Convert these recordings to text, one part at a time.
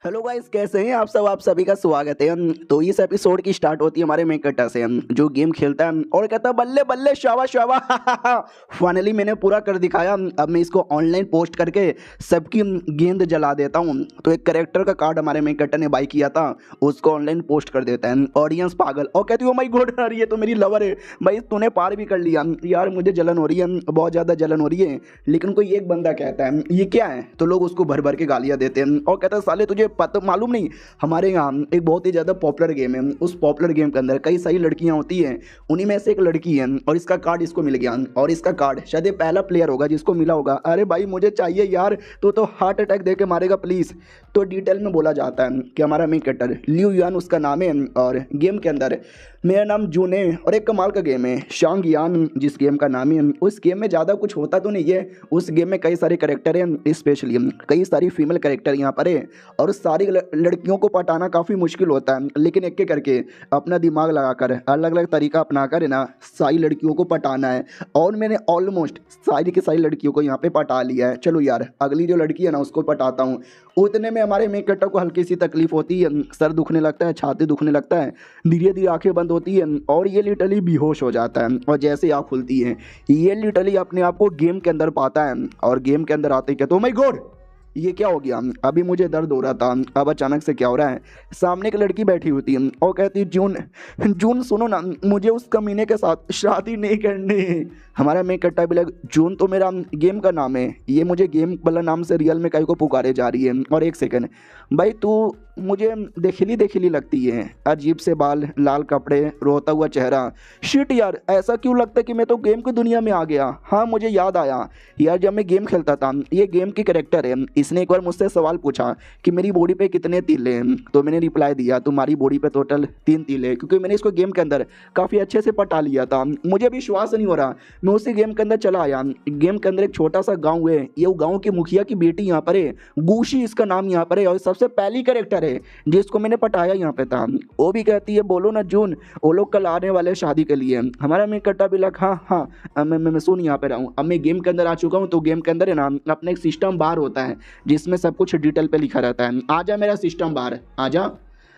Hello guys, कैसे हैं आप सब। आप सभी का स्वागत है। तो इस एपिसोड की स्टार्ट होती है हमारे मेन कट्टा से, जो गेम खेलता है और कहता है बल्ले बल्ले शाबाश शाबाश। फाइनली मैंने पूरा कर दिखाया। अब मैं इसको ऑनलाइन पोस्ट करके सबकी गेंद जला देता हूं। तो एक कैरेक्टर का कार्ड हमारे मेन कट्टा ने बाई किया था, उसको ऑनलाइन पोस्ट कर देता है। ऑडियंस पागल और कहती है ओ माय गॉड यार, ये तो मेरी लवर है। भाई तूने पार भी कर लिया यार, मुझे जलन हो रही है, बहुत ज़्यादा जलन हो रही है। लेकिन कोई एक बंदा कहता है ये क्या है, तो लोग उसको भर भर के गालियाँ देते हैं और कहता है साले तुझे पता मालूम नहीं, हमारे यहाँ एक बहुत ही ज़्यादा पॉपुलर गेम है। उस पॉपुलर गेम के अंदर कई सारी लड़कियाँ होती हैं, उन्हीं में से एक लड़की है और इसका कार्ड इसको मिल गया। और इसका कार्ड शायद ये पहला प्लेयर होगा जिसको मिला होगा। अरे भाई मुझे चाहिए यार, तो हार्ट अटैक दे के मारेगा प्लीज़। तो डिटेल में बोला जाता है कि हमारा मेन कैरेक्टर लियू यान उसका नाम है और गेम के अंदर मेरा नाम जून है। और एक कमाल का गेम है शांग यान जिस गेम का नाम है। उस गेम में ज़्यादा कुछ होता तो नहीं है, उस गेम में कई सारे कैरेक्टर हैं, स्पेशली कई सारी फीमेल कैरेक्टर यहाँ पर है। और सारी लड़कियों को पटाना काफ़ी मुश्किल होता है, लेकिन एक एक करके अपना दिमाग लगाकर अलग अलग तरीका अपना कर ना सारी लड़कियों को पटाना है। और मैंने ऑलमोस्ट सारी की सारी लड़कियों को यहाँ पे पटा लिया है। चलो यार अगली जो लड़की है ना उसको पटाता हूँ। उतने में हमारे मेन कैरेक्टर को हल्की सी तकलीफ होती है, सर दुखने लगता है, छाती दुखने लगता है, धीरे धीरे आंखें बंद होती है और ये लिटरली बेहोश हो जाता है। और जैसे आँख खुलती है ये लिटरली अपने आप को गेम के अंदर पाता है। और गेम के अंदर आते कहते ओ माय गॉड ये क्या हो गया, अभी मुझे दर्द हो रहा था, अब अचानक से क्या हो रहा है। सामने एक लड़की बैठी होती है और कहती है जून जून सुनो ना, मुझे उस कमीने के साथ शादी नहीं करनी। हमारा मेन कैरेक्टर भी लग जून तो मेरा गेम का नाम है, ये मुझे गेम वाला नाम से रियल में कहीं को पुकारे जा रही है। और एक सेकंड भाई तू मुझे देखिली देखिली लगती है, अजीब से बाल, लाल कपड़े, रोता हुआ चेहरा। शिट यार ऐसा क्यों लगता है कि मैं तो गेम की दुनिया में आ गया। हाँ मुझे याद आया यार, जब मैं गेम खेलता था, ये गेम की कैरेक्टर है, इसने एक बार मुझसे सवाल पूछा कि मेरी बॉडी पे कितने तीले हैं। तो मैंने रिप्लाई दिया तुम्हारी बॉडी पे टोटल 3 तीले, क्योंकि मैंने इसको गेम के अंदर काफ़ी अच्छे से पटा लिया था। मुझे विश्वास नहीं हो रहा, मैं उसी गेम के अंदर चला आया। गेम के अंदर एक छोटा सा गाँव है, ये गाँव की मुखिया की बेटी यहाँ पर है, गूशी इसका नाम यहाँ पर है। और सबसे पहली कैरेक्टर है जिसको मैंने पटाया यहाँ पे था। वो भी कहती है बोलो ना जून, वो लोग कल आने वाले शादी के लिए। हमारा मैं कट्टा भी लग हाँ हाँ मैं सुन यहाँ पे रहा हूँ। अब मैं गेम के अंदर आ चुका हूँ। तो गेम के अंदर है ना अपना एक सिस्टम बार होता है जिसमें सब कुछ डिटेल पे लिखा रहता है। आजा मेरा सिस्टम बार आजा।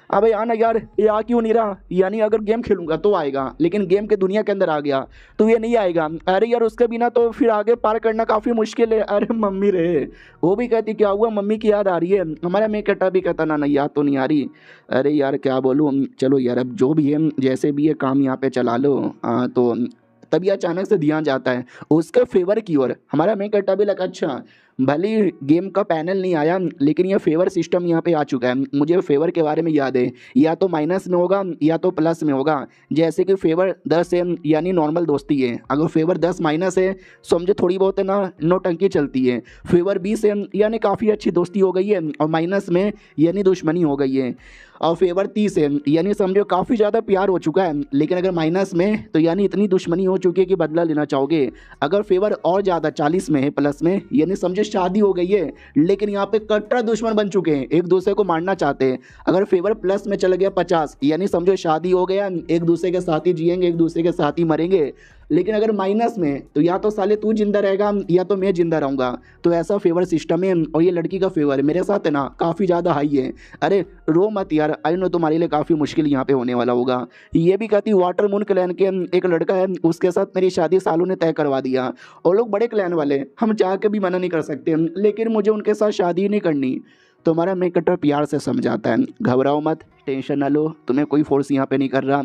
अबे आना यार, ये आ क्यों नहीं रहा। यानी अगर गेम खेलूंगा तो आएगा, लेकिन गेम के दुनिया के अंदर आ गया तो ये नहीं आएगा। अरे यार उसके बिना तो फिर आगे पार करना काफ़ी मुश्किल है। अरे मम्मी रे, वो भी कहती क्या हुआ, मम्मी की याद आ रही है। हमारा मेन कैरेक्टर भी कहता ना नहीं याद तो नहीं आ रही। अरे यार क्या बोलूँ, चलो यार अब जो भी है जैसे भी है काम यहाँ पे चला लो। तो तभी अचानक से ध्यान जाता है उसके फेवर की ओर। हमारा मेन कैरेक्टर भी लगा अच्छा भले ही गेम का पैनल नहीं आया, लेकिन ये फेवर सिस्टम यहाँ पे आ चुका है। मुझे फेवर के बारे में याद है, या तो माइनस में होगा या तो प्लस में होगा। जैसे कि फेवर 10 है यानी नॉर्मल दोस्ती है, अगर फेवर 10 माइनस है समझे थोड़ी बहुत है ना नौटंकी चलती है। फेवर 20 है यानी काफ़ी अच्छी दोस्ती हो गई है, और माइनस में यानी दुश्मनी हो गई है। और फेवर 30 है यानी समझो काफ़ी ज़्यादा प्यार हो चुका है, लेकिन अगर माइनस में तो यानी इतनी दुश्मनी हो चुकी है कि बदला लेना चाहोगे। अगर फेवर और ज़्यादा 40 में है प्लस में, यानी समझे शादी हो गई है, लेकिन यहाँ पे कट्टर दुश्मन बन चुके हैं, एक दूसरे को मारना चाहते हैं। अगर फेवर प्लस में चला गया 50 यानी समझो शादी हो गया, एक दूसरे के साथ ही जिएंगे, एक दूसरे के साथ ही मरेंगे। लेकिन अगर माइनस में तो या तो साले तू जिंदा रहेगा या तो मैं जिंदा रहूँगा। तो ऐसा फेवर सिस्टम है। और ये लड़की का फेवर मेरे साथ है ना काफ़ी ज़्यादा हाई है। अरे रो मत यार, आई नो तुम्हारे लिए काफ़ी मुश्किल यहाँ पे होने वाला होगा। ये भी कहती वाटर मून क्लैन के एक लड़का है, उसके साथ मेरी शादी सालों ने तय करवा दिया। और लोग बड़े क्लैन वाले, हम चाह के भी मना नहीं कर सकते, लेकिन मुझे उनके साथ शादी नहीं करनी। तो हमारा मेन कैरेक्टर प्यार से समझाता है घबराओ मत, टेंशन ना लो, तुम्हें कोई फोर्स यहाँ पे नहीं कर रहा।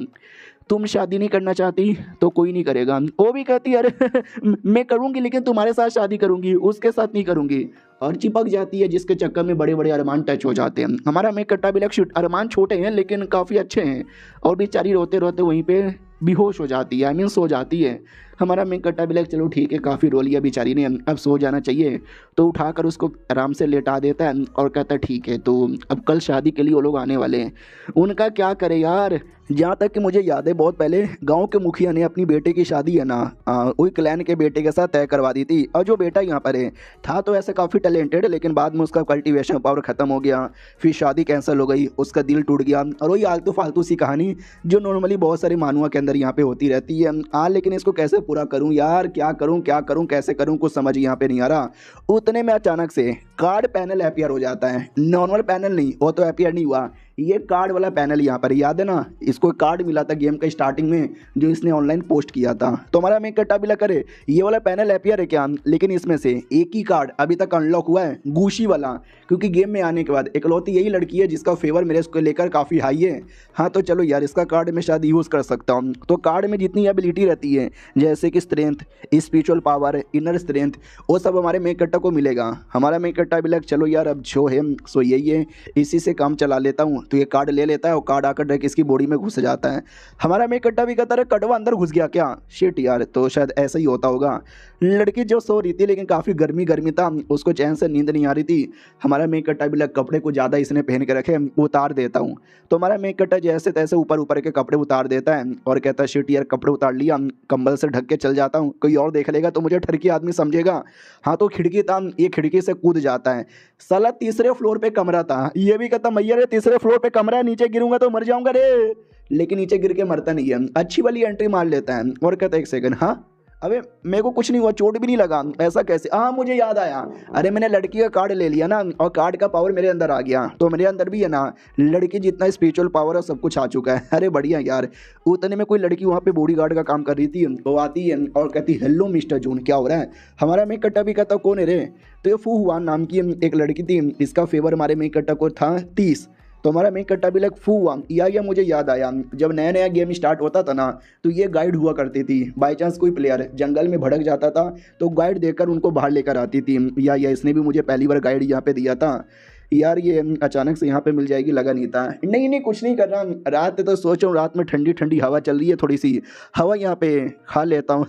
तुम शादी नहीं करना चाहती तो कोई नहीं करेगा। वो भी कहती है अरे मैं करूँगी लेकिन तुम्हारे साथ शादी करूँगी, उसके साथ नहीं करूँगी। और चिपक जाती है जिसके चक्कर में बड़े बड़े अरमान टच हो जाते हैं। हमारा मेन कट्टा भी लक्ष्य अरमान छोटे हैं लेकिन काफ़ी अच्छे हैं। और बेचारी रोते रोते वहीं पे बेहोश हो जाती है, आई मीन सो जाती है। हमारा मेन कट्टा भी लग चलो ठीक है काफ़ी रो लिया बेचारी ने, अब सो जाना चाहिए। तो उठाकर उसको आराम से लेटा देता है और कहता है ठीक है तो अब कल शादी के लिए वो लोग आने वाले हैं, उनका क्या करे यार। जहाँ तक कि मुझे याद है बहुत पहले गांव के मुखिया ने अपनी बेटे की शादी है ना वही क्लैन के बेटे के साथ तय करवा दी थी। और जो बेटा यहाँ पर है था तो ऐसे काफ़ी टैलेंटेड, लेकिन बाद में उसका कल्टीवेशन पावर ख़त्म हो गया, फिर शादी कैंसिल हो गई, उसका दिल टूट गया। और वही आलतू फालतू सी कहानी जो नॉर्मली बहुत सारे मानुआ के अंदर यहाँ पे होती रहती है। लेकिन इसको कैसे पूरा करूँ यार, क्या करूँ कैसे करूँ कुछ समझ यहाँ पे नहीं आ रहा। उतने में अचानक से कार्ड पैनल अपीयर हो जाता है, नॉर्मल पैनल नहीं, वो तो अपीयर नहीं हुआ, ये कार्ड वाला पैनल यहाँ पर, याद है ना, इसको कार्ड मिला था गेम का स्टार्टिंग में जो इसने ऑनलाइन पोस्ट किया था। तो हमारा मेक कट्टा बिला करे ये वाला पैनल अपीयर है क्या, लेकिन इसमें से एक ही कार्ड अभी तक अनलॉक हुआ है, गूशी वाला, क्योंकि गेम में आने के बाद इकलौती यही लड़की है जिसका फेवर मेरे इसको लेकर काफ़ी हाई है। हाँ तो चलो यार, इसका कार्ड मैं शायद यूज़ कर सकता हूँ। तो कार्ड में जितनी एबिलिटी रहती है जैसे कि strength, spiritual power, inner strength, वो सब हमारे मेक कट्टा को मिलेगा। हमारा मेक कट्टा भी लग चलो यार, अब जो है सो यही है, इसी से काम चला लेता हूँ। तो ये कार्ड ले लेता है और कार्ड आकर डायरेक्ट इसकी बॉडी में घुस जाता है। हमारा मेक कट्टा भी कहता है कड़वा अंदर घुस गया क्या, शिट यार, तो शायद ऐसा ही होता होगा। लड़की जो सो रही थी लेकिन काफ़ी गर्मी था, उसको चैन से नींद नहीं आ रही थी। हमारा मेक कट्टा भी लग कपड़े को ज़्यादा इसने पहन के रखे, उतार देता हूँ। तो हमारा मेक कट्टा जैसे तैसे ऊपर ऊपर के कपड़े उतार देता है और कहता है शिट यार, कपड़े उतार लिया, कंबल से ढक के चल जाता हूँ, कोई और देख लेगा तो मुझे ठरकी आदमी समझेगा। हाँ तो खिड़की था, ये खिड़की से कूद जाता है। साला तीसरे फ्लोर पे कमरा था, ये भी कहता मैया रे तीसरे फ्लोर पे कमरा है, नीचे गिरूंगा तो मर जाऊंगा रे, लेकिन नीचे गिर के मरता नहीं है, अच्छी वाली एंट्री मार लेता है और कहता है एक सेकंड, हाँ अबे मेरे को कुछ नहीं हुआ, चोट भी नहीं लगा, ऐसा कैसे, हाँ मुझे याद आया, अरे मैंने लड़की का कार्ड ले लिया ना और कार्ड का पावर मेरे अंदर आ गया, तो मेरे अंदर भी है ना लड़की जितना स्पिरिचुअल पावर है सब कुछ आ चुका है। अरे बढ़िया यार। उतने में कोई लड़की वहाँ पे बॉडीगार्ड का काम कर रही थी, वो आती है और कहती हेलो मिस्टर जून, क्या हो रहा है। हमारा मेक कट्टा भी कहता कौन है रे, तो ये फू हुआ नाम की एक लड़की थी, इसका फेवर हमारे मेक कट्टा को था 30। तो हमारा मेक कट्टा भी लग फू हुआ या मुझे याद आया, जब नया नया गेम स्टार्ट होता था ना तो ये गाइड हुआ करती थी, बाई चांस कोई प्लेयर जंगल में भड़क जाता था तो गाइड देकर उनको बाहर लेकर आती थी, या इसने भी मुझे पहली बार गाइड यहाँ पे दिया था। यार ये अचानक से यहाँ पे मिल जाएगी लगा नहीं था। नहीं कुछ नहीं कर रहा, रात तो सोच रहा हूँ, रात में ठंडी ठंडी हवा चल रही है, थोड़ी सी हवा यहाँ पे खा लेता हूँ।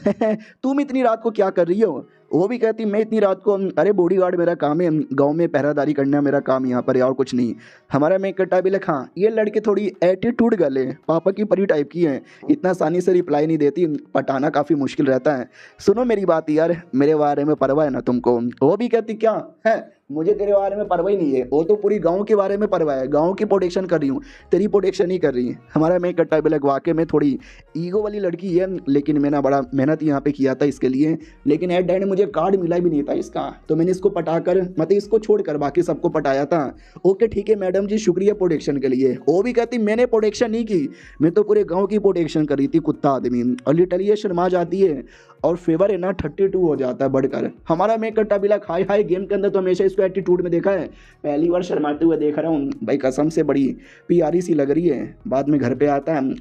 तुम इतनी रात को क्या कर रही हो, वो भी कहती मैं इतनी रात को, अरे बॉडीगार्ड मेरा काम है, गांव में पहरादारी करना मेरा काम यहाँ पर है और कुछ नहीं। हमारा मेक कट्टा भी लिखा ये लड़की थोड़ी एटीट्यूड गर्ल है, पापा की परी टाइप की है, इतना आसानी से रिप्लाई नहीं देती, पटाना काफ़ी मुश्किल रहता है। सुनो मेरी बात यार, मेरे बारे में परवाह है ना तुमको। वो भी कहती क्या है, मुझे तेरे बारे में परवाह ही नहीं है, वो तो पूरी गांव के बारे में परवाह है, गांव की प्रोटेक्शन कर रही हूँ, तेरी प्रोटेक्शन नहीं कर रही है। हमारा मेक कट्टा भी वाकई में थोड़ी ईगो वाली लड़की है, लेकिन मैंने बड़ा मेहनत यहाँ पे किया था इसके लिए, लेकिन एट द एंड मुझे कार्ड मिला भी नहीं था इसका, तो मैंने इसको पटाकर मतलब इसको छोड़कर बाकी सबको पटाया था। ओके ठीक है मैडम जी, शुक्रिया प्रोटेक्शन के लिए। वो भी कहती मैंने प्रोटेक्शन नहीं की, मैं तो पूरे गाँव की प्रोटेक्शन कर रही थी, कुत्ता आदमी। और लिटरली ये शर्मा जाती है और फेवर है ना 32 हो जाता है बढ़कर। हमारा मेक कट्टा बिला हाई हाई गेम के अंदर तो हमेशा इसको एटीट्यूड में देखा है, पहली बार शर्माते हुए देख रहा हूँ भाई, कसम से बड़ी प्यारी सी लग रही है। बाद में घर पे आता है,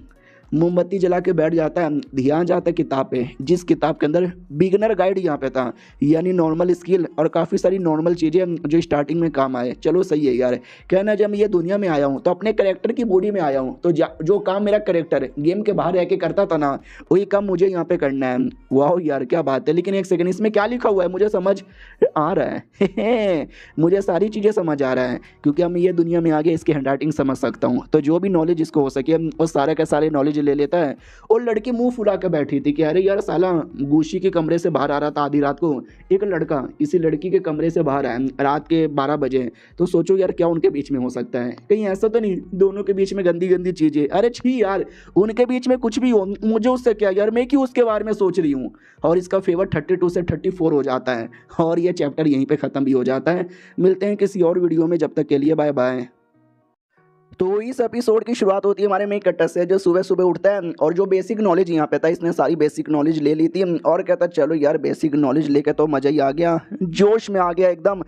मोमबत्ती जला के बैठ जाता है, ध्यान जाता है किताब पे, जिस किताब के अंदर बिगनर गाइड यहाँ पे था, यानी नॉर्मल स्किल और काफ़ी सारी नॉर्मल चीज़ें जो स्टार्टिंग में काम आए। चलो सही है यार, कहना जब मैं ये दुनिया में आया हूँ तो अपने करेक्टर की बॉडी में आया हूँ, तो जो काम मेरा करेक्टर गेम के बाहर रह के करता था ना वही काम मुझे यहाँ पे करना है। वाह यार क्या बात है। लेकिन एक सेकेंड, इसमें क्या लिखा हुआ है मुझे समझ आ रहा है। मुझे सारी चीज़ें समझ आ रहा है क्योंकि हम ये दुनिया में आगे इसकी हैंड राइटिंग समझ सकता हूँ, तो जो भी नॉलेज इसको हो सके वो सारे के सारे नॉलेज ले लेता है। और लड़की मुंह फुला के बैठी थी कि अरे यार साला गुशी के कमरे से बाहर आ रहा था आधी रात को, एक लड़का इसी लड़की के कमरे से बाहर आया रात के 12 बजे, तो सोचो यार क्या उनके बीच में हो सकता है, कहीं ऐसा तो नहीं दोनों के बीच में गंदी गंदी चीजें। अरे छी यार, उनके बीच में कुछ भी हो, मुझे उससे क्या यार, मैं क्यों उसके बारे में सोच रही हूँ। और इसका फेवर 32 से 34 हो जाता है और ये चैप्टर यहीं पे खत्म भी हो जाता है। मिलते हैं किसी और वीडियो में, जब तक के लिए बाय बाय। तो इस एपिसोड की शुरुआत होती है हमारे मेक कट्टा से, जो सुबह सुबह उठता है और जो बेसिक नॉलेज यहाँ पे था इसने सारी बेसिक नॉलेज ले ली थी और कहता चलो यार बेसिक नॉलेज लेके तो मज़ा ही आ गया, जोश में आ गया एकदम।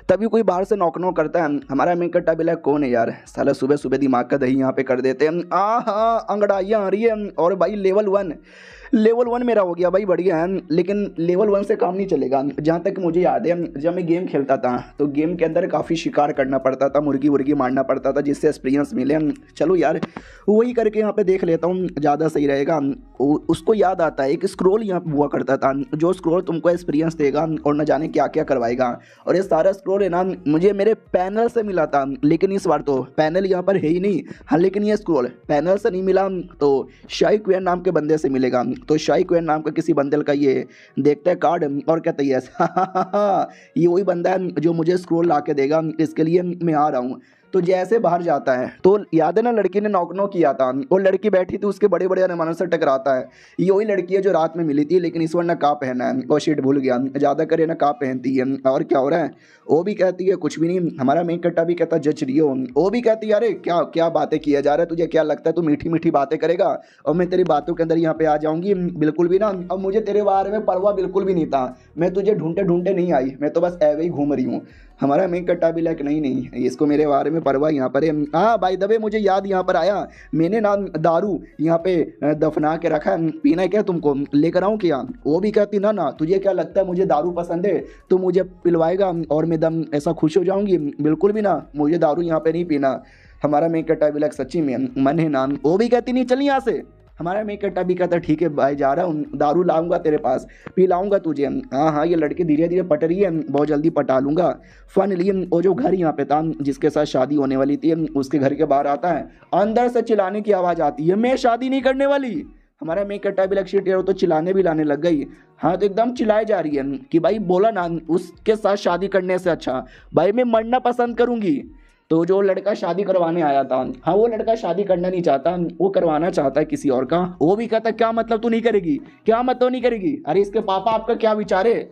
तभी कोई बाहर से नॉक नॉक करता है। हमारा मेक कट्टा भी लाइक कौन है यार, साला सुबह सुबह दिमाग का दही यहाँ पे कर देते हैं। हाँ अंगड़ाइयाँ आ रही है और भाई लेवल 1 मेरा हो गया भाई, बढ़िया है। लेकिन लेवल 1 से काम नहीं चलेगा। जहाँ तक मुझे याद है जब मैं गेम खेलता था तो गेम के अंदर काफ़ी शिकार करना पड़ता था, मुर्गी वुर्गी मारना पड़ता था जिससे एक्सपीरियंस मिले। चलो यार वही करके यहाँ पे देख लेता हूँ, ज़्यादा सही रहेगा। उसको याद आता है एक स्क्रॉल यहाँ पे हुआ करता था, जो स्क्रॉल तुमको एक्सपीरियंस देगा और न जाने क्या क्या करवाएगा। और ये सारा स्क्रॉल है ना मुझे मेरे पैनल से मिला था, लेकिन इस बार तो पैनल यहाँ पर है ही नहीं। हाँ लेकिन ये स्क्रॉल पैनल से नहीं मिला तो शाही क्वेन नाम के बंदे से मिलेगा। तो शाही क्वेन नाम का किसी बंदे का ये देखता है कार्ड और कहता है ये वही बंदा है जो मुझे स्क्रॉल ला के देगा, इसके लिए मैं आ रहा हूँ। तो जैसे बाहर जाता है तो याद है ना लड़की ने नॉक नॉक किया था और लड़की बैठी थी उसके बड़े बड़े अरमानों से टकराता है। ये वही लड़की है जो रात में मिली थी लेकिन इस बार नकाब पहना है और शीट भूल गया, ज़्यादा करे नकाब पहनती है। और क्या हो रहा है, वो भी कहती है कुछ भी नहीं। हमारा मेन कट्टा भी कहता जच रही हो, वो भी कहती है अरे क्या क्या बातें किया जा रहा है, तुझे क्या लगता है तू मीठी मीठी बातें करेगा और मैं तेरी बातों के अंदर यहाँ पे आ जाऊंगी, बिल्कुल भी ना। अब मुझे तेरे बारे में परवाह बिल्कुल भी नहीं था, मैं तुझे ढूंढते ढूंढते नहीं आई, मैं तो बस ऐवे ही घूम रही हूँ। हमारा मेन कट्टा भी लाइक नहीं नहीं इसको मेरे बारे में परवाह यहाँ पर है। हाँ बाय द वे मुझे याद यहाँ पर आया, मैंने ना दारू यहाँ पे दफना के रखा है, पीना है क्या तुमको, लेकर आऊँ क्या। वो भी कहती ना ना तुझे क्या लगता है मुझे दारू पसंद है, तो मुझे पिलवाएगा और मैं दम ऐसा खुश हो जाऊँगी, बिल्कुल भी ना, मुझे दारू यहाँ पे नहीं पीना। हमारा मेन कट्टा भी लाइक सच्ची में मन है ना। वो भी कहती नहीं चल यहाँ से। हमारा मेक कट्टा भी कहता ठीक है भाई जा रहा हूँ, दारू लाऊंगा तेरे पास, पिलाऊंगा तुझे। हाँ हाँ ये लड़के धीरे धीरे पट रही है, बहुत जल्दी पटा लूंगा। फाइनली वो जो घर यहाँ पे था जिसके साथ शादी होने वाली थी उसके घर के बाहर आता है, अंदर से चिल्लाने की आवाज़ आती है, मैं शादी नहीं करने वाली। हमारा मेक कट्टा भी लक्ष्य टेरो तो चिल्लाने भी लाने लग गई। हाँ तो एकदम चिल्लाई जा रही है कि भाई बोला ना उसके साथ शादी करने से अच्छा भाई मैं मरना पसंद करूंगी। तो जो लड़का शादी करवाने आया था, हाँ वो लड़का शादी करना नहीं चाहता, वो करवाना चाहता है किसी और का। वो भी कहता क्या मतलब तू नहीं करेगी, क्या मतलब नहीं करेगी, अरे इसके पापा आपका क्या विचार है।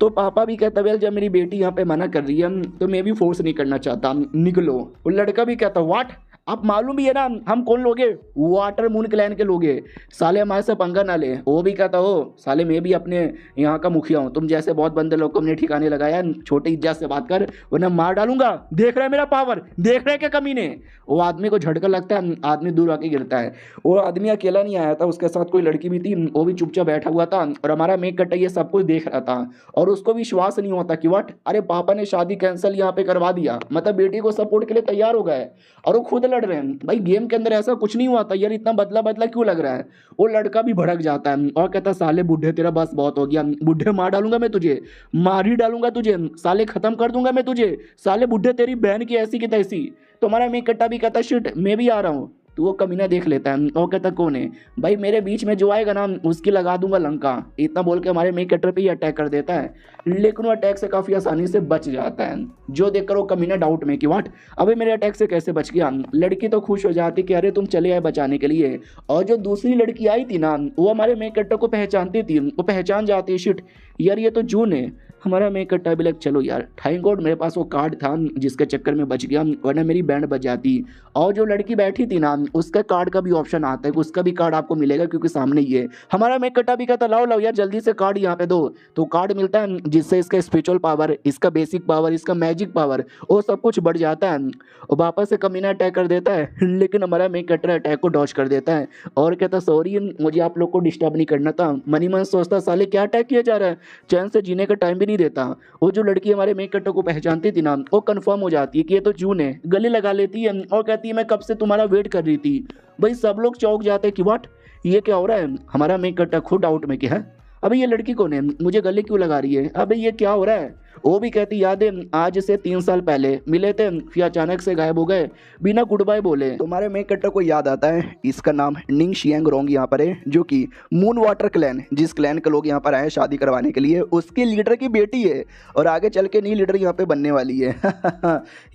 तो पापा भी कहता वेल जब मेरी बेटी यहाँ पे मना कर रही है तो मैं भी फोर्स नहीं करना चाहता, निकलो। वो लड़का भी कहता व्हाट, आप मालूम भी है ना हम कौन लोग हैं, वाटर मून क्लैन के लोग हैं, साले हमारे से पंगा ना ले। वो भी कहता हो साले मैं भी अपने यहाँ का मुखिया हूँ, तुम जैसे बहुत बंदे लोग को अपने ठिकाने लगाया, छोटे इज्जत से बात कर वरना मार डालूंगा, देख रहे मेरा पावर, देख रहे क्या कमीने। वो आदमी को झटका लगता है, आदमी दूर आके गिरता है। वो आदमी अकेला नहीं आया था, उसके साथ कोई लड़की भी थी, वो भी चुपचाप बैठा हुआ था और हमारा मेक कट्टा ये सब कुछ देख रहा था और उसको विश्वास नहीं होता कि वट अरे पापा ने शादी कैंसिल यहाँ पे करवा दिया, मतलब बेटी को सपोर्ट के लिए तैयार हो गए और वो खुद लड़ रहे हैं। भाई गेम के अंदर ऐसा कुछ नहीं हुआ था यार, इतना बदला बदला क्यों लग रहा है। वो लड़का भी भड़क जाता है और कहता साले बुढ़े तेरा बस बहुत हो गया, बुढ़े मार डालूंगा मैं तुझे, मार ही डालूंगा तुझे, साले खत्म कर दूंगा मैं तुझे, साले बुढ़े तेरी बहन की ऐसी की तैसी। तुम्हारा मेक कट्टा भी कहता शिट मैं भी आ रहा हूँ। तो वो कमीना देख लेता है और कहता कौन है भाई, मेरे बीच में जो आएगा ना उसकी लगा दूंगा लंका। इतना बोल के हमारे मेक कटर पे ही अटैक कर देता है, लेकिन वो अटैक से काफी आसानी से बच जाता है। जो देखकर वो कमीना डाउट में कि वाट अबे मेरे अटैक से कैसे बच गया। लड़की तो खुश हो जाती कि अरे तुम चले आए बचाने के लिए। और जो दूसरी लड़की आई थी ना वो हमारे मेक कटर को पहचानती थी, वो पहचान जाती है शिट यार ये तो जून है। हमारा मेक कट्टा भी लग चलो यार थैंक गॉड मेरे पास वो कार्ड था जिसके चक्कर में बच गया, वरना मेरी बैंड बच जाती। और जो लड़की बैठी थी ना उसका कार्ड का भी ऑप्शन आता है, उसका भी कार्ड आपको मिलेगा क्योंकि सामने ही है। हमारा मेक कट्टा भी कहता लाओ लाओ यार जल्दी से कार्ड यहाँ पे दो। तो कार्ड मिलता है जिससे इसका स्पिरिचुअल पावर, इसका बेसिक पावर, इसका मैजिक पावर वो सब कुछ बढ़ जाता है। और वापस से कमीना अटैक कर देता है, लेकिन हमारा मेक कट्टा अटैक को डॉज कर देता है और कहता सॉरी मुझे आप लोग को डिस्टर्ब नहीं करना था। मनी मन सोचता साले क्या अटैक किया जा रहा है, चैन से जीने का टाइम भी नहीं देता। वो जो लड़की हमारे मेक कट्टा को पहचानती थी ना वो कंफर्म हो जाती है कि ये तो जून है, गले लगा लेती है और कहती है मैं कब से तुम्हारा वेट कर रही थी। भाई सब लोग चौंक जाते हैं कि व्हाट ये क्या हो रहा है। हमारा मेक कट्टा खुद डाउट में कि है अबे ये लड़की कौन है, मुझे गले क्यों लगा रही है, अबे ये क्या हो रहा है। वो भी कहती याद है आज से 3 साल पहले मिले थे फिर अचानक से गायब हो गए बिना गुड बाय बोले। तुम्हारे मेक कट्टर को याद आता है इसका नाम निंग शियांग रोंग यहाँ पर है, जो कि मून वाटर क्लैन जिस क्लैन के लोग यहाँ पर आए शादी करवाने के लिए उसके लीडर की बेटी है और आगे चल के नई लीडर यहाँ पे बनने वाली है।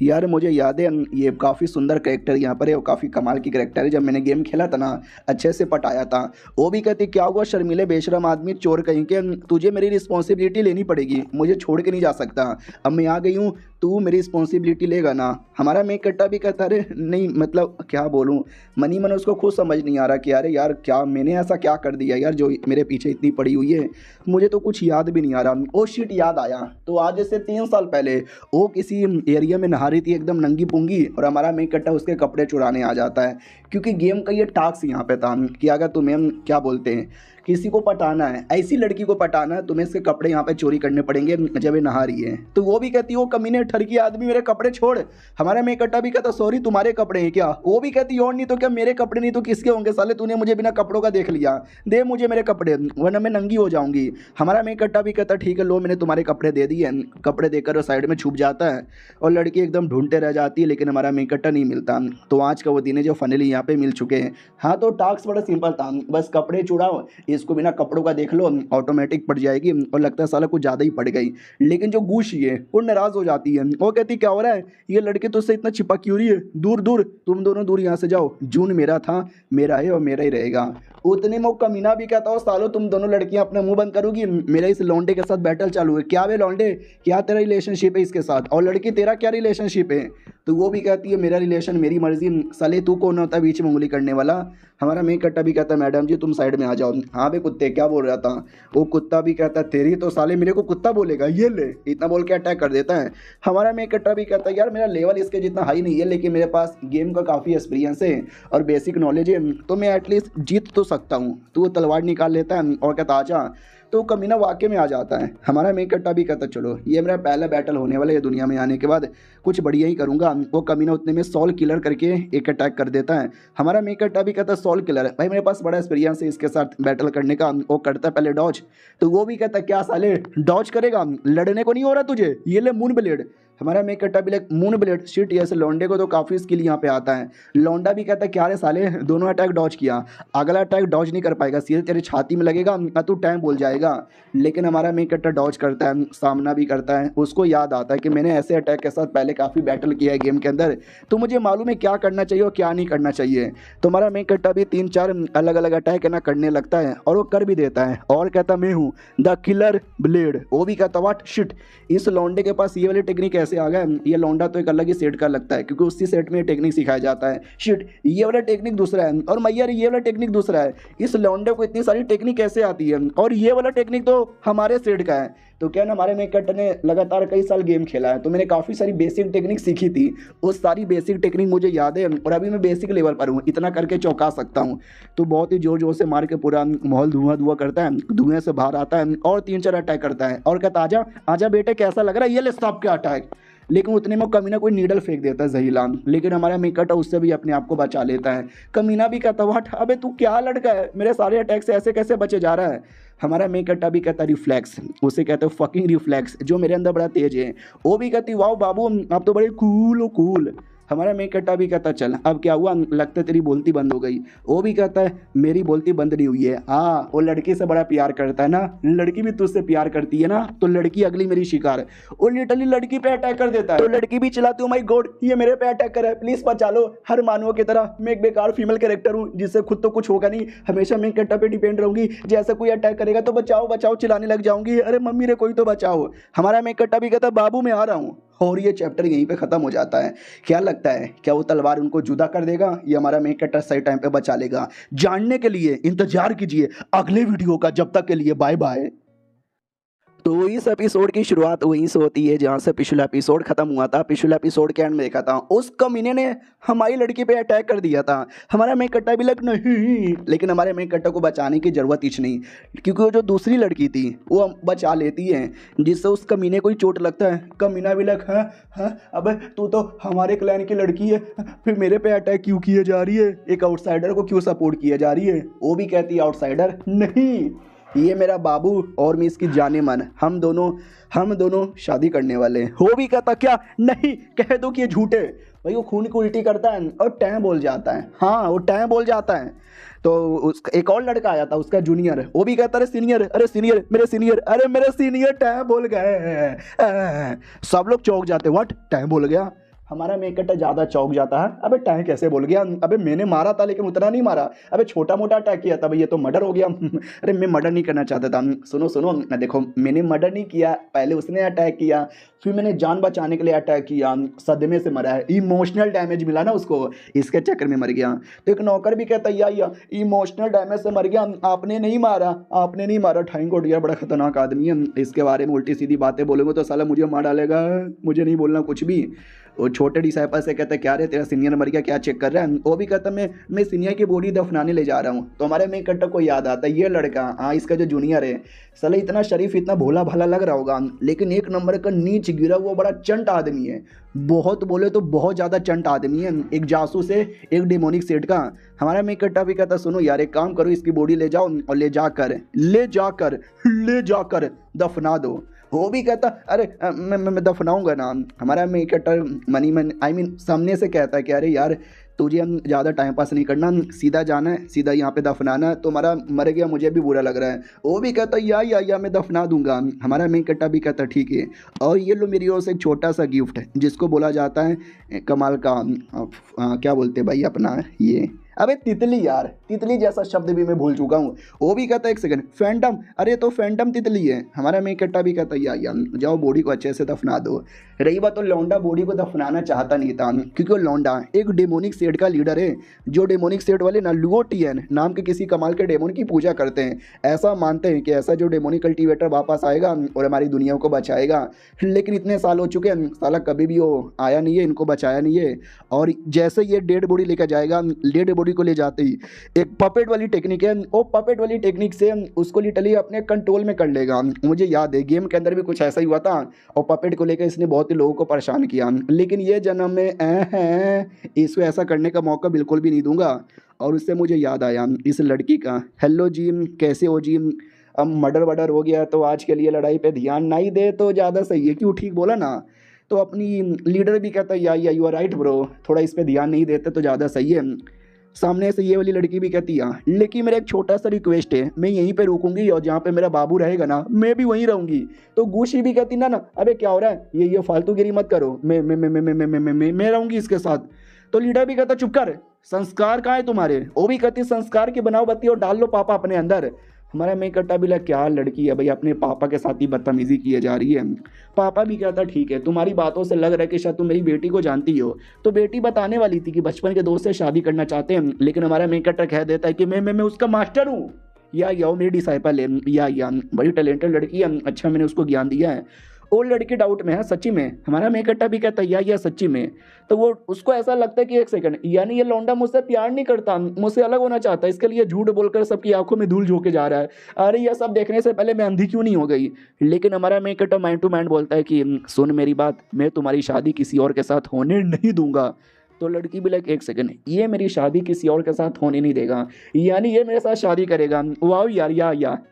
यार मुझे याद है ये काफ़ी सुंदर करेक्टर यहाँ पर है और काफ़ी कमाल की करेक्टर है। जब मैंने गेम खेला था ना अच्छे से पटाया था। वो भी कहती क्या हुआ शर्मीले बेशरम आदमी चोर कहीं के, तुझे मेरी रिस्पॉन्सिबिलिटी लेनी पड़ेगी, मुझे छोड़ के नहीं जा सकता, अब मैं आ गई हूँ तू मेरी रिस्पॉन्सिबिलिटी लेगा ना। हमारा मेक कट्टा भी कहता अरे नहीं मतलब क्या बोलूँ, मनी मन उसको खुद समझ नहीं आ रहा कि अरे यार क्या मैंने ऐसा क्या कर दिया यार जो मेरे पीछे इतनी पड़ी हुई है, मुझे तो कुछ याद भी नहीं आ रहा। ओ शिट याद आया, तो आज से 3 साल पहले वो किसी एरिया में नहा रही थी एकदम नंगी पुंगी और हमारा मेक कट्टा उसके कपड़े चुराने आ जाता है क्योंकि गेम का ये टास्क यहाँ पे था कि अगर तुम्हें क्या बोलते हैं किसी को पटाना है, ऐसी लड़की को पटाना है, तुम्हें इसके कपड़े यहाँ पे चोरी करने पड़ेंगे जब ये नहा रही है। तो वो भी कहती है वो कमीने ठरकी आदमी मेरे कपड़े छोड़। हमारा मेक कट्टा भी कहता सॉरी तुम्हारे कपड़े हैं क्या। वो भी कहती और नहीं तो क्या मेरे कपड़े नहीं तो किसके होंगे, साले तूने मुझे बिना कपड़ों का देख लिया, दे मुझे मेरे कपड़े वरना मैं नंगी हो जाऊंगी। हमारा मेक कट्टा भी कहता ठीक है लो मैंने तुम्हारे कपड़े दे दिए। कपड़े देकर वो साइड में छुप जाता है और लड़की एकदम ढूंढते रह जाती है लेकिन हमारा मेक कट्टा नहीं मिलता। तो आज का वो दिन है जो फाइनली यहाँ पे मिल चुके हैं। हाँ तो टास्क बड़ा सिंपल था, बस कपड़े चुराओ, इसको बिना कपड़ों का देख लो ऑटोमेटिक पड़ जाएगी और लगता है साला कुछ ज़्यादा ही पड़ गई। लेकिन जो गूशी है वो नाराज़ हो जाती है, वो कहती क्या हो रहा है, ये लड़के तुझसे इतना चिपक क्यों रही है, दूर दूर, तुम दोनों दूर यहाँ से जाओ, जून मेरा था, मेरा है और मेरा ही रहेगा। उतने में वो कमीना भी कहता हो सालो तुम दोनों लड़कियां अपना मुंह बंद करोगी, मेरा इस लौंडे के साथ बैटल चालू है। क्या वे लौंडे, क्या तेरा रिलेशनशिप है इसके साथ, और लड़की तेरा क्या रिलेशनशिप है। तो वो भी कहती है मेरा रिलेशन मेरी मर्जी, साले तू कौन होता है बीच में उंगली करने वाला। हमारा मेन कट्टा भी कहता है मैडम जी तुम साइड में आ जाओ। हाँ बे कुत्ते क्या बोल रहा था। वो कुत्ता भी कहता है तेरी तो साले मेरे को कुत्ता बोलेगा, ये ले, इतना बोल के अटैक कर देता है। हमारा मेन कट्टा भी कहता है यार मेरा लेवल इसके जितना हाई नहीं है, लेकिन मेरे पास गेम का काफ़ी एक्सपीरियंस है और बेसिक नॉलेज है, तो मैं एटलीस्ट जीत तो सकता हूँ। तो वो तलवार निकाल लेता है और कहता आजा। तो कमीना वाकई में आ जाता है। हमारा मेन कट्टा भी कहता चलो ये मेरा पहला बैटल होने वाला है दुनिया में आने के बाद, कुछ बढ़िया ही करूँगा। वो कमीना उतने में सॉल किलर करके एक अटैक कर देता है। हमारा मेन कट्टा भी कहता सॉल किलर भाई मेरे पास बड़ा एक्सपीरियंस है इसके साथ बैटल करने का। वो करता है पहले डॉज, तो वो भी कहता क्या साले डॉज करेगा, लड़ने को नहीं हो रहा तुझे, ये ले मून ब्लेड। हमारा मेक कट्टा भी लाइक मून ब्लेड शिट, ऐसे लौंडे को तो काफ़ी स्किल यहाँ पे आता है। लौंडा भी कहता है क्या रे साले दोनों अटैक डॉज किया, अगला अटैक डॉज नहीं कर पाएगा, सीधे तेरे छाती में लगेगा तू टाइम बोल जाएगा। लेकिन हमारा मेक कट्टा डॉज करता है, सामना भी करता है। उसको याद आता है कि मैंने ऐसे अटैक के साथ पहले काफ़ी बैटल किया है गेम के अंदर, तो मुझे मालूम है क्या करना चाहिए और क्या नहीं करना चाहिए। तो हमारा मेक कट्टा भी 3-4 अलग अलग अटैक है ना करने लगता है और वो कर भी देता है और कहता मैं हूँ द किलर ब्लेड। वो भी कहता व्हाट शिट, इस लौंडे के पास ये वाली टेक्निक कैसे आ गया, ये लौंडा तो एक अलग ही सेट का लगता है क्योंकि उसी सेट में टेक्निक सिखाया जाता है। शिट ये वाला टेक्निक दूसरा है और मैया ये वाला टेक्निक दूसरा है, इस लौंडे को इतनी सारी टेक्निक कैसे आती है, और ये वाला टेक्निक तो हमारे सेट का है। तो क्या ना हमारे मेक कट्टा ने लगातार कई साल गेम खेला है, तो मैंने काफ़ी सारी बेसिक टेक्निक सीखी थी, वो सारी बेसिक टेक्निक मुझे याद है और अभी मैं बेसिक लेवल पर हूँ, इतना करके चौंका सकता हूँ। तो बहुत ही जोर जोर से मार के पूरा माहौल धुआं धुआं करता है, धुएं से बाहर आता है और 3-4 अटैक करता है और कहता आजा आजा बेटे कैसा लग रहा है, ये ले स्टॉप के अटैक। लेकिन उतने में कमीना कोई नीडल फेंक देता है जहीला, लेकिन हमारा मेक कट्टा उससे भी अपने आप को बचा लेता है। कमीना भी कहता व्हाट, अबे तू क्या लड़का है, मेरे सारे अटैक से ऐसे कैसे बचे जा रहा है। हमारा मेक कट्टा भी कहता रिफ्लेक्स, उसे कहते हैं फकिंग रिफ्लेक्स, जो मेरे अंदर बड़ा तेज है। वो भी कहती वाओ बाबू आप तो बड़े कूल हो कूल। हमारा मेक कट्टा भी कहता चल अब क्या हुआ, लगता है तेरी बोलती बंद हो गई। वो भी कहता है मेरी बोलती बंद नहीं हुई है, हाँ वो लड़की से बड़ा प्यार करता है ना, लड़की भी तुझसे प्यार करती है ना, तो लड़की अगली मेरी शिकार है। वो लिटरली लड़की पे अटैक कर देता है, तो लड़की भी चिल्लाती हूँ माय गॉड ये मेरे पे अटैक कर रहा है, प्लीज बचा लो। हर मानव की तरह मैं एक बेकार फीमेल कैरेक्टर हूँ जिससे खुद तो कुछ होगा नहीं, हमेशा मेक कट्टा पे डिपेंड रहूंगी, जैसे कोई अटैक करेगा तो बचाओ बचाओ चिल्लाने लग जाऊंगी, अरे मम्मी रे कोई तो बचाओ। हमारा मेक कट्टा भी कहता बाबू मैं आ रहा हूँ, और ये चैप्टर यहीं पे ख़त्म हो जाता है। क्या लगता है क्या वो तलवार उनको जुदा कर देगा या हमारा मेक कट्टा सही टाइम पे बचा लेगा। जानने के लिए इंतजार कीजिए अगले वीडियो का, जब तक के लिए बाय बाय। तो इस एपिसोड की शुरुआत वहीं से होती है जहाँ से पिछला एपिसोड खत्म हुआ था। पिछले एपिसोड के एंड में देखा था उस कमीने ने हमारी लड़की पे अटैक कर दिया था। हमारा मेक कट्टा भी लग नहीं, लेकिन हमारे मेक कट्टा को बचाने की जरूरत ही नहीं, क्योंकि वो जो दूसरी लड़की थी वो बचा लेती है, जिससे उस कमीने को ही चोट लगता है। कमीना भी लग हाँ अब तू तो हमारे क्लैन की लड़की है, फिर मेरे पे अटैक क्यों किए जा रही है, एक आउटसाइडर को क्यों सपोर्ट किया जा रही है। वो भी कहती है आउटसाइडर नहीं, ये मेरा बाबू और मैं इसकी जाने मन, हम दोनों शादी करने वाले हैं। वो भी कहता क्या नहीं, कह दो कि ये झूठे। भाई वो खून को उल्टी करता है और टैं बोल जाता है, हाँ वो टैं बोल जाता है। तो उसका एक और लड़का आया था उसका जूनियर, वो भी कहता अरे सीनियर मेरे सीनियर, अरे मेरे सीनियर टैं बोल गए। सब लोग चौंक जाते, व्हाट टैं बोल गया। हमारा मेक कट्टा ज़्यादा चौंक जाता है, अबे टैं कैसे बोल गया, अबे मैंने मारा था लेकिन उतना नहीं मारा, अबे छोटा मोटा अटैक किया था, भाई ये तो मर्डर हो गया। अरे मैं मर्डर नहीं करना चाहता था, सुनो देखो मैंने मर्डर नहीं किया, पहले उसने अटैक किया, फिर मैंने जान बचाने के लिए अटैक किया, सदमे से मरा है, इमोशनल डैमेज मिला ना उसको, इसके चक्कर में मर गया। तो एक नौकर भी कहता या इमोशनल डैमेज से मर गया, आपने नहीं मारा। ठाई को डियर बड़ा खतरनाक आदमी है, इसके बारे में उल्टी सीधी बातें बोलेंगे तो साला मुझे मार डालेगा, मुझे नहीं बोलना कुछ भी। वो छोटे डिसाइपल से कहता है क्या रे तेरा सीनियर मर गया, क्या चेक कर रहा है। वो भी कहता मैं सीनियर की बॉडी दफनाने ले जा रहा हूँ। तो हमारे मेक कट्टा को याद आता है ये लड़का, हाँ इसका जो जूनियर है, साला इतना शरीफ इतना भोला भाला लग रहा होगा, लेकिन एक नंबर का नीच गिरा वो बड़ा चंट आदमी है, बहुत बोले तो बहुत ज़्यादा चंट आदमी है, एक जासूस है, एक डेमोनिक सेट का। हमारा मेक कट्टा भी कहता सुनो यार एक काम करो, इसकी बॉडी ले जाओ और ले जाकर दफना दो। वो भी कहता अरे मैं दफनाऊंगा ना। हमारा मेक कट्टा सामने से कहता है कि अरे यार तुझे हम ज़्यादा टाइम पास नहीं करना, सीधा जाना है, सीधा यहाँ पे दफनाना है। तुम्हारा मर गया मुझे भी बुरा लग रहा है। वो भी कहता या मैं दफना दूंगा। हमारा मेन कट्टा भी कहता ठीक है। और ये लो मेरी ओर से एक छोटा सा गिफ्ट है जिसको बोला जाता है कमाल का क्या बोलते हैं भाई अपना ये, अबे तितली यार, तितली जैसा शब्द भी मैं भूल चुका हूँ। वो भी कहता है एक सेकंड फैंटम, अरे तो फैंटम तितली है। हमारा मेन कट्टा भी कहता है या जाओ बॉडी को अच्छे से दफना दो। रही बात तो लौंडा बॉडी को दफनाना चाहता नहीं था क्योंकि वो लौंडा एक डेमोनिक सेट का लीडर है, जो डेमोनिक सेट वाले ना लुओटियन नाम के किसी कमाल के डेमोन की पूजा करते हैं। ऐसा मानते हैं कि ऐसा जो डेमोनिक कल्टीवेटर वापस आएगा और हमारी दुनिया को बचाएगा। लेकिन इतने साल हो चुके हैं, साला कभी भी वो आया नहीं है, इनको बचाया नहीं है। और जैसे ये डेड बॉडी लेकर जाएगा, डेड बॉडी को ले जाते ही एक पपेट वाली टेक्निक है, वो पपेट वाली टेक्निक से उसको लिटरली अपने कंट्रोल में कर लेगा। मुझे याद है गेम के अंदर भी कुछ ऐसा ही हुआ था और पपेट को लेकर इसने बहुत ही लोगों को परेशान किया। लेकिन ये जन्म में इसको ऐसा करने का मौका बिल्कुल भी नहीं दूंगा। और उससे मुझे याद आया इस लड़की का, हेलो जी कैसे हो जी, अब मर्डर वर्डर हो गया तो आज के लिए लड़ाई पे ध्यान नहीं दे तो ज़्यादा सही है। क्यों ठीक बोला ना। तो अपनी लीडर भी कहता है या यू आर राइट ब्रो, थोड़ा इस पर ध्यान नहीं देते तो ज़्यादा सही है। सामने से ये वाली लड़की भी कहती है लेकिन मेरा एक छोटा सा रिक्वेस्ट है, मैं यहीं पे रुकूंगी और जहाँ पे मेरा बाबू रहेगा ना मैं भी वहीं रहूंगी। तो गुशी भी कहती ना अबे क्या हो रहा है, ये फालतूगिरी मत करो, मैं रहूंगी इसके साथ। तो लीडर भी कहता चुप कर, संस्कार कहाँ है तुम्हारे। वो भी कहती संस्कार की बनाओ बत्ती और डाल लो पापा अपने अंदर। हमारा मैं कट्टा भी लग क्या लड़की है भाई, अपने पापा के साथ ही बदतमीजी किए जा रही है। पापा भी कहता ठीक है, तुम्हारी बातों से लग रहा है कि शायद तुम मेरी बेटी को जानती हो। तो बेटी बताने वाली थी कि बचपन के दोस्त से शादी करना चाहते हैं, लेकिन हमारा मैं कट्टा कह देता है कि मैं उसका मास्टर हूँ या वो मेरी डिसाइपल है या बड़ी टैलेंटेड लड़की है, अच्छा मैंने उसको ज्ञान दिया है। वो लड़की डाउट में है सच्ची में। हमारा मेकट्टा भी कहता है या सच्ची में। तो वो उसको ऐसा लगता है कि एक सेकंड, यानी ये लौंडा मुझसे प्यार नहीं करता, मुझसे अलग होना चाहता है, इसके लिए झूठ बोलकर सबकी आंखों में धूल झोंके जा रहा है। अरे ये सब देखने से पहले मैं अंधी क्यों नहीं हो गई। लेकिन हमारा मेकट्टा माइंड टू माइंड बोलता है कि सुन मेरी बात, मैं तुम्हारी शादी किसी और के साथ होने नहीं दूंगा। तो लड़की भी लाइक एक सेकंड, ये मेरी शादी किसी और के साथ होने नहीं देगा, यानी ये मेरे साथ शादी करेगा। वाह यार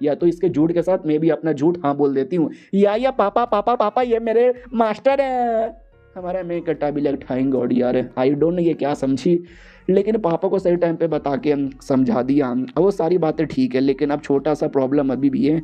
या तो इसके झूठ के साथ मैं भी अपना झूठ हाँ बोल देती हूँ। या पापा पापा पापा ये मेरे मास्टर है। हमारा मैं कट्टा भी लाइक थैंक गॉड यार, आई डोंट नो ये क्या समझी, लेकिन पापा को सही टाइम पे बता के समझा दिया। वो सारी बातें ठीक है, लेकिन अब छोटा सा प्रॉब्लम अभी भी है।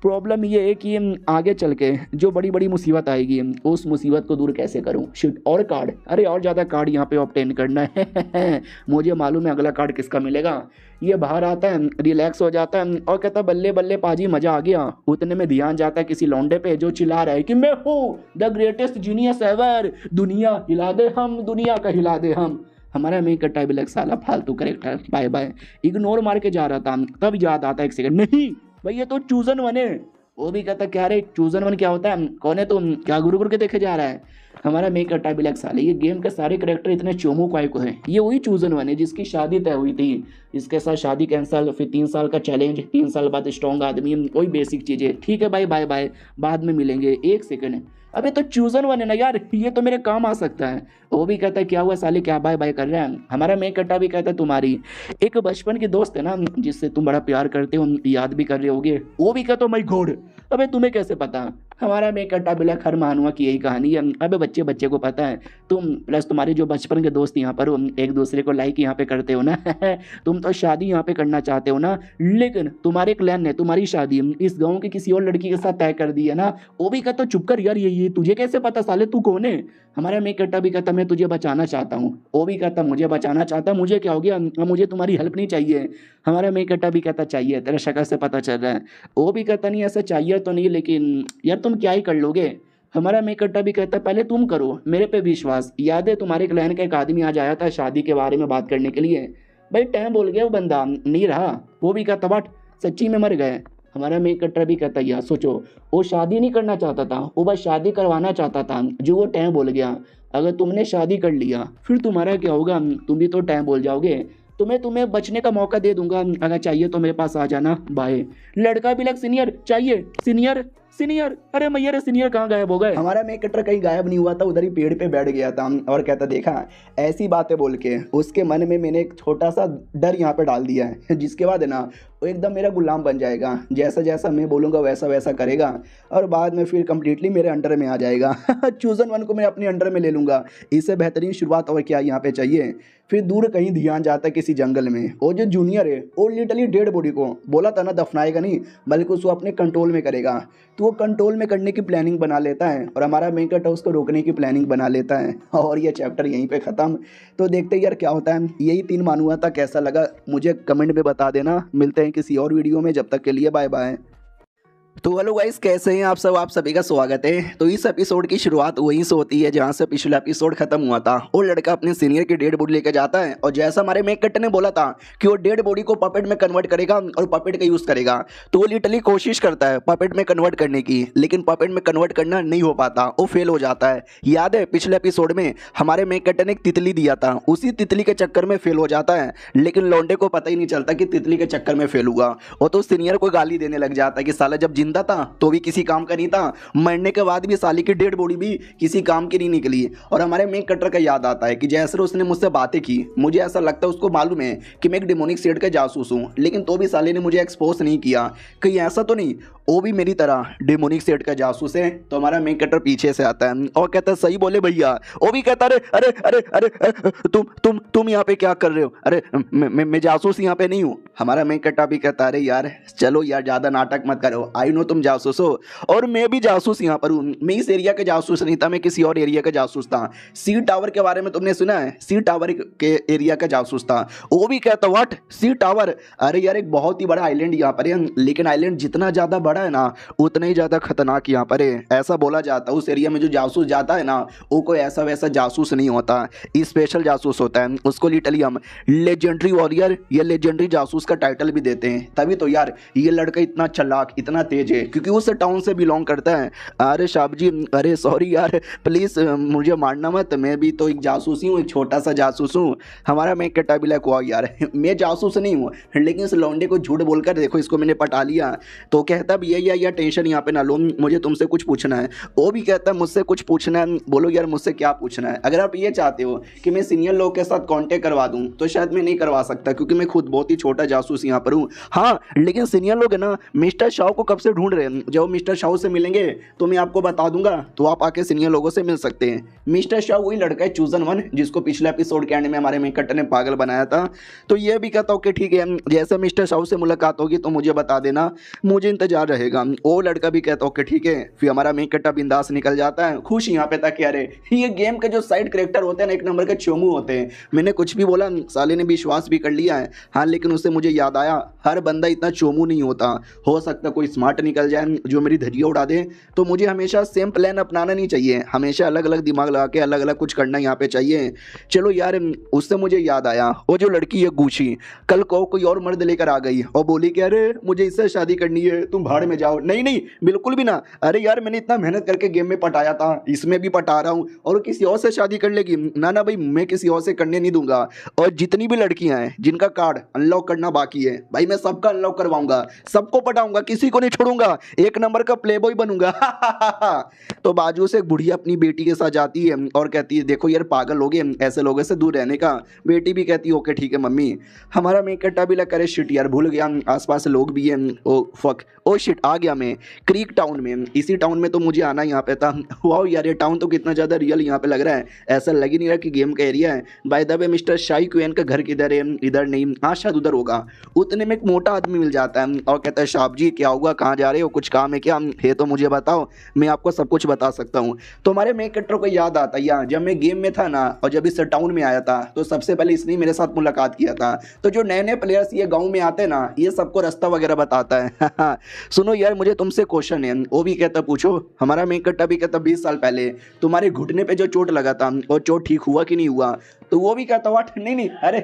प्रॉब्लम ये है कि आगे चल के जो बड़ी बड़ी मुसीबत आएगी उस मुसीबत को दूर कैसे करूं। शिट, और कार्ड, अरे और ज़्यादा कार्ड यहाँ पे ऑब्टेन करना है। मुझे मालूम है अगला कार्ड किसका मिलेगा। ये बाहर आता है, रिलैक्स हो जाता है और कहता है बल्ले बल्ले पाजी मज़ा आ गया। उतने में ध्यान जाता है किसी लौंडे पे जो चिल्ला रहा है कि मैं हूँ द ग्रेटेस्ट जीनियस एवर, दुनिया हिला दे हम, दुनिया का हिला दे हम। हमारा मेन कट्टा भी लग साला फालतू करेक्टर, बाय बाय। इग्नोर मार के जा रहा था, तब याद आता है एक सेकंड, नहीं भाई ये तो चूजन वन है। वो भी कहता क्या रे चूजन वन क्या होता है, कौन है तुम, क्या गुरु गुरु के देखे जा रहा है। हमारा मेक कट्टा भी लग साले, ये गेम के सारे करेक्टर इतने चोमू काय को हैं। ये वही चूजन वन है जिसकी शादी तय हुई थी, इसके साथ शादी कैंसल, फिर 3 साल का चैलेंज, 3 साल बाद स्ट्रॉन्ग आदमी, कोई बेसिक चीज़ें। ठीक है भाई बाय बाय, बाद में मिलेंगे। एक सेकंड, अबे तो चूजन वन है ना यार, ये तो मेरे काम आ सकता है। वो भी कहता है क्या हुआ साले, क्या बाय बाय कर रहे हैं। हमारा मेक कट्टा भी कहता है तुम्हारी एक बचपन की दोस्त है ना जिससे तुम बड़ा प्यार करते हो, याद भी कर रहे होगे। वो भी कहता माय गॉड, अबे तुम्हें कैसे पता। हमारा मेक कट्टा बिला खर मानुआ की यही कहानी है। अबे बच्चे बच्चे को पता है, तुम प्लस तुम्हारे जो बचपन के दोस्त यहाँ पर हो एक दूसरे को लाइक यहाँ पे करते हो ना। तुम तो शादी यहाँ पे करना चाहते हो ना, लेकिन तुम्हारे क्लैन ने तुम्हारी शादी इस गाँव की किसी और लड़की के साथ तय कर दी है ना। वो भी कहता चुप कर यार, ये तुझे कैसे पता साले, तू कौन है। हमारा मेक कट्टा भी कहता मैं तुझे बचाना चाहता हूँ। वो भी कहता मुझे बचाना चाहता, मुझे क्या हो गया, मुझे तुम्हारी हेल्प नहीं चाहिए। हमारा मेक कट्टा भी कहता चाहिए, तेरा शक्ल से पता चल रहा है। वो भी कहता नहीं ऐसा चाहिए तो नहीं, लेकिन यार तुम क्या ही कर लोगे। हमारा मेक कट्टा भी कहता पहले तुम करो मेरे पे विश्वास। याद है तुम्हारे क्लैन का एक आदमी आज आया था शादी के बारे में बात करने के लिए, भाई टाइम बोल गया वो बंदा नहीं रहा। वो भी कहता बट सच्ची में मर गए। हमारा मेक कट्टा भी कहता यार सोचो, वो शादी नहीं करना चाहता था, वो बस शादी करवाना चाहता था, जो वो टाइम बोल गया। अगर तुमने शादी कर लिया फिर तुम्हारा क्या होगा, तुम भी तो टाइम बोल जाओगे। तुम्हें बचने का मौका दे दूंगा, अगर चाहिए तो मेरे पास आ जाना, बाय। लड़का भी लग सीनियर चाहिए, सीनियर सीनियर, अरे मैया रे सीनियर कहाँ गायब हो गए। हमारा मेक कटर कहीं गायब नहीं हुआ था, उधर ही पेड़ पे बैठ गया था और कहता देखा ऐसी बातें बोल के उसके मन में मैंने एक छोटा सा डर यहाँ पे डाल दिया है, जिसके बाद है ना वो एकदम मेरा गुलाम बन जाएगा, जैसा जैसा मैं बोलूँगा वैसा वैसा करेगा और बाद में फिर कम्प्लीटली मेरे अंडर में आ जाएगा। चूज़न वन को मैं अपने अंडर में ले लूँगा। इससे बेहतरीन शुरुआत और क्या यहाँ पे चाहिए। फिर दूर कहीं ध्यान जाता है किसी जंगल में, वो जो जूनियर है वो लिटरली डेड बॉडी को बोला था ना दफनाएगा नहीं बल्कि उसको अपने कंट्रोल में करेगा, तो वो कंट्रोल में करने की प्लानिंग बना लेता है और हमारा मेन कैरेक्टर उसको रोकने की प्लानिंग बना लेता है और ये चैप्टर यहीं पे ख़त्म। तो देखते हैं यार क्या होता है। यही 3 मानूआ था, कैसा लगा मुझे कमेंट में बता देना। मिलते हैं किसी और वीडियो में, जब तक के लिए बाय बाय। तो हेलो गाइस, कैसे हैं आप सब? आप सभी का स्वागत है। तो इस एपिसोड की शुरुआत वहीं से होती है जहां से पिछला एपिसोड खत्म हुआ था। वो लड़का अपने सीनियर की डेड बॉडी लेकर जाता है और जैसा हमारे मेक कट ने बोला था कि वो डेड बॉडी को पपेट में कन्वर्ट करेगा और पपेट का यूज करेगा, तो वो लिटरली कोशिश करता है पपेट में कन्वर्ट करने की, लेकिन पपेट में कन्वर्ट करना नहीं हो पाता, वो फेल हो जाता है। याद है पिछले एपिसोड में हमारे मेक कट ने एक तितली दिया था, उसी तितली के चक्कर में फेल हो जाता है, लेकिन लौंडे को पता ही नहीं चलता कि तितली के चक्कर में फेल हुआ। वो तो सीनियर को गाली देने लग जाता है कि साला जब जिंदा था तो भी किसी काम का नहीं था, मरने के बाद भी साली की डेड बॉडी भी किसी काम की नहीं निकली। और हमारे मेक कटर का याद आता है कि जैसे उसने मुझसे बातें की, मुझे ऐसा लगता है उसको मालूम है कि मैं एक डेमोनिक स्टेट का जासूस हूँ, लेकिन तो भी साले ने मुझे एक्सपोज नहीं किया। कहीं ऐसा तो नहीं वो भी मेरी तरह डेमोनिक स्टेट का जासूस है? तो हमारा मेक कटर पीछे से आता है और कहता है सही बोले भैया। वो भी कहता है अरे अरे अरे अरे तुम यहाँ पे क्या कर रहे हो? अरे मैं जासूस यहाँ पे नहीं हूँ। हमारा मेक कटर भी कहता है अरे यार चलो यार ज़्यादा नाटक मत करो, आई नो तुम जासूस हो और मैं भी जासूस यहाँ पर हूँ। मैं इस एरिया का जासूस नहीं था, मैं किसी और एरिया का जासूस था। सी टावर के बारे में तुमने सुना है? सी टावर के एरिया का जासूस था। वो भी कहता व्हाट सी टावर? अरे यार एक बहुत ही बड़ा आइलैंड यहाँ पर है, लेकिन आइलैंड जितना ज़्यादा बड़ा है ना उतना ही ज़्यादा खतरनाक यहाँ पर है। ऐसा बोला जाता है उस एरिया में जो जासूस जाता है ना वो कोई ऐसा वैसा जासूस नहीं होता, स्पेशल जासूस होता है। उसको लिटरली हम लेजेंडरी वॉरियर या लेजेंडरी जासूस का टाइटल भी देते हैं। तभी तो यार ये लड़का इतना चालाक इतना तेज है, क्योंकि उस टाउन से बिलोंग करता है। अरे साहब जी, अरे सॉरी यार प्लीज़ मुझे मारना मत, मैं भी तो एक जासूस ही हूँ, एक छोटा सा जासूस हूँ। हमारा मैं कटा भी लाइक हुआ यार मैं जासूस नहीं हूँ, लेकिन इस लौंडे को झूठ बोलकर देखो इसको मैंने पटा लिया। तो कहता भी ये टेंशन यहाँ पे ना लो, मुझे तुमसे कुछ पूछना है। वो भी कहता है मुझसे कुछ पूछना है। बोलो यार मुझसे क्या पूछना है? अगर आप ये चाहते हो कि मैं सीनियर लोग के साथ कांटेक्ट करवा दूं तो शायद मैं नहीं करवा सकता, क्योंकि मैं खुद बहुत ही छोटा जासूस यहाँ पर हूँ। हाँ लेकिन सीनियर लोग है ना मिस्टर शाह को कब से ढूंढ रहे हैं, जब मिस्टर शाह से मिलेंगे तो मैं आपको बता दूंगा, तो आप आके सीनियर लोगों से मिल सकते हैं। मिस्टर शाह वही लड़का है चूजन वन जिसको पिछले एपिसोड के एंड में हमारे मेक कटर ने पागल बनाया था। तो ये भी कहता हूँ कि ठीक है जैसे मिस्टर शाह से मुलाकात होगी तो मुझे बता देना, मुझे इंतजार रहेगा। वो लड़का भी कहता हूँ कि ठीक है। फिर हमारा मेक कटर बिंदास निकल जाता है, खुश यहाँ पे था कि अरे ये गेम के जो साइड कैरेक्टर होते हैं ना एक नंबर के चोमू होते हैं। मैंने कुछ भी बोला साले ने विश्वास भी कर लिया है। हाँ लेकिन उससे मुझे याद आया हर बंदा इतना चोमू नहीं होता, हो सकता कोई स्मार्ट निकल जाए जो मेरी धज्जियाँ उड़ा दे। तो मुझे हमेशा सेम प्लान अपनाना नहीं चाहिए, हमेशा अलग अलग दिमाग लगा के अलग अलग कुछ करना यहाँ पे चाहिए। चलो यार उससे मुझे याद आया वो जो लड़की है गुची कल को कोई और मर्द लेकर आ गई और बोली कि अरे मुझे इससे शादी करनी है, तुम भाड़ में जाओ। नहीं नहीं बिल्कुल भी ना। अरे यार मैंने इतना मेहनत करके गेम में पटाया था, इसमें भी पटा रहा हूँ और किसी और से शादी कर लेगी? ना ना भाई मैं किसी और से करने नहीं दूंगा। और जितनी भी लड़कियां हैं जिनका कार्ड अनलॉक करना बाकी है भाई मैं सबका अनलॉक करवाऊंगा, सबको पटाऊंगा, किसी को नहीं छोड़ूंगा, एक नंबर का प्ले बॉय बनूंगा। तो बाजू से एक बुढ़िया अपनी बेटी के साथ जाती है और कहती है देखो यार पागल हो गए ऐसे लोगों से दूर रहने का। बेटी भी कहती है ओके ठीक है मम्मी। हमारा मेक कट्टा भी लग करे शिट यार भूल गया आसपास लोग भी हैं। ओ फक ओ शिट आ गया मैं क्रीक टाउन में, इसी टाउन में तो मुझे आना यहाँ पे था। वाओ यार ये टाउन तो कितना ज़्यादा रियल यहाँ पे लग रहा है, ऐसा लग ही नहीं रहा कि गेम का एरिया है। बाय द वे मिस्टर शाही क्वेन का घर किधर है? इधर नहीं, हाँ शायद उधर होगा। उतने में एक मोटा आदमी मिल जाता है और कहता है साहब जी क्या हुआ, कहाँ जा रहे हो, कुछ काम है क्या? है तो मुझे बताओ, मैं आपको सब कुछ बता सकता हूँ। तो हमारे मेक कटर को याद आता है यार जब मैं गेम में था ना और जब इस टाउन में आया था तो सबसे पहले इसने मेरे साथ मुलाकात किया था। तो जो नए नए प्लेयर्स ये गाँव में आते ना ये सबको रास्ता वगैरह बताता है। सुनो यार मुझे तुमसे क्वेश्चन है। वो भी कहता पूछो। हमारा मेक कट्टा भी कहता 20 साल पहले तुम्हारे घुटने पे जो चोट लगा था और चोट ठीक हुआ कि नहीं हुआ? तो वो भी कहता वाट नहीं नहीं अरे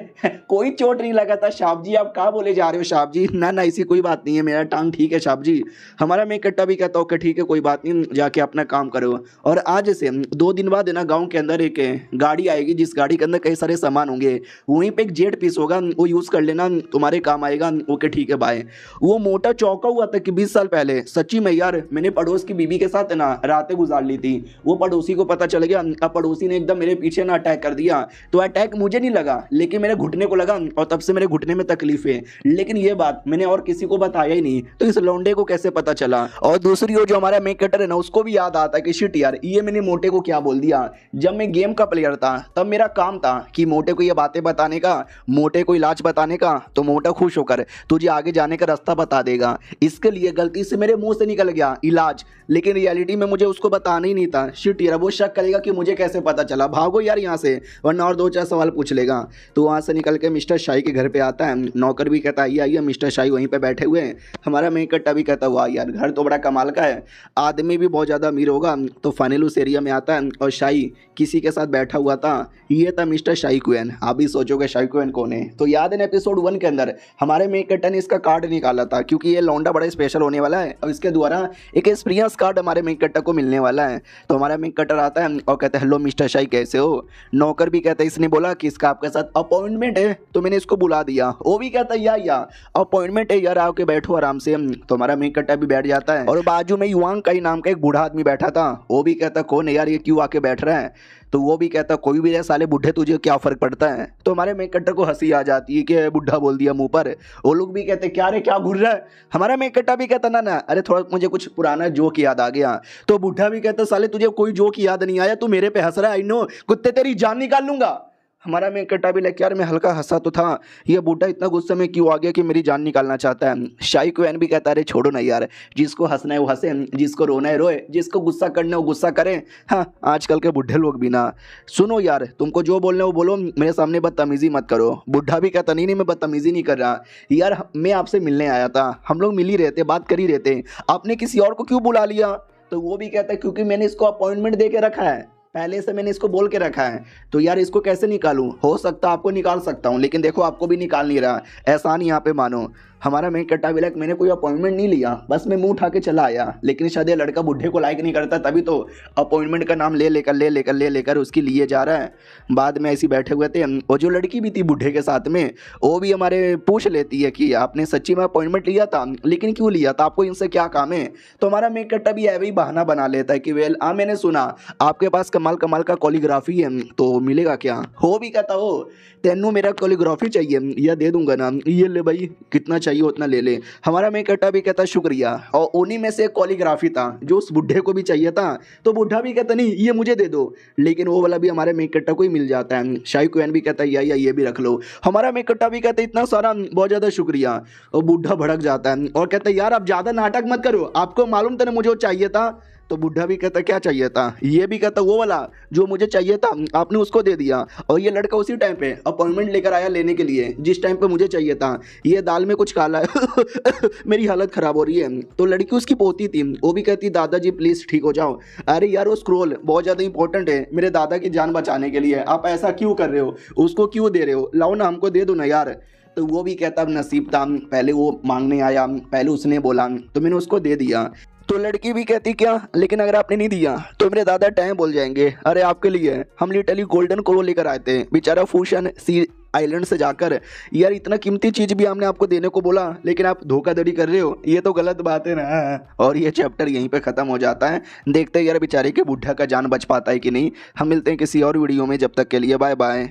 कोई चोट नहीं लगा था साहब जी, आप कहाँ बोले जा रहे हो साहब जी? ना ना ऐसी कोई बात नहीं है, मेरा टांग ठीक है साहब जी। हमारा मैं कट्टा भी कहता हूँ कि ठीक है कोई बात नहीं, जाके अपना काम करो। और आज से 2 दिन बाद है ना गाँव के अंदर एक गाड़ी आएगी, जिस गाड़ी के अंदर कई सारे सामान होंगे, वहीं पे एक जेट पीस होगा, वो यूज़ कर लेना, तुम्हारे काम आएगा। ओके ठीक है बाय। वो मोटा चौंका हुआ था कि 20 साल पहले सच्ची में यार मैंने पड़ोस की बीबी के साथ है ना रातें गुजार ली थी। वो पड़ोसी को पता चल गया, अब पड़ोसी ने एकदम मेरे पीछे ना अटैक कर दिया। तो अटैक मुझे नहीं लगा लेकिन मेरे घुटने को लगा, और तब से मेरे घुटने में तकलीफ है। लेकिन ये बात मैंने और किसी को बताया ही नहीं, तो इस लौंडे को कैसे पता चला। और दूसरी ओर जो हमारा मेक कटर है ना, उसको भी याद आता कि शिट यार ये मैंने मोटे को क्या बोल दिया। जब मैं गेम का प्लेयर था तब मेरा काम था कि मोटे को ये बातें बताने का, मोटे को इलाज बताने का, तो मोटा खुश होकर तुझे आगे जाने का रास्ता बता देगा। इसके लिए गलती से मेरे मुंह से निकल गया इलाज, लेकिन रियलिटी में मुझे उसको बताना ही नहीं था। शिट यार वो शक करेगा कि मुझे कैसे पता चला, भागो यार यहाँ से वरना और 2-4 सवाल पूछ लेगा। तो वहाँ से निकल के मिस्टर शाही के घर पे आता है। नौकर भी कहता है आइए, मिस्टर शाही वहीं पे बैठे हुए हैं। हमारा मेक कट्टा भी कहता वाह यार घर तो बड़ा कमाल का है, आदमी भी बहुत ज़्यादा अमीर होगा। तो फाइनल उस एरिया में आता है और शाही किसी के साथ बैठा हुआ था, ये था मिस्टर शाही क्वेन। आप भी सोचोगे शाही क्वेन कौन है। तो याद है ना एपिसोड 1 के अंदर हमारे मेक कट्टा ने इसका कार्ड निकाला था, क्योंकि ये लौंडा बड़ा स्पेशल होने वाला है और इसके द्वारा एक एक्सपीरियंस कार्ड हमारे मेक कट्टा को मिलने वाला है। तो हमारा मेक कट्टर आता है और कहता है हेलो मिस्टर शाही कैसे हो। नौकर भी कहता है इसने बोला कि इसका आपके साथ अपॉइंटमेंट है तो मैंने इसको बुला दिया। वो भी कहता है या अपॉइंटमेंट है यार, आके बैठो आराम से। तो हमारा मेक कट्टा भी बैठ जाता है और बाजू में युवांग का ही नाम का एक बूढ़ा आदमी बैठा था। वो भी कहता कौन है यार ये, क्यों आके बैठ रहा है। तो वो भी कहता कोई भी रहे साले बुढ़े, तुझे क्या फर्क पड़ता है। तो हमारे मेक कट्टर को हंसी आ जाती है कि बुढ़ा बोल दिया मुंह पर। वो लोग भी कहते क्या रे क्या घूर रहा है। हमारा मेक कट्टा भी कहता ना अरे थोड़ा मुझे कुछ पुराना जोक याद आ गया। तो बुढ़ा भी कहता साले तुझे कोई जोक याद नहीं आया, तू मेरे पे हंस रहा है, आई नो कुत्ते तेरी जान निकाल लूंगा। हमारा मेक कट्टा भी लाइक यार मैं हल्का हंसा तो था, ये बूढ़ा इतना गुस्से में क्यों आ गया कि मेरी जान निकालना चाहता है। शाही क्वेन भी कहता है अरे छोड़ो ना यार, जिसको हंसना है वो हंसे, जिसको रोना है रोए, जिसको गुस्सा करना है वो गुस्सा करे। हाँ आजकल के बुढ़े लोग भी ना, सुनो यार तुमको जो बोलना है वो बोलो, मेरे सामने बदतमीजी मत करो। बुढ़ा भी कहता नहीं मैं बदतमीजी नहीं कर रहा यार, मैं आपसे मिलने आया था, हम लोग मिल ही रहते, बात कर ही रहते, आपने किसी और को क्यों बुला लिया। तो वो भी कहता है क्योंकि मैंने इसको अपॉइंटमेंट दे के रखा है, पहले से मैंने इसको बोल के रखा है। तो यार इसको कैसे निकालूं, हो सकता आपको निकाल सकता हूं, लेकिन देखो आपको भी निकाल नहीं रहा, एहसान यहाँ पे मानो। हमारा मेक कट्टा भी लाइक मैंने कोई अपॉइंटमेंट नहीं लिया, बस मैं मुंह उठा के चला आया। लेकिन शायद ये लड़का बुढ़े को लाइक नहीं करता, तभी तो अपॉइंटमेंट का नाम ले लेकर उसकी लिए जा रहा है। बाद में ऐसे बैठे हुए थे और जो लड़की भी थी बुढ़े के साथ में, वो भी हमारे पूछ लेती है कि आपने सच्ची में अपॉइंटमेंट लिया था, लेकिन क्यों लिया था, आपको इनसे क्या काम है। तो हमारा मेक कट्टा भी ऐसे ही बहाना बना लेता है कि वेल मैंने सुना आपके पास कमाल का कोरियोग्राफी है, तो मिलेगा क्या। हो भी कहता हो तेनू मेरा कोरियोग्राफी चाहिए, यह दे दूंगा ना, ये ले भाई कितना चाहिए उतना ले ले। हमारा मेक कट्टा भी कहता शुक्रिया। और उन्हीं में से कोरियोग्राफी था जो उस बुढ़े को भी चाहिए था। तो बुढ़ा भी कहता नहीं ये मुझे दे दो, लेकिन वो वाला भी हमारे मेक कट्टा को ही मिल जाता है। शाही क्वेन भी कहता है या ये भी रख लो। हमारा मेक कट्टा भी कहता है इतना सारा बहुत ज़्यादा शुक्रिया। और बुढ़ा भड़क जाता है और कहता है यार आप ज़्यादा नाटक मत करो, आपको मालूम था ना मुझे वो चाहिए था। तो बुढ़ा भी कहता क्या चाहिए था, ये भी कहता वो वाला जो मुझे चाहिए था आपने उसको दे दिया। और ये लड़का उसी टाइम पे अपॉइंटमेंट लेकर आया लेने के लिए जिस टाइम पे मुझे चाहिए था। ये दाल में कुछ काला है मेरी हालत ख़राब हो रही है। तो लड़की उसकी पोती थी, वो भी कहती दादाजी प्लीज़ ठीक हो जाओ। अरे यार वो स्क्रोल बहुत ज़्यादा इंपॉर्टेंट है मेरे दादा की जान बचाने के लिए, आप ऐसा क्यों कर रहे हो, उसको क्यों दे रहे हो, लाओ ना हमको दे दो ना यार। तो वो भी कहता अब नसीब था, पहले वो मांगने आया, पहले उसने बोला तो मैंने उसको दे दिया। तो लड़की भी कहती क्या, लेकिन अगर आपने नहीं दिया तो मेरे दादा टाइम बोल जाएंगे। अरे आपके लिए हम लिटरली गोल्डन क्रो लेकर आए थे, बेचारा फूशन सी आइलैंड से जाकर। यार इतना कीमती चीज़ भी हमने आपको देने को बोला, लेकिन आप धोखाधड़ी कर रहे हो, ये तो गलत बात है ना। और ये चैप्टर यहीं पे ख़त्म हो जाता है। देखते हैं यार बेचारे के बुढ़ा का जान बच पाता है कि नहीं। हम मिलते हैं किसी और वीडियो में, जब तक के लिए बाय बाय।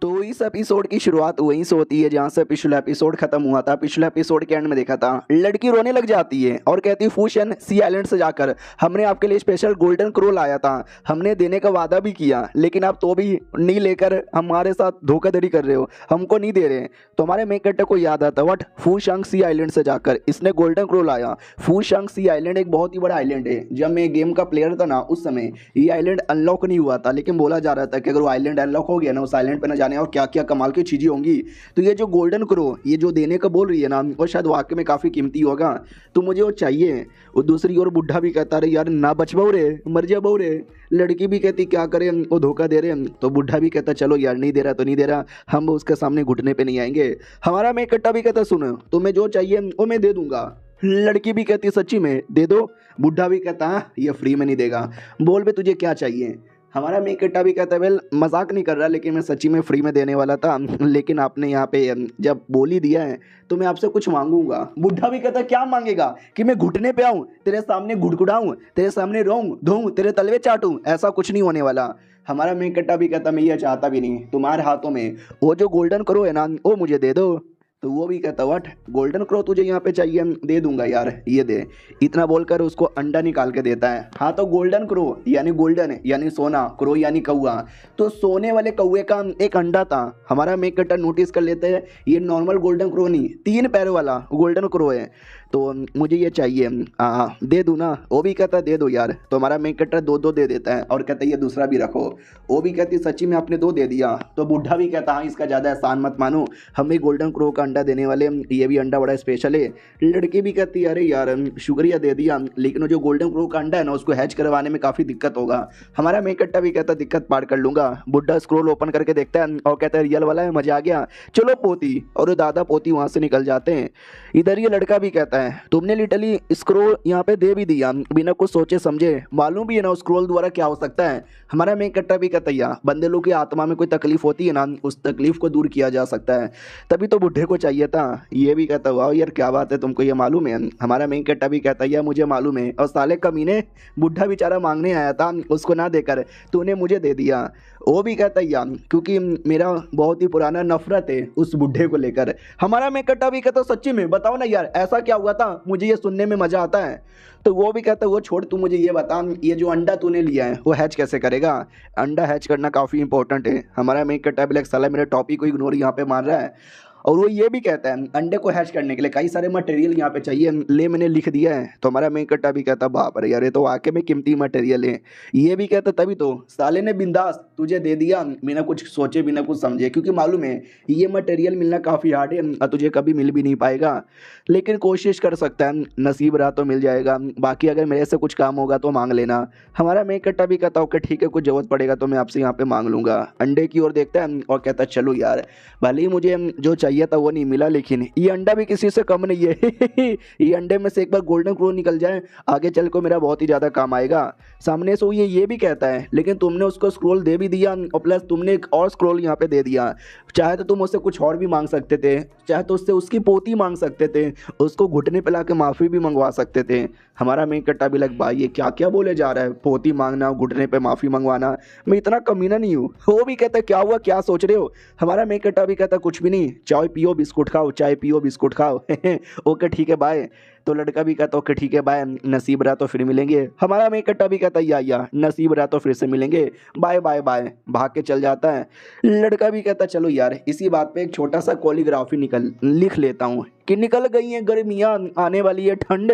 तो इस एपिसोड की शुरुआत वहीं से होती है जहाँ से पिछला एपिसोड खत्म हुआ था। पिछले एपिसोड के एंड में देखा था लड़की रोने लग जाती है और कहती है फूशन सी आइलैंड से जाकर हमने आपके लिए स्पेशल गोल्डन क्रो लाया था, हमने देने का वादा भी किया, लेकिन आप तो भी नहीं लेकर हमारे साथ धोखाधड़ी कर रहे हो, हमको नहीं दे रहे। तो हमारे मेक कट्टर को याद आता वट फूशंग सी आइलैंड से जाकर इसने गोल्डन क्रो लाया। फूशंग सी आइलैंड एक बहुत ही बड़ा आइलैंड है। जब मैं गेम का प्लेयर था ना उस समय ये आइलैंड अनलॉक नहीं हुआ था, लेकिन बोला जा रहा था कि अगर वो आइलैंड अनलॉक हो गया ना उस आइलैंड पर न जाने और क्या क्या कमाल की चीज़ें होंगी। तो ये जो गोल्डन क्रो ये जो देने का बोल रही है ना वो शायद वाकई में काफ़ी कीमती होगा, तो मुझे वो चाहिए। और दूसरी ओर बुढ़ा भी कहता रहे यार ना बच पाओ रे, मर जा पाओ रे। लड़की भी कहती क्या करें वो धोखा दे रहे हैं। तो बुढ़ा भी कहता चलो यार नहीं दे रहा तो नहीं दे रहा, हम उसके सामने घुटने पे नहीं आएंगे। हमारा मेक कट्टा भी कहता सुनो तुम्हें जो चाहिए वो मैं दे दूंगा, लड़की भी कहती सच्ची में दे दो। बुढ़ा भी कहता हाँ ये फ्री में नहीं देगा, बोल बे तुझे क्या चाहिए। हमारा मेन कट्टा भी कहता है वेल मजाक नहीं कर रहा, लेकिन मैं सच्ची में फ्री में देने वाला था, लेकिन आपने यहाँ पे जब बोल ही दिया है तो मैं आपसे कुछ मांगूंगा। बुढ़ा भी कहता क्या मांगेगा, कि मैं घुटने पे आऊँ, तेरे सामने घुड़घुड़ाऊँ, तेरे सामने रोऊं धोऊं, तेरे तलवे चाटूं? ऐसा कुछ नहीं होने वाला। हमारा मेन कट्टा भी कहता मैं ये चाहता भी नहीं, तुम्हारे हाथों में वो जो गोल्डन करो है ना वो मुझे दे दो। तो वो भी कहता व्हाट, गोल्डन क्रो तुझे यहाँ पे चाहिए, दे दूंगा यार ये दे। इतना बोलकर उसको अंडा निकाल के देता है। हाँ तो गोल्डन क्रो यानी गोल्डन यानी सोना, क्रो यानी कौआ, तो सोने वाले कौए का एक अंडा था। हमारा मेक कटर नोटिस कर लेते हैं ये नॉर्मल गोल्डन क्रो नहीं, 3 पैरों वाला गोल्डन क्रो है, तो मुझे ये चाहिए। दे दूँ ना? वो भी कहता दे दो यार। तो हमारा मेक कटर 2-2 दे देता है और कहता है ये दूसरा भी रखो। वो भी कहती सच्ची में आपने 2 दे दिया। तो बुढ़ा भी कहता हाँ इसका ज़्यादा एहसान मत मानो, हम भी गोल्डन क्रो का अंडा देने वाले, ये भी अंडा बड़ा स्पेशल है। लड़की भी कहती है अरे यार शुक्रिया दे दिया, लेकिन वो जो गोल्डन क्रो का अंडा है ना उसको हैच करवाने में काफ़ी दिक्कत होगा। हमारा मेक कट्टा भी कहता दिक्कत पार कर लूँगा। बुढ़ा स्क्रोल ओपन करके देखता है और कहता है रियल वाला है, मजा आ गया, चलो पोती। और दादा पोती वहाँ से निकल जाते हैं। इधर ये लड़का भी कहता है तुमने लिटरली स्क्रोल यहाँ पे दे भी दिया बिना कुछ सोचे समझे, मालूम भी है ना स्क्रोल द्वारा क्या हो सकता है। हमारा मेन कट्टा भी कहता है बंदे लोग की आत्मा में कोई तकलीफ होती है ना, उस तकलीफ को दूर किया जा सकता है, तभी तो बुढ़े को चाहिए था। ये भी कहता हुआ यार क्या बात है, तुमको ये मालूम है? हमारा मेन कट्टा भी कहता है मुझे मालूम है, और साले कमीने बुढ़ा बेचारा मांगने आया था, उसको ना देकर तूने मुझे दे दिया। वो भी कहता है क्योंकि मेरा बहुत ही पुराना नफरत है उस बुढ़े को लेकर। हमारा मेन कट्टा भी कहता सच्ची में बताओ ना यार ऐसा क्या हुआ था, मुझे ये सुनने में मजा आता है। तो वो भी कहता है वो छोड़, तू मुझे ये बता ये जो अंडा तूने लिया है वो हैच कैसे करेगा? अंडा हैच करना काफ़ी इंपॉर्टेंट है। हमारा मेन कट्टा भी साला मेरे टॉपिक को इग्नोर यहाँ पे मार रहा है। और वो ये भी कहता है अंडे को हैच करने के लिए कई सारे मटेरियल यहाँ पे चाहिए, ले मैंने लिख दिया है। तो हमारा मेन कट्टा भी कहता बाप रे यार ये तो वाकई में कीमती मटेरियल है। ये भी कहता तभी तो साले ने बिंदास तुझे दे दिया बिना कुछ सोचे बिना कुछ समझे, क्योंकि मालूम है ये मटेरियल मिलना काफ़ी हार्ड है और तुझे कभी मिल भी नहीं पाएगा, लेकिन कोशिश कर सकता है, नसीब रहा तो मिल जाएगा, बाकी अगर मेरे से कुछ काम होगा तो मांग लेना। हमारा मेन कट्टा भी कहता ओके ठीक है, कुछ जरूरत पड़ेगा तो मैं आपसे यहाँ पे मांग लूँगा। अंडे की ओर देखता है और कहता चलो यार भले ही मुझे जो चाहिए था वो नहीं मिला, लेकिन ये अंडा भी किसी से कम नहीं है। ये अंडे में से एक बार गोल्डन क्रो निकल जाए आगे चल को मेरा बहुत ही ज़्यादा काम आएगा। सामने से ये भी कहता है लेकिन तुमने उसको स्क्रोल दे भी दिया और प्लस तुमने एक और स्क्रोल यहाँ पे दे दिया, चाहे तो तुम उससे कुछ और भी मांग सकते थे, चाहे तो उससे उसकी पोती मांग सकते थे, उसको घुटने पे ला के माफ़ी भी मंगवा सकते थे। हमारा मेन कट्टा भी लग भाई ये क्या क्या बोले जा रहा है, पोती मांगना घुटने पे माफ़ी मंगवाना, मैं इतना कमीना नहीं हूँ। वो भी कहता क्या हुआ क्या सोच रहे हो? हमारा मेन कट्टा भी कहता कुछ भी नहीं, चाय पियो बिस्कुट खाओ, चाय पियो बिस्कुट खाओ। ओके ठीक है बाय। तो लड़का भी कहता ओके ठीक है बाय, नसीब रहा तो फिर मिलेंगे। हमारा मेन कट्टा भी कहता या नसीब रहा तो फिर से मिलेंगे, बाय बाय बाय, भाग के चल जाता है। लड़का भी कहता चलो यार इसी बात पे एक छोटा सा कॉलीग्राफी लिख लेता हूँ कि निकल गई हैं गर्मियाँ आने वाली है ठंड,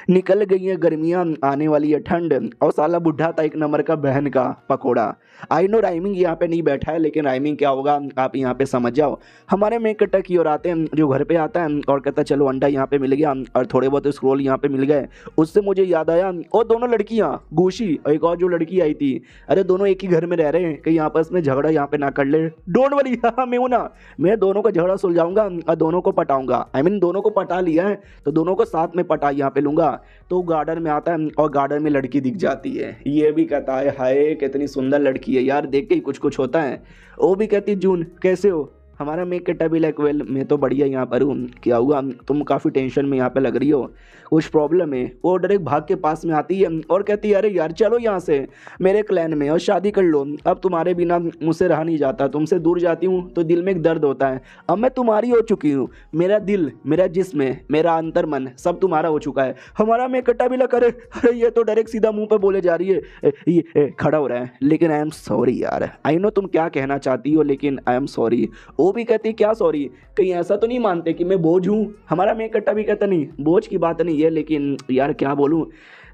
निकल गई हैं गर्मियाँ आने वाली है ठंड। और साला बुढ़ा था एक नंबर का बहन का पकोड़ा। आई नो राइमिंग यहाँ पे नहीं बैठा है, लेकिन राइमिंग क्या होगा आप यहाँ पे समझ जाओ। हमारे मेन कट्टा की ओर आते हैं जो घर पे आता है और कहता चलो अंडा यहाँ पे मिल गया और थोड़े बहुत स्क्रोल यहाँ पे मिल गए। उससे मुझे याद आया और दोनों लड़कियाँ गुशी और एक और जो लड़की आई थी, अरे दोनों एक ही घर में रह रहे हैं, कहीं आपस में झगड़ा यहाँ पे ना कर ले। डोंट वरी, मैं हूँ ना, मैं दोनों का झगड़ा सुलझाऊंगा और दोनों को पटाऊंगा। आई मीन दोनों को पटा लिया है तो दोनों को साथ में पटा यहाँ पे लूंगा। तो गार्डन में आता है और गार्डन में लड़की दिख जाती है। ये भी कहता है हाय कितनी सुंदर लड़की है यार, देख के ही कुछ कुछ होता है। वो भी कहती जून कैसे हो? हमारा मेक कट्टा भी लाइक वेल मैं तो बढ़िया यहाँ पर हूँ, क्या हुआ तुम काफ़ी टेंशन में यहाँ पे लग रही हो, कुछ प्रॉब्लम है? वो डायरेक्ट भाग के पास में आती है और कहती है अरे यार चलो यहाँ से मेरे क्लैन में और शादी कर लो, अब तुम्हारे बिना मुझसे रहा नहीं जाता, तुमसे दूर जाती हूँ तो दिल में एक दर्द होता है, अब मैं तुम्हारी हो चुकी हूँ, मेरा दिल मेरा जिस्म मेरा अंतर मन सब तुम्हारा हो चुका है। हमारा मेक कट्टा भी लगा अरे ये तो डायरेक्ट सीधा मुँह पर बोले जा रही है। ये खड़ा हो रहा है लेकिन आई एम सॉरी यार, आई नो तुम क्या कहना चाहती हो लेकिन आई एम सॉरी। वो भी कहती क्या सॉरी, कहीं ऐसा तो नहीं मानते कि मैं बोझ हूँ? हमारा मेक कट्टा भी कहता नहीं बोझ की बात नहीं है, लेकिन यार क्या बोलूँ,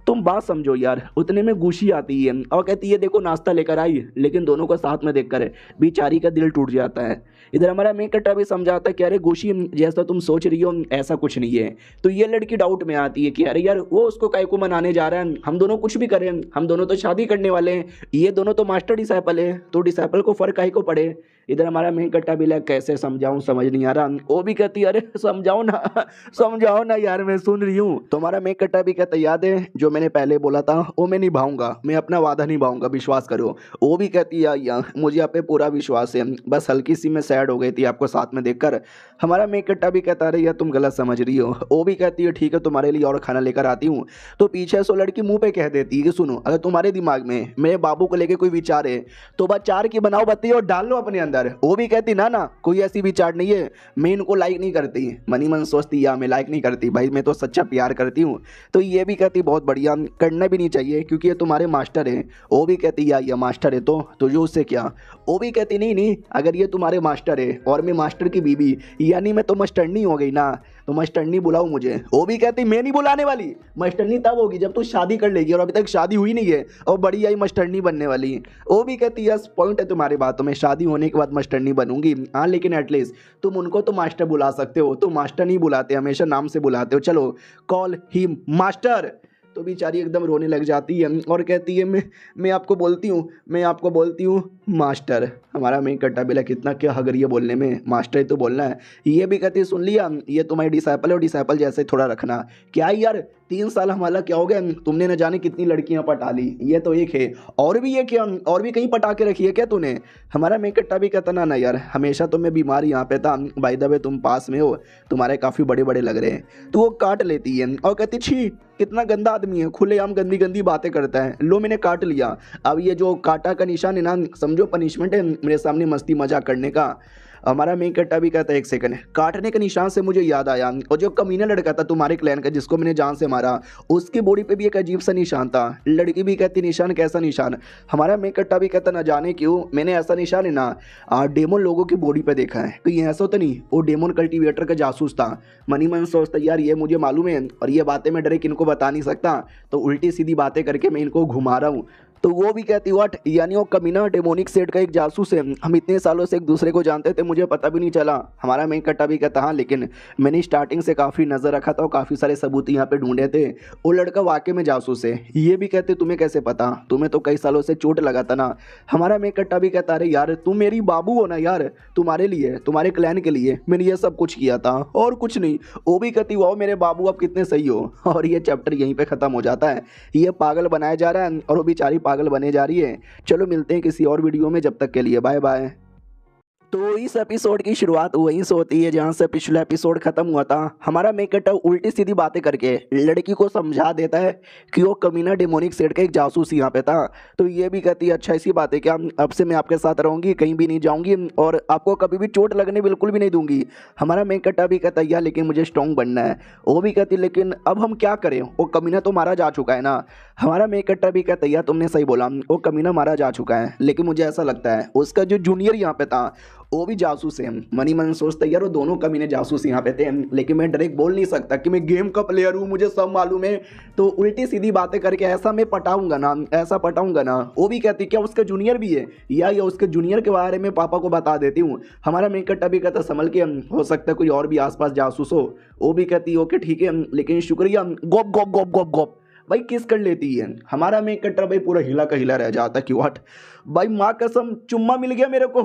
तुम बात समझो यार। उतने में गुशी आती है और कहती है देखो नाश्ता लेकर आई, लेकिन दोनों को साथ में देखकर बेचारी का दिल टूट जाता है। इधर हमारा मेक कट्टा भी समझाता है कि अरे गुशी जैसा तुम सोच रही हो ऐसा कुछ नहीं है। तो ये लड़की डाउट में आती है कि अरे यार वो उसको काय को मनाने जा रहा है, हम दोनों कुछ भी करें, हम दोनों तो शादी करने वाले हैं, ये दोनों तो मास्टर डिसाइपल है, तो डिसाइपल को फर्क काहे को पड़े। इधर हमारा मेन कट्टा भी लग कैसे समझाऊं, समझ नहीं आ रहा। वो भी कहती है अरे समझाओ ना समझाओ ना यार, मैं सुन रही हूँ। तो हमारा मेन कट्टा भी कहता याद है जो मैंने पहले बोला था वो मैं निभाऊंगा, मैं अपना वादा निभाऊंगा, विश्वास करो। वो भी कहती है या मुझे आप पे पूरा विश्वास है, बस हल्की सी मैं सैड हो गई थी आपको साथ में देखकर। हमारा मेन कट्टा भी कहता अरे यार तुम गलत समझ रही हो। वो भी कहती है ठीक है तुम्हारे लिए और खाना लेकर आती हूँ। तो पीछे से वो लड़की मुंह पे कह देती है कि सुनो, अगर तुम्हारे दिमाग में मेरे बाबू को लेके कोई विचार है तो बस चार की बनाओ बत्ती और डाल लो अपने अंदर। वो भी कहती ना ना कोई ऐसी विचार नहीं है, मैं इनको लाइक नहीं करती। मनी मन सोचती या मैं लाइक नहीं करती भाई, मैं तो सच्चा प्यार करती हूँ। तो ये भी कहती बहुत बढ़िया, करना भी नहीं चाहिए क्योंकि ये तुम्हारे मास्टर है। वो भी कहती या मास्टर है तो जो उससे क्या। वो भी कहती नहीं नहीं, अगर ये तुम्हारे मास्टर है और मैं मास्टर की बीवी यानी मैं तो मास्टरनी हो गई ना, तो मास्टरनी बुलाओ मुझे। वो भी कहती मैं नहीं बुलाने वाली, मास्टरनी तब होगी जब तू शादी कर लेगी और अभी तक शादी हुई नहीं है और बड़ी आई मास्टरनी बनने वाली। वो भी कहती यस पॉइंट है तुम्हारी बातों में, शादी होने के बाद मास्टरनी बनूंगी हाँ, लेकिन एटलीस्ट तुम उनको तो मास्टर बुला सकते हो, तुम मास्टर नहीं बुलाते, हमेशा नाम से बुलाते हो, चलो कॉल हिम मास्टर। तो बेचारी एकदम रोने लग जाती है और कहती है मैं आपको बोलती हूँ मास्टर। हमारा मेन कट्टा बिला कितना क्या हगर ये बोलने में, मास्टर ही तो बोलना है। ये भी कहती है सुन लिया ये तुम्हारी डिसाइपल है और डिसाइपल जैसे थोड़ा रखना। क्या यार 3 साल हमारा क्या हो गया, तुमने न जाने कितनी लड़कियां पटा ली, ये तो एक है और भी ये क्या और भी कहीं पटा के रखी है क्या तूने। हमारा मेन कट्टा भी कहता ना यार हमेशा तो मैं बीमार यहाँ पे था, बाय द वे तुम पास में हो, तुम्हारे काफ़ी बड़े बड़े लग रहे हैं। तो वो काट लेती है और कहती छी कितना गंदा आदमी है, खुलेआम गंदी गंदी बातें करता है, लो मैंने काट लिया। अब ये जो काटा का निशान है ना समझो पनिशमेंट है मेरे सामने मस्ती मजाक करने का। हमारा मेन कट्टा भी कहता है एक सेकंड, काटने के निशान से मुझे याद आया और जो कमीना लड़का था तुम्हारे क्लैन का जिसको मैंने जान से मारा, उसकी बॉडी पे भी एक अजीब सा निशान था। लड़की भी कहती निशान कैसा निशान। हमारा मेन कट्टा भी कहता ना जाने क्यों मैंने ऐसा निशान है ना डेमोन लोगों की बॉडी पे देखा है, कहीं ऐसा तो नहीं वो डेमोन कल्टीवेटर का जासूस था। मनी मन सोचता यार ये मुझे मालूम है और ये बातें मैं डायरेक्ट इनको बता नहीं सकता, तो उल्टी सीधी बातें करके मैं इनको घुमा रहा हूँ। तो वो भी कहती व्हाट यानी वो कमीना डेमोनिक सेट का एक जासूस है, हम इतने सालों से एक दूसरे को जानते थे मुझे पता भी नहीं चला। हमारा मेन कट्टा भी कहता हाँ लेकिन मैंने स्टार्टिंग से काफ़ी नज़र रखा था और काफ़ी सारे सबूत यहाँ पे ढूंढे थे, वो लड़का वाकई में जासूस है। ये भी कहते तुम्हें कैसे पता, तुम्हें तो कई सालों से चोट लगा था ना। हमारा मेन कट्टा भी कहता अरे यार तुम मेरी बाबू हो ना यार, तुम्हारे लिए तुम्हारे क्लैन के लिए मैंने ये सब कुछ किया था और कुछ नहीं। वो भी कहती वाओ मेरे बाबू आप कितने सही हो। और ये चैप्टर यहीं पर ख़त्म हो जाता है। ये पागल बनाया जा रहा है और वो बेचारी पागल बने जा रही है। चलो मिलते हैं किसी और वीडियो में, जब तक के लिए बाय बाय। तो इस एपिसोड की शुरुआत वहीं से होती है जहाँ से पिछला एपिसोड खत्म हुआ था। हमारा मेन कट्टा उल्टी सीधी बातें करके लड़की को समझा देता है कि वो कमीना डेमोनिक सेट का एक जासूस यहाँ पे था। तो ये भी कहती है अच्छा ऐसी बात है क्या, अब से मैं आपके साथ रहूँगी, कहीं भी नहीं जाऊँगी और आपको कभी भी चोट लगने बिल्कुल भी नहीं दूंगी। हमारा मेन कट्टा भी कहता है यार लेकिन मुझे स्ट्रॉन्ग बनना है। वो भी कहती लेकिन अब हम क्या करें, वो कमीना तो मारा जा चुका है ना। हमारा मेन कट्टा भी कहता है यार तुमने सही बोला, वो कमीना मारा जा चुका है, लेकिन मुझे ऐसा लगता है उसका जो जूनियर यहाँ पे था वो भी जासूस है। मनी मन सोचता यार वो दोनों कमीने जासूस यहाँ पे थे, लेकिन मैं डायरेक्ट बोल नहीं सकता कि मैं गेम का प्लेयर हूँ, मुझे सब मालूम है। तो उल्टी सीधी बातें करके ऐसा मैं पटाऊंगा ना, ऐसा पटाऊंगा ना। वो भी कहती क्या उसका जूनियर भी है या उसके जूनियर के बारे में पापा को बता देती हूँ। हमारा मेन कट्टा भी कहता संभल के, हो सकता है कोई और भी आसपास जासूस हो। वो भी कहती ओके ठीक है लेकिन शुक्रिया, गोप गोप गोप गोप गोप भाई किस कर लेती है। हमारा मेन कट्टा भाई पूरा हिला का हिला रह जाता कि व्हाट भाई माँ कसम चुम्मा मिल गया मेरे को।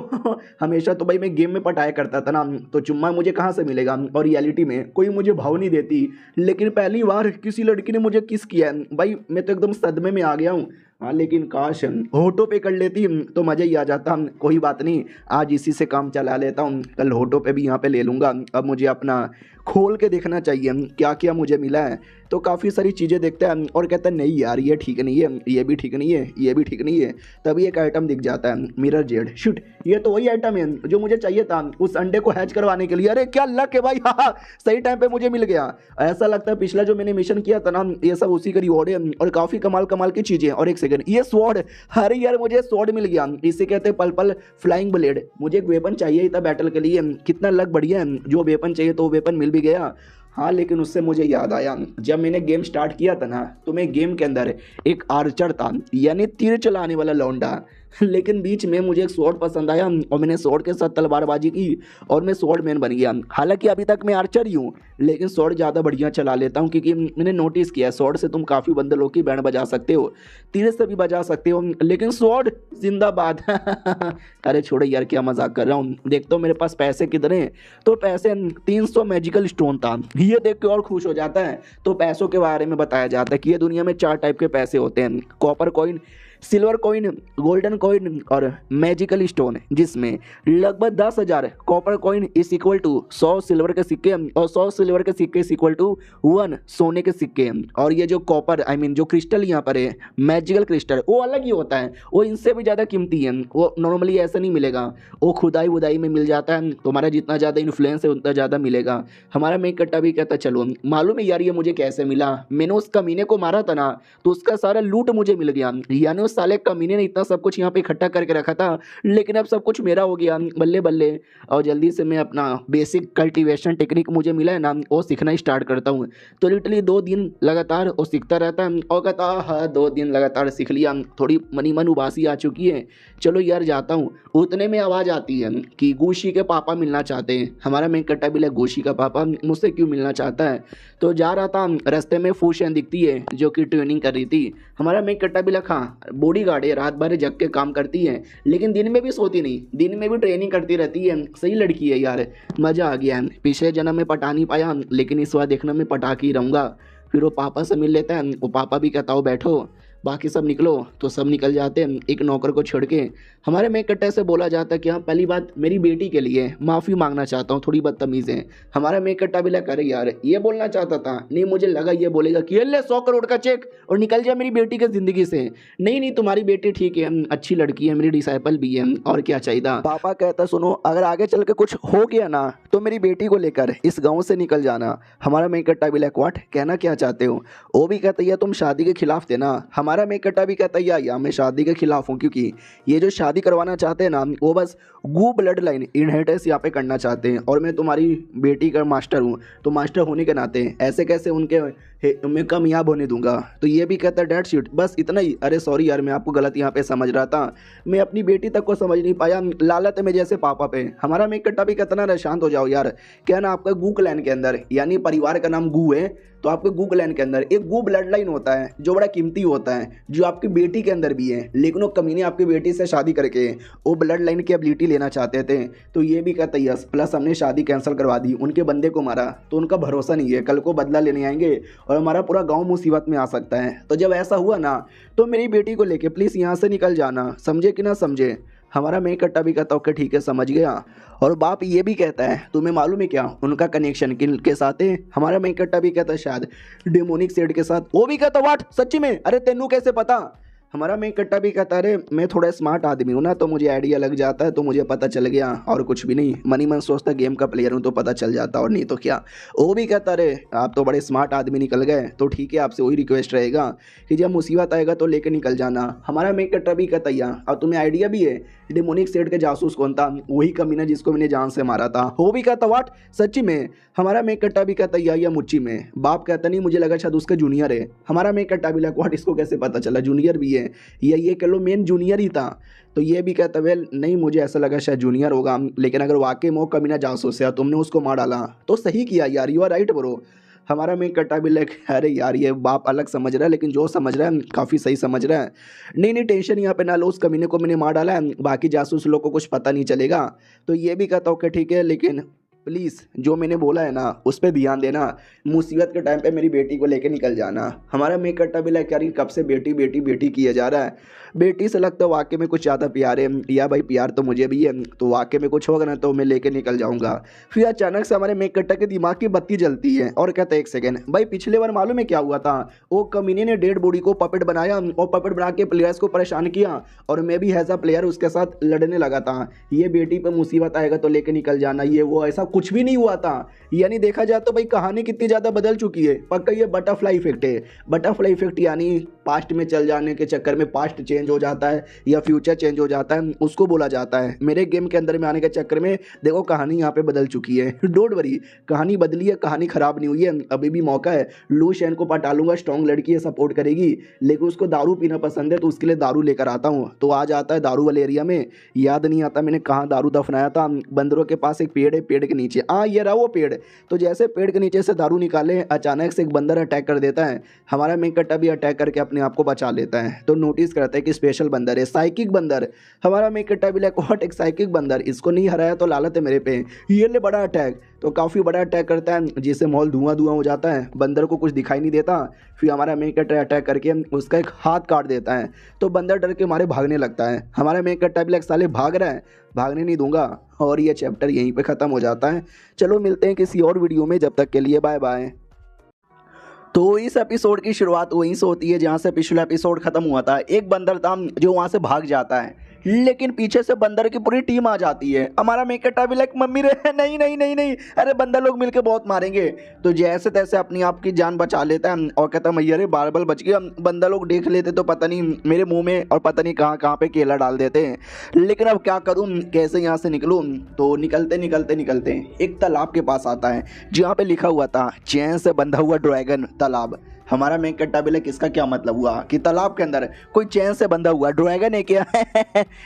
हमेशा तो भाई मैं गेम में पटाया करता था ना, तो चुम्मा मुझे कहाँ से मिलेगा और रियलिटी में कोई मुझे भाव नहीं देती, लेकिन पहली बार किसी लड़की ने मुझे किस किया है भाई, मैं तो एकदम सदमे में आ गया हूँ। हाँ लेकिन काश होटो पे कर लेती तो मज़ा ही आ जाता। कोई बात नहीं आज इसी से काम चला लेता हूँ, कल होटो पे भी यहाँ पे ले लूँगा। अब मुझे अपना खोल के देखना चाहिए क्या क्या मुझे मिला है। तो काफ़ी सारी चीज़ें देखता है और कहता है नहीं यार ये ठीक नहीं है, ये भी ठीक नहीं है, ये भी ठीक नहीं है। तभी एक आइटम दिख जाता है मिरर जेड, शिट ये तो वही आइटम है जो मुझे चाहिए था उस अंडे को हैच करवाने के लिए। अरे क्या लक है भाई, हाँ सही टाइम पे मुझे मिल गया। ऐसा लगता है पिछला जो मैंने मिशन किया था ना ये सब उसी का रिवॉर्ड है और काफ़ी कमाल कमाल की चीज़ें। और एक सेकंड ये स्वॉर्ड, अरे यार मुझे स्वॉर्ड मिल गया, इसे कहते हैं पल फ्लाइंग ब्लेड। मुझे एक वेपन चाहिए ही था बैटल के लिए, कितना लक बढ़िया है, जो वेपन चाहिए तो वेपन मिल भी गया। हाँ लेकिन उससे मुझे याद आया जब मैंने गेम स्टार्ट किया था ना तो मैं गेम के अंदर एक आर्चर था यानी तीर चलाने वाला लौंडा। लेकिन बीच में मुझे एक स्वॉर्ड पसंद आया और मैंने स्वॉर्ड के साथ तलवारबाजी की और मैं स्वॉर्ड मैन बन गया। हालांकि अभी तक मैं आर्चर ही हूँ, लेकिन स्वॉर्ड ज़्यादा बढ़िया चला लेता हूँ क्योंकि मैंने नोटिस किया है स्वॉर्ड से तुम काफ़ी बंदरों की बैंड बजा सकते हो, तीर से भी बजा सकते हो, लेकिन स्वॉर्ड जिंदाबाद। अरे छोड़ो यार, क्या मजाक कर रहा हूँ। देखता हूँ मेरे पास पैसे कितने हैं, तो पैसे 300 मैजिकल स्टोन था। ये देख के और खुश हो जाता है। तो पैसों के बारे में बताया जाता है कि ये दुनिया में 4 टाइप के पैसे होते हैं, copper coin, silver coin, golden coin और मैजिकल स्टोन, जिसमें लगभग 10,000 copper coin is equal to 100 silver के सिक्के और 100 सिल्वर के सिक्के इज इक्वल टू 1 सोने के सिक्के। और ये जो कॉपर जो क्रिस्टल यहाँ पर है, मैजिकल क्रिस्टल, वो अलग ही होता है, वो इनसे भी ज़्यादा कीमती है। वो नॉर्मली ऐसा नहीं मिलेगा, वो खुदाई वुदाई में मिल जाता है। तुम्हारा जितना ज़्यादा इन्फ्लुएंस है उतना ज़्यादा मिलेगा। हमारा मेक कट्टा भी कहता चलो मालूम है यार ये मुझे कैसे मिला, मैंने उस कमीने को मारा था ना, तो उसका सारा लूट मुझे मिल गया। यानी उस साले कमीने ने इतना सब कुछ यहाँ पे इकट्ठा करके रखा था, लेकिन अब सब कुछ मेरा हो गया, बल्ले बल्ले। और जल्दी से मैं अपना बेसिक कल्टीवेशन टेक्निक मुझे मिला है ना, वो सीखना स्टार्ट करता हूँ। तो लिटरली 2 दिन लगातार वो सीखता रहता है और कहता हाँ 2 दिन लगातार सीख लिया, थोड़ी मनी मन उबासी आ चुकी है, चलो यार जाता हूँ। उतने में आवाज़ आती है कि गुशी के पापा मिलना चाहते हैं। हमारा मेन कट्टा भी गुशी का पापा मुझसे क्यों मिलना चाहता है। तो जा रहा था, रास्ते में फूशन दिखती है जो कि ट्रेनिंग कर रही थी। हमारा मेन कट्टा भी लखा बॉडी गार्ड है, रात भर जग के काम करती है, लेकिन दिन में भी सोती नहीं, दिन में भी ट्रेनिंग करती रहती है। सही लड़की है यार, मज़ा आ गया। पिछले जन्म में पटा नहीं पाया, लेकिन इस बार देखना मैं पटा के ही रहूँगा। फिर वो पापा से मिल लेता है, वो पापा भी कहता हो बैठो, बाकी सब निकलो, तो सब निकल जाते हैं एक नौकर को छोड़ के। हमारे मेक कट्टे से बोला जाता है कि हाँ पहली बात मेरी बेटी के लिए माफ़ी मांगना चाहता हूँ, थोड़ी बदतमीज़ है। हमारा मेक कट्टा भी लगा, अरे यार ये बोलना चाहता था, नहीं मुझे लगा ये बोलेगा कि ले 100 करोड़ का चेक और निकल जाए मेरी बेटी की ज़िंदगी से। नहीं नहीं तुम्हारी बेटी ठीक है, अच्छी लड़की है, मेरी डिसाइपल भी है, और क्या चाहिए। पापा कहता सुनो अगर आगे चल के कुछ हो गया ना तो मेरी बेटी को लेकर इस गाँव से निकल जाना। हमारा मेक कट्टा भी लगा, व्हाट कहना क्या चाहते हो। वो भी कहता है तुम शादी के खिलाफ थे ना। हमारा मेक कट्टा भी कहता है या मैं शादी के खिलाफ हूँ, क्योंकि ये जो शादी करवाना चाहते हैं ना वो बस गू ब्लड लाइन इनहेरिटेंस यहाँ पे करना चाहते हैं, और मैं तुम्हारी बेटी का मास्टर हूँ, तो मास्टर होने के नाते ऐसे कैसे उनके मैं कामयाब होने दूंगा। तो ये भी कहता है डेट शीट बस इतना ही। अरे सॉरी यार मैं आपको गलत यहाँ पे समझ रहा था, मैं अपनी बेटी तक को समझ नहीं पाया, लालत में जैसे पापा पे। हमारा मेक कट्टा भी कितना ना शांत हो जाओ यार, क्या ना आपका गू क्लैन के अंदर, यानी परिवार का नाम गू है, तो आपके गू क्लैन के अंदर एक गू ब्लड लाइन होता है जो बड़ा कीमती होता है, जो आपकी बेटी के अंदर भी है। लेकिन वो कमीने आपकी बेटी से शादी करके वो ब्लड लाइन की एबिलिटी लेना चाहते थे। तो ये भी कहता है प्लस हमने शादी कैंसिल करवा दी, उनके बंदे को मारा, तो उनका भरोसा नहीं है, कल को बदला लेने आएंगे और हमारा पूरा गांव मुसीबत में आ सकता है। तो जब ऐसा हुआ ना तो मेरी बेटी को लेके प्लीज़ यहाँ से निकल जाना, समझे कि ना समझे। हमारा मेक कट्टा भी कहता ओके ठीक है समझ गया। और बाप ये भी कहता है तुम्हें मालूम है क्या उनका कनेक्शन किन के साथ है। हमारा मेक कट्टा भी कहता है शायद डेमोनिक सेड के साथ। वो भी कहता व्हाट सच्ची में, अरे तेनू कैसे पता। हमारा मेक कट्टा भी कहता अरे मैं थोड़ा स्मार्ट आदमी हूँ ना, तो मुझे आइडिया लग जाता है, तो मुझे पता चल गया, और कुछ भी नहीं। मनी मन सोचता गेम का प्लेयर हूँ तो पता चल जाता, और नहीं तो क्या। वो भी कहता अरे आप तो बड़े स्मार्ट आदमी निकल गए, तो ठीक है आपसे वही रिक्वेस्ट रहेगा कि जब मुसीबत आएगा तो लेकर निकल जाना। हमारा मेक कट्टा भी कहता और तुम्हें आइडिया भी है डेमोनिक सेड के जासूस कौन था, वही कमीना जिसको मैंने जान से मारा था। वो भी कहता व्हाट सच्ची में। हमारा मेक कट्टा भी कहता या मुच्ची में। बाप कहता नहीं मुझे लगा शायद उसका जूनियर है। हमारा मेक कट्टा भी लगा व्हाट इसको कैसे पता चला जूनियर भी है, या ये कह लो मेन जूनियर ही था। तो ये भी कहता वेल नहीं मुझे ऐसा लगा शायद जूनियर होगा, लेकिन अगर वाकई में वो कमीना जासूस है तुमने उसको मार डाला तो सही किया यार, यू आर राइट ब्रो। हमारा मेक कट्टा भी लाइक अरे यार ये बाप अलग समझ रहा है, लेकिन जो समझ रहा है काफ़ी सही समझ रहा है। नहीं नहीं टेंशन यहाँ पे ना लो, उस कमीने को मैंने मार डाला है, बाकी जासूस लोग को कुछ पता नहीं चलेगा। तो ये भी कहता ओके ठीक है, लेकिन प्लीज़ जो मैंने बोला है ना उस पर ध्यान देना, मुसीबत के टाइम पे मेरी बेटी को लेकर निकल जाना। हमारा मेक कट्टा भी लाइक यार कब से बेटी बेटी बेटी किया जा रहा है, बेटी से लगता है वाकई में कुछ ज़्यादा प्यार है, या भाई प्यार तो मुझे भी है, तो वाकई में कुछ होगा ना तो मैं लेके निकल जाऊंगा। फिर अचानक से हमारे मेक कट्टा के दिमाग की बत्ती जलती है और कहता है एक सेकेंड भाई पिछले बार मालूम है क्या हुआ था, वो कमीने ने डेड बॉडी को पपेट बनाया और पपेट बना के प्लेयर्स को परेशान किया, और मैं भी एज अ प्लेयर उसके साथ लड़ने लगा था। ये बेटी पर मुसीबत आएगा तो लेके निकल जाना, ये वो ऐसा कुछ भी नहीं हुआ था। यानी देखा जाए तो भाई कहानी कितनी ज़्यादा बदल चुकी है। पक्का ये बटरफ्लाई इफेक्ट है। बटरफ्लाई इफेक्ट यानी पास्ट में चल जाने के चक्कर में पास्ट चेंज हो जाता है या फ्यूचर चेंज हो जाता है, उसको बोला जाता है। मेरे गेम के अंदर में आने के चक्कर में देखो कहानी यहाँ पे बदल चुकी है। डोंट वरी, कहानी बदली है, कहानी खराब नहीं हुई है, अभी भी मौका है। लू शेन को पटा लूंगा, स्ट्रॉन्ग लड़की है, सपोर्ट करेगी, लेकिन उसको दारू पीना पसंद है तो उसके लिए दारू लेकर आता हूँ। तो आज आता है दारू वाले एरिया में, याद नहीं आता मैंने कहाँ दारू दफनाया था। बंदरों के पास एक पेड़ है, पेड़ के नीचे ये रहा वो पेड़। तो जैसे पेड़ के नीचे से दारू निकाले, अचानक से एक बंदर अटैक कर देता है। हमारा मेन कट्टा भी अटैक करके अपने आप को बचा लेता है। तो नोटिस करता है कि स्पेशल बंदर है, साइकिक बंदर। हमारा मेन कट्टा भी लाइक व्हाट, एक साइकिक बंदर, इसको नहीं हराया तो लालत है मेरे पे। ये ले बड़ा अटैक, तो काफ़ी बड़ा अटैक करता है जिससे माहौल धुआं धुआं हो जाता है। बंदर को कुछ दिखाई नहीं देता। फिर हमारा मेन कट्टा अटैक करके उसका एक हाथ काट देता है। तो बंदर डर के मारे भागने लगता है। हमारा मेन कट्टा भी लाइक साले भाग रहा है, भागने नहीं दूंगा। और ये चैप्टर यहीं पे ख़त्म हो जाता है। चलो मिलते हैं किसी और वीडियो में, जब तक के लिए बाय बाय। तो इस एपिसोड की शुरुआत वहीं से होती है जहाँ से पिछला एपिसोड खत्म हुआ था। एक बंदर था जो वहाँ से भाग जाता है, लेकिन पीछे से बंदर की पूरी टीम आ जाती है। हमारा मेकटा भी लाइक मम्मी रे नहीं नहीं नहीं नहीं, अरे बंदर लोग मिलके बहुत मारेंगे। तो जैसे तैसे अपनी आप की जान बचा लेता है और कहता है मैया रे बारबल बच गया। बंदर लोग देख लेते तो पता नहीं मेरे मुंह में और पता नहीं कहाँ कहाँ पे केला डाल देते हैं। लेकिन अब क्या करूँ, कैसे यहाँ से निकलूँ। तो निकलते निकलते निकलते एक तालाब के पास आता है जहाँ पे लिखा हुआ था चैन से बंधा हुआ ड्रैगन तालाब। हमारा मेन कट्टा भी लाइक इसका क्या मतलब हुआ कि तालाब के अंदर कोई चैन से बंधा हुआ ड्रैगन है क्या।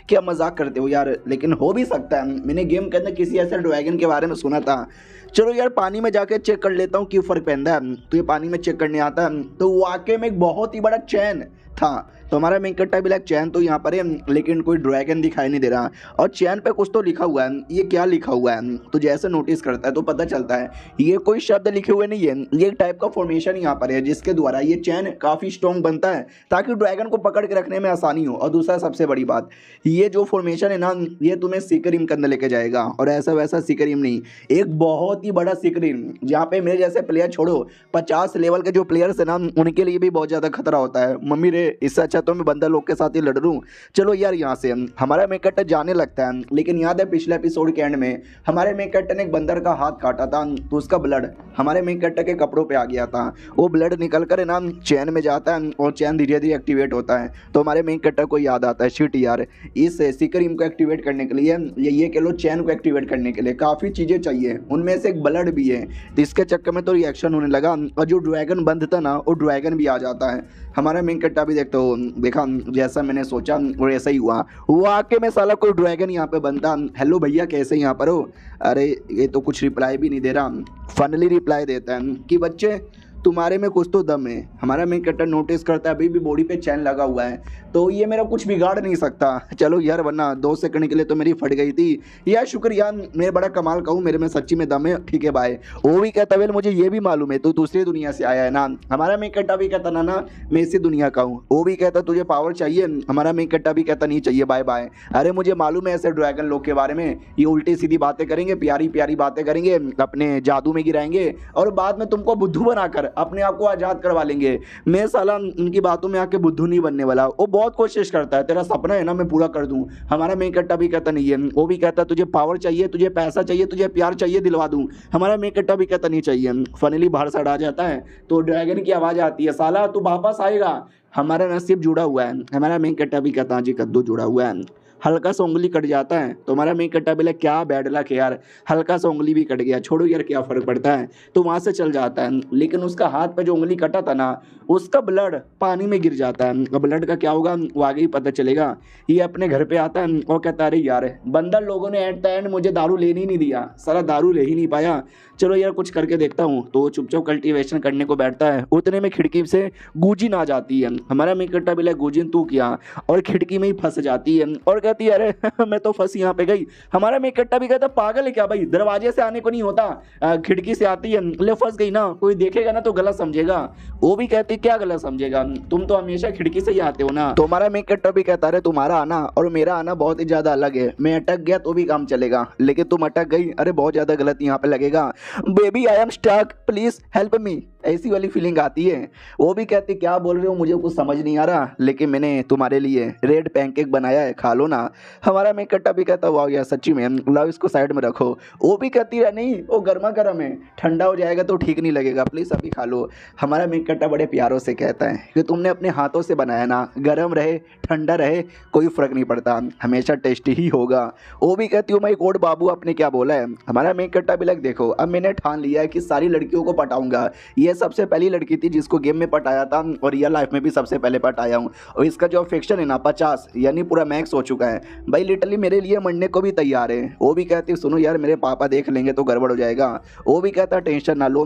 क्या मजाक करते हो यार, लेकिन हो भी सकता है। मैंने गेम के अंदर किसी ऐसे ड्रैगन के बारे में सुना था। चलो यार पानी में जाके चेक कर लेता हूँ क्यों फर्क पहनता है। तो ये पानी में चेक करने आता है तो वाकई में एक बहुत ही बड़ा चैन था। तो हमारा मेन कट्टा भी लाइक चैन तो यहाँ पर है, लेकिन कोई ड्रैगन दिखाई नहीं दे रहा। और चैन पे कुछ तो लिखा हुआ है, ये क्या लिखा हुआ है। तो जैसे नोटिस करता है तो पता चलता है ये कोई शब्द लिखे हुए नहीं है, ये एक टाइप का फॉर्मेशन यहाँ पर है जिसके द्वारा ये चैन काफ़ी स्ट्रॉन्ग बनता है ताकि ड्रैगन को पकड़ के रखने में आसानी हो। और दूसरा सबसे बड़ी बात, ये जो फॉर्मेशन है ना, ये तुम्हें सिकरिम के अंदर लेके जाएगा। और ऐसा वैसा सिकरिम नहीं, एक बहुत ही बड़ा सिकरिम जहाँ पे मेरे जैसे प्लेयर छोड़ो 50 लेवल के जो प्लेयर्स है ना, उनके लिए भी बहुत ज़्यादा खतरा होता है। मम्मी रे इससे अच्छा तो मैं बंदर लोग के साथ ही लड़ लूँ। चलो यार यहाँ से हमारा मेन कट्टा जाने लगता है। लेकिन याद है पिछले एपिसोड के एंड में हमारे मेन कट्टा ने एक बंदर का हाथ काटा था, तो उसका ब्लड हमारे मेन कट्टा के कपड़ों पे आ गया था। वो ब्लड निकल कर ना चैन में जाता है और चैन धीरे धीरे एक्टिवेट होता है। तो हमारे मेन कट्टा को याद आता है शिट यार, इस सिकरिम को एक्टिवेट करने के लिए ये कह लो चैन को एक्टिवेट करने के लिए काफ़ी चीज़ें चाहिए, उनमें से एक ब्लड भी है। तो इसके चक्कर में तो रिएक्शन होने लगा और जो ड्रैगन बंद था ना वो ड्रैगन भी आ जाता है। हमारा मेन कट्टा भी देखा जैसा मैंने सोचा और ऐसा ही हुआ। वाकई में साला कोई ड्रैगन यहाँ पे बनता। हेलो भैया कैसे यहाँ पर हो। अरे ये तो कुछ रिप्लाई भी नहीं दे रहा। फाइनली रिप्लाई देता है कि बच्चे तुम्हारे में कुछ तो दम है। हमारा मेन कट्टर नोटिस करता है अभी भी बॉडी पे चैन लगा हुआ है, तो ये मेरा कुछ बिगाड़ नहीं सकता। चलो यार वरना 2 सेकंड के लिए तो मेरी फट गई थी यार। शुक्रिया, मैं बड़ा कमाल का हूँ, मेरे में सच्ची में दम है। ठीक है भाई। वो भी कहता वेल मुझे ये भी मालूम है तू दूसरी दुनिया से आया है ना। हमारा मेन कट्टा भी कहता ना मैं इसी दुनिया का हूँ। वो भी कहता तुझे पावर चाहिए। हमारा मेन कट्टा भी कहता नहीं चाहिए, बाय बाय। अरे मुझे मालूम है ऐसे ड्रैगन लोग के बारे में, ये उल्टी सीधी बातें करेंगे, प्यारी प्यारी बातें करेंगे, अपने जादू में गिराएंगे और बाद में तुमको बुद्धू बनाकर अपने आप को आजाद करवा लेंगे। मैं साला उनकी बातों में आके बुद्धू नहीं बनने वाला। वो बहुत कोशिश करता है, तेरा सपना है ना मैं पूरा कर दूं। हमारा मेन कट्टा भी कहता नहीं है। वो भी कहता तुझे पावर चाहिए, तुझे पैसा चाहिए, तुझे प्यार चाहिए, दिलवा दूं। हमारा मेन कट्टा भी कहता नहीं चाहिए। फाइनली बाहर से आ जाता है तो ड्रैगन की आवाज आती है, साला तू वापस आएगा, हमारा नसीब जुड़ा हुआ है। हमारा मेन कट्टा भी कहता जी कद्दू जुड़ा हुआ है। हल्का सा उंगली कट जाता है तो हमारा मेन कट्टा भी क्या बैड लक है यार, हल्का सा उंगली भी कट गया, छोड़ो यार क्या फर्क पड़ता है। तो वहां से चल जाता है। लेकिन उसका हाथ पे जो उंगली कटा था ना, उसका ब्लड पानी में गिर जाता है। ब्लड का क्या होगा वो आगे ही पता चलेगा। ये अपने घर पे आता है और कहता है अरे यार बंदर लोगों ने एट द एंड मुझे दारू लेने ही नहीं दिया, सारा दारू ले ही नहीं पाया। चलो यार कुछ करके देखता हूँ। तो चुपचाप कल्टीवेशन करने को बैठता है। उतने में खिड़की से गूंजिन आ जाती है। हमारा मेन कट्टा भी गूंजिन तू किया, और खिड़की में ही फंस जाती है और कहती है अरे मैं तो फंसी यहाँ पे गई। हमारा मेन कट्टा भी कहता पागल है क्या भाई, दरवाजे से आने को नहीं होता, खिड़की से आती है, ले फंस गई ना, कोई देखेगा ना तो गलत समझेगा। वो भी कहती क्या गलत समझेगा, तुम तो हमेशा खिड़की से ही आते हो ना। तो हमारा मेन कट्टा भी कहता है तुम्हारा आना और मेरा आना बहुत ही ज्यादा अलग है। मैं अटक गया तो भी काम चलेगा, लेकिन तुम अटक गई, अरे बहुत ज्यादा गलत यहाँ पे लगेगा। Baby I am stuck, please help me. ऐसी वाली फीलिंग आती है। वो भी कहती क्या बोल रहे हो, मुझे कुछ समझ नहीं आ रहा, लेकिन मैंने तुम्हारे लिए रेड पैनकेक बनाया है, खा लो ना। हमारा मेन कट्टा भी कहता वाह यार सच्ची में, लाओ इसको साइड में रखो। वो भी कहती है नहीं वो गर्मा गर्म है, ठंडा हो जाएगा तो ठीक नहीं लगेगा, प्लीज़ अभी खा लो। हमारा मेन कट्टा बड़े प्यारों से कहता है कि तुमने अपने हाथों से बनाया ना, गर्म रहे ठंडा रहे कोई फ़र्क नहीं पड़ता, हमेशा टेस्टी ही होगा। वो भी कहती हूँ माई गॉड बाबू आपने क्या बोला है। हमारा मेन कट्टा भी लग देखो अब मैंने ठान लिया है कि सारी लड़कियों को पटाऊंगा। ये सबसे पहली लड़की थी जिसको गेम में पटाया था और रियल लाइफ में भी सबसे पहले पटाया हूँ। और इसका जो अफेक्शन है ना 50 यानी पूरा मैक्स हो चुका है भाई, लिटरली मेरे लिए मरने को भी तैयार है। वो भी कहती सुनो यार मेरे पापा देख लेंगे तो गड़बड़ हो जाएगा। वो भी कहता टेंशन ना लो,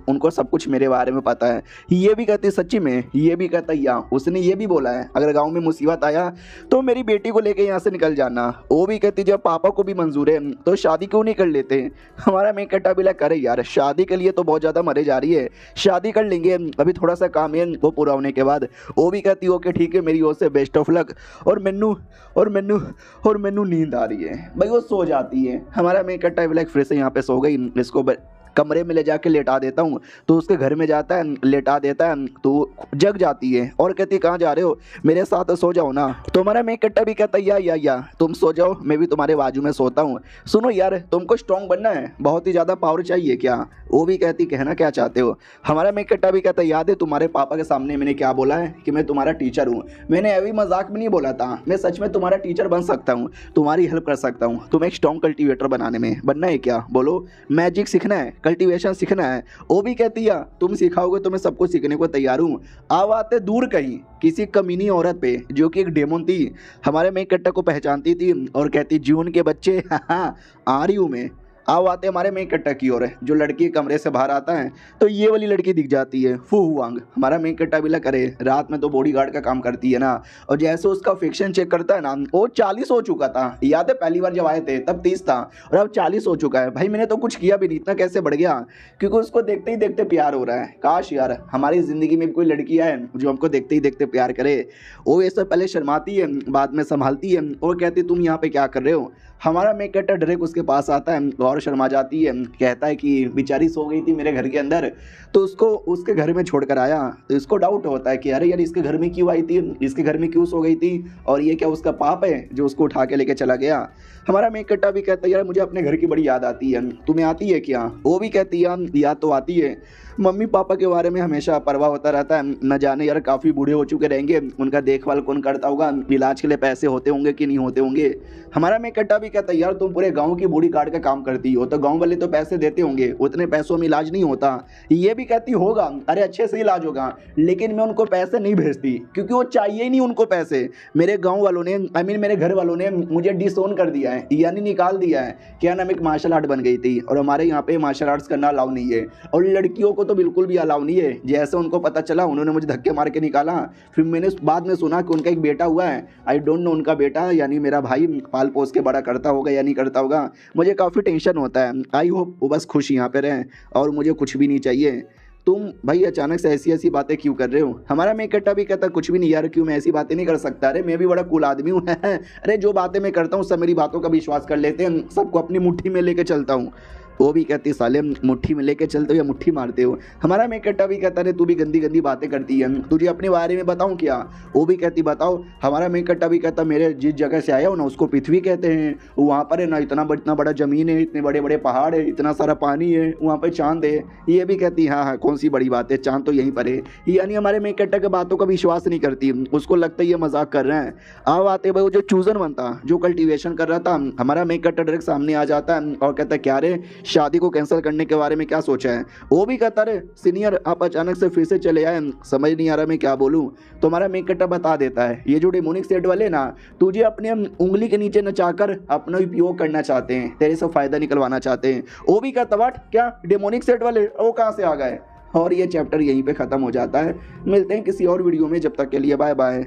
उनको सब कुछ मेरे बारे में पता है। ये भी कहती सच्ची में, ये भी कहता या उसने ये भी बोला है अगर गाँव में मुसीबत आया तो मेरी बेटी को लेकर यहाँ से निकल जाना। वो भी कहती जब पापा को भी मंजूर है तो शादी क्यों नहीं कर लेते। हमारा मेन कट्टा भी करे यार शादी के लिए तो बहुत ज़्यादा मरे जा रही है, शादी कर लेंगे अभी थोड़ा सा काम है वो पूरा होने के बाद। वो भी कहती ओके ठीक है मेरी ओर से बेस्ट ऑफ लक। और मैनू नींद आ रही है भाई, वो सो जाती है। हमारा मेन कट्टा भी फिर से यहाँ पे सो गई, इसको कमरे में ले जाके लेटा देता हूँ तो उसके घर में जाता है, लेटा देता है तो जग जाती है और कहती कहाँ जा रहे हो, मेरे साथ सो जाओ ना। तो हमारा मेन कट्टा भी कहता या तुम सो जाओ मैं भी तुम्हारे बाजू में सोता हूँ। सुनो यार तुमको स्ट्रॉन्ग बनना है, बहुत ही ज़्यादा पावर चाहिए क्या। वो भी कहती कहना क्या चाहते हो। हमारा मेन कट्टा भी कहता याद है तुम्हारे पापा के सामने मैंने क्या बोला है कि मैं तुम्हारा टीचर हूँ। मैंने अभी मजाक में नहीं बोला था, मैं सच में तुम्हारा टीचर बन सकता हूँ, तुम्हारी हेल्प कर सकता हूँ। तुम्हें एक स्ट्रॉन्ग कल्टीवेटर बनाने में बनना है क्या, बोलो मैजिक सीखना है, कल्टीवेशन सीखना है। वो भी कहती है तुम सिखाओगे तो मैं सब कुछ सीखने को तैयार हूँ। अब आते दूर कहीं किसी कमीनी औरत पे जो कि एक डेमोन थी, हमारे मेन कट्टा को पहचानती थी और कहती जून के बच्चे आ रही हूँ मैं। अब आते हमारे मेन कट्टा की ओर है, जो लड़की कमरे से बाहर आता है तो ये वाली लड़की दिख जाती है फू वांग। हमारा मेन कट्टा भी करे रात में तो बॉडीगार्ड का काम करती है ना, और जैसे उसका फिक्शन चेक करता है ना वो 40 हो चुका था। याद है पहली बार जब आए थे तब 30 था और अब 40 हो चुका है। भाई मैंने तो कुछ किया भी नहीं, इतना कैसे बढ़ गया, क्योंकि उसको देखते ही देखते प्यार हो रहा है। काश यार हमारी ज़िंदगी में कोई लड़की आए जो हमको देखते ही देखते प्यार करे। वो ये सब पहले शर्माती है बाद में संभालती है और कहती तुम यहाँ पे क्या कर रहे हो। हमारा मेन कट्टा डायरेक्ट उसके पास आता है और शर्मा जाती है, कहता है कि बेचारी सो गई थी मेरे घर के अंदर तो उसको उसके घर में छोड़कर आया। तो इसको डाउट होता है कि अरे यार इसके घर में क्यों आई थी, इसके घर में क्यों सो गई थी और ये क्या उसका पाप है जो उसको उठा के लेके चला गया। हमारा मेन कट्टा भी कहता है यार मुझे अपने घर की बड़ी याद आती है, तुम्हें आती है क्या। वो भी कहती है याद तो आती है, मम्मी पापा के बारे में हमेशा परवाह होता रहता है, न जाने यार काफ़ी बूढ़े हो चुके रहेंगे, उनका देखभाल कौन करता होगा, इलाज के लिए पैसे होते होंगे कि नहीं होते होंगे। हमारा मेन कट्टा भी कहता है यार तुम पूरे गांव की बूढ़ी गार्ड का काम करती हो तो गांव वाले तो पैसे देते होंगे, उतने पैसों में इलाज नहीं होता। ये भी कहती होगा अरे अच्छे से इलाज होगा, लेकिन मैं उनको पैसे नहीं भेजती क्योंकि वो चाहिए ही नहीं उनको पैसे। मेरे गाँव वालों ने मेरे घर वालों ने मुझे डिसोन कर दिया है, यानी निकाल दिया है। क्या नाम एक मार्शल आर्ट बन गई थी और हमारे यहाँ पे मार्शल आर्ट्स करना अलाउ नहीं है और लड़कियों को तो बिल्कुल भी अलाउ नहीं है। जैसे उनको पता चला उन्होंने मुझे धक्के मार के निकाला। फिर मैंने बाद में सुना कि उनका एक बेटा हुआ है, आई डोंट नो उनका बेटा यानी मेरा भाई पाल पोस के बड़ा करता होगा या नहीं करता होगा, मुझे काफ़ी टेंशन होता है। आई होप वो बस खुश यहाँ पे रहें और मुझे कुछ भी नहीं चाहिए। तुम भाई अचानक से ऐसी ऐसी बातें क्यों कर रहे हो। हमारा मेन कट्टा भी कहता कुछ भी नहीं यार, क्यों मैं ऐसी बातें नहीं कर सकता, अरे मैं भी बड़ा कूल आदमी हूँ अरे जो बातें मैं करता हूँ सब मेरी बातों का विश्वास कर लेते हैं, सबको अपनी मुट्ठी में लेके चलता हूँ। वो भी कहती साले मुट्ठी में लेके चलते हो या मुट्ठी मारते हो। हमारा मेन कट्टा भी कहता है तू भी गंदी गंदी बातें करती है, तुझे अपने बारे में बताऊं क्या। वो भी कहती बताओ। हमारा मेन कट्टा भी कहता मेरे जिस जगह से आया हूँ ना उसको पृथ्वी कहते हैं, वहाँ पर है ना इतना बड़ा ज़मीन है, इतने बड़े बड़े पहाड़ है, इतना सारा पानी है, वहाँ पर चांद है। ये भी कहती हाँ हाँ कौन सी बड़ी बात है, चांद तो यहीं पर है। यानी हमारे मेन कट्टा के बातों का विश्वास नहीं करती, उसको लगता है ये मजाक कर रहे हैं। अब आते भाई वो जो चूजन बनता जो कल्टीवेशन कर रहा था, हमारा मेन कट्टा डायरेक्ट सामने आ जाता है और कहता है क्या रे शादी को कैंसिल करने के बारे में क्या सोचा है। वो भी कहता रे सीनियर आप अचानक से फिर से चले आए, समझ नहीं आ रहा मैं क्या बोलूं। तो हमारा मेन कट्टा बता देता है ये जो डेमोनिक सेट वाले ना तुझे अपने उंगली के नीचे नचाकर अपना उपयोग करना चाहते हैं, तेरे से फायदा निकलवाना चाहते हैं। वो भी कहता वाट क्या डेमोनिक सेट वाले वो कहाँ से आ गए। और ये चैप्टर यहीं पे खत्म हो जाता है। मिलते हैं किसी और वीडियो में, जब तक के लिए बाय बाय।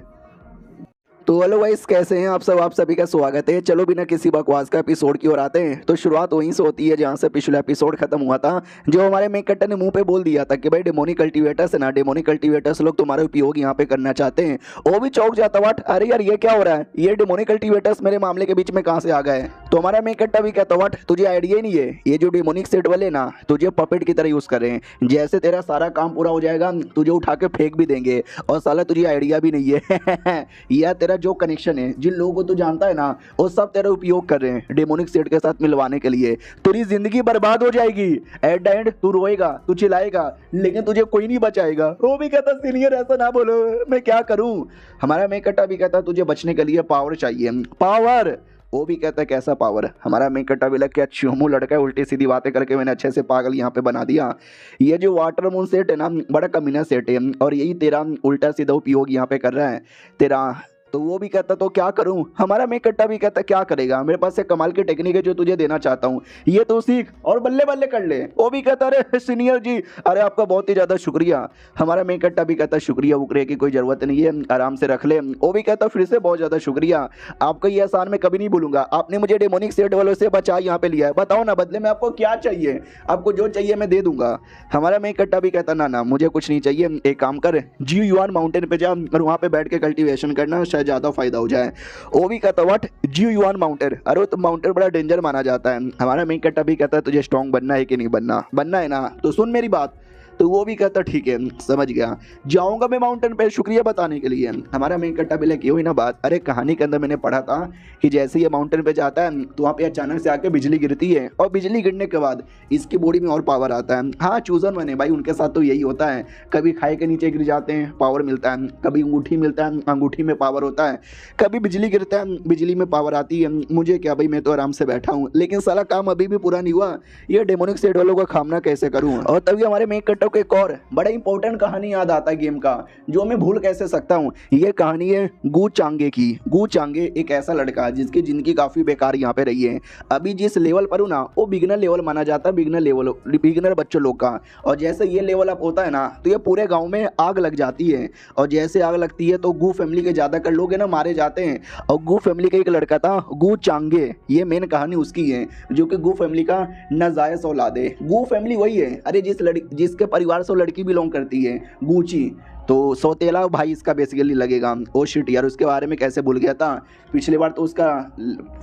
तो हेलो गाइस, कैसे हैं आप सब। आप सभी का स्वागत है। चलो बिना किसी बकवास का एपिसोड की ओर आते हैं। तो शुरुआत वहीं से होती है जहां से पिछला एपिसोड खत्म हुआ था, जो हमारे मेक कट्टर ने मुंह पे बोल दिया था कि भाई डेमोनिक कल्टीवेटर्स है ना, डेमोनिक कल्टीवेटर्स लोग तुम्हारा उपयोग यहाँ पे करना चाहते हैं। वो भी चौंक जाता, वाट, अरे यार ये क्या हो रहा है, ये डेमोनिक कल्टीवेटर्स मेरे मामले के बीच में कहाँ से आ गए। तो हमारा मेक कट्टा भी कहता, वाट, तुझे आइडिया ही नहीं है, ये जो डेमोनिक सेट वाले ना तुझे पपेट की तरह यूज कर रहे हैं। जैसे तेरा सारा काम पूरा हो जाएगा तुझे उठा के फेंक भी देंगे, और साला तुझे आइडिया भी नहीं है। यह तेरा जो कनेक्शन है, जिन लोगों को तू जानता है ना, वो सब तेरा उपयोग कर रहे हैं डेमोनिक सेट के साथ मिलवाने के लिए। तेरी जिंदगी बर्बाद हो जाएगी। एट द एंड तू रोएगा, तू चिल्लाएगा, लेकिन तुझे कोई नहीं बचाएगा। वो भी कहता, सीनियर ऐसा ना बोलो, मैं क्या करूं। हमारा मेक कट्टा भी कहता, तुझे बचने के लिए पावर चाहिए, पावर। वो भी कहता है, कैसा पावर। हमारा मेक कट्टा भी लग के चूमू लड़का है, उल्टी सीधी बातें करके मैंने अच्छे से पागल यहाँ पे बना दिया। ये जो वाटर मून सेट है ना, बड़ा कमीना सेट है, और यही तेरा उल्टा सीधा उपयोग यहाँ पे कर रहा है तेरा। तो वो भी कहता, तो क्या करूं। हमारा मेक कट्टा भी कहता, क्या करेगा, मेरे पास एक कमाल की टेक्निक है जो तुझे देना चाहता हूं, ये तो सीख और बल्ले बल्ले कर ले। वो भी कहता, अरे सीनियर जी, अरे आपका बहुत ही ज्यादा शुक्रिया। हमारा मेक कट्टा भी कहता, शुक्रिया उकरे की कोई जरूरत नहीं है, आराम से रख ले। वो भी कहता, फिर से बहुत ज्यादा शुक्रिया, आपका ये एहसान मैं कभी नहीं भूलूंगा। आपने मुझे डेमोनिक सेट वालों से बचा यहाँ पे लिया है, बताओ ना बदले में आपको क्या चाहिए, आपको जो चाहिए मैं दे दूंगा। हमारा मेक कट्टा भी कहता, ना ना मुझे कुछ नहीं चाहिए, एक काम कर, जियो युआन माउंटेन पे जा और वहाँ पे बैठ के कल्टीवेशन करना, शायद ज्यादा फायदा हो जाए। वो भी कहता, व्हाट, जियो युआन माउंटेन, अरे तो माउंटेन बड़ा डेंजर माना जाता है। हमारा मेक कट्टा भी कहता है, तुझे स्ट्रॉन्ग बनना है कि नहीं बनना, बनना है ना, तो सुन मेरी बात। तो वो भी कहता, ठीक है समझ गया, जाऊंगा मैं माउंटेन पे, शुक्रिया बताने के लिए। हमारा मेक कट्टा भी लगी हुई ना बात, अरे कहानी के अंदर मैंने पढ़ा था कि जैसे ये माउंटेन पे जाता है तो वहाँ पे अचानक से आके बिजली गिरती है, और बिजली गिरने के बाद इसकी बॉडी में और पावर आता है। हाँ, चूजन मैंने भाई, उनके साथ तो यही होता है, कभी खाई के नीचे गिर जाते हैं, पावर मिलता है, कभी अंगूठी मिलता है, अंगूठी में पावर होता है, कभी बिजली गिरता है, बिजली में पावर आती है। मुझे क्या भाई, मैं तो आराम से बैठा हूँ, लेकिन साला काम अभी भी पूरा नहीं हुआ, ये डेमोनिक सेट वालों का खामना कैसे करूँ। और तभी हमारे मेक कट्टा को एक और बड़ा इंपॉर्टेंट कहानी याद आता है गेम का, जो मैं भूल कैसे सकता हूँ। ये कहानी है गू चांगे की। गू चांगे एक ऐसा लड़का जिसकी जिंदगी काफी बेकार यहाँ पे रही है। अभी जिस लेवल पर हूँ ना, वो बिगिनर लेवल माना जाता है, बिगिनर लेवल, बिगिनर बच्चों लोग का। और जैसे ये लेवल अप होता है ना, तो ये पूरे गाँव में आग लग जाती है, और जैसे आग लगती है तो गू फैमिली के ज्यादातर लोग है ना मारे जाते हैं। और गू फैमिली का एक लड़का था गू चांगे, ये मेन कहानी उसकी है, जो कि गू फैमिली का नाजायज औलाद है। गू फैमिली वही है, अरे जिसके परिवार से लड़की बिलोंग करती है, गूची, तो सौतेला भाई इसका बेसिकली लगेगा। ओ शिट यार, उसके बारे में कैसे भूल गया था। पिछली बार तो उसका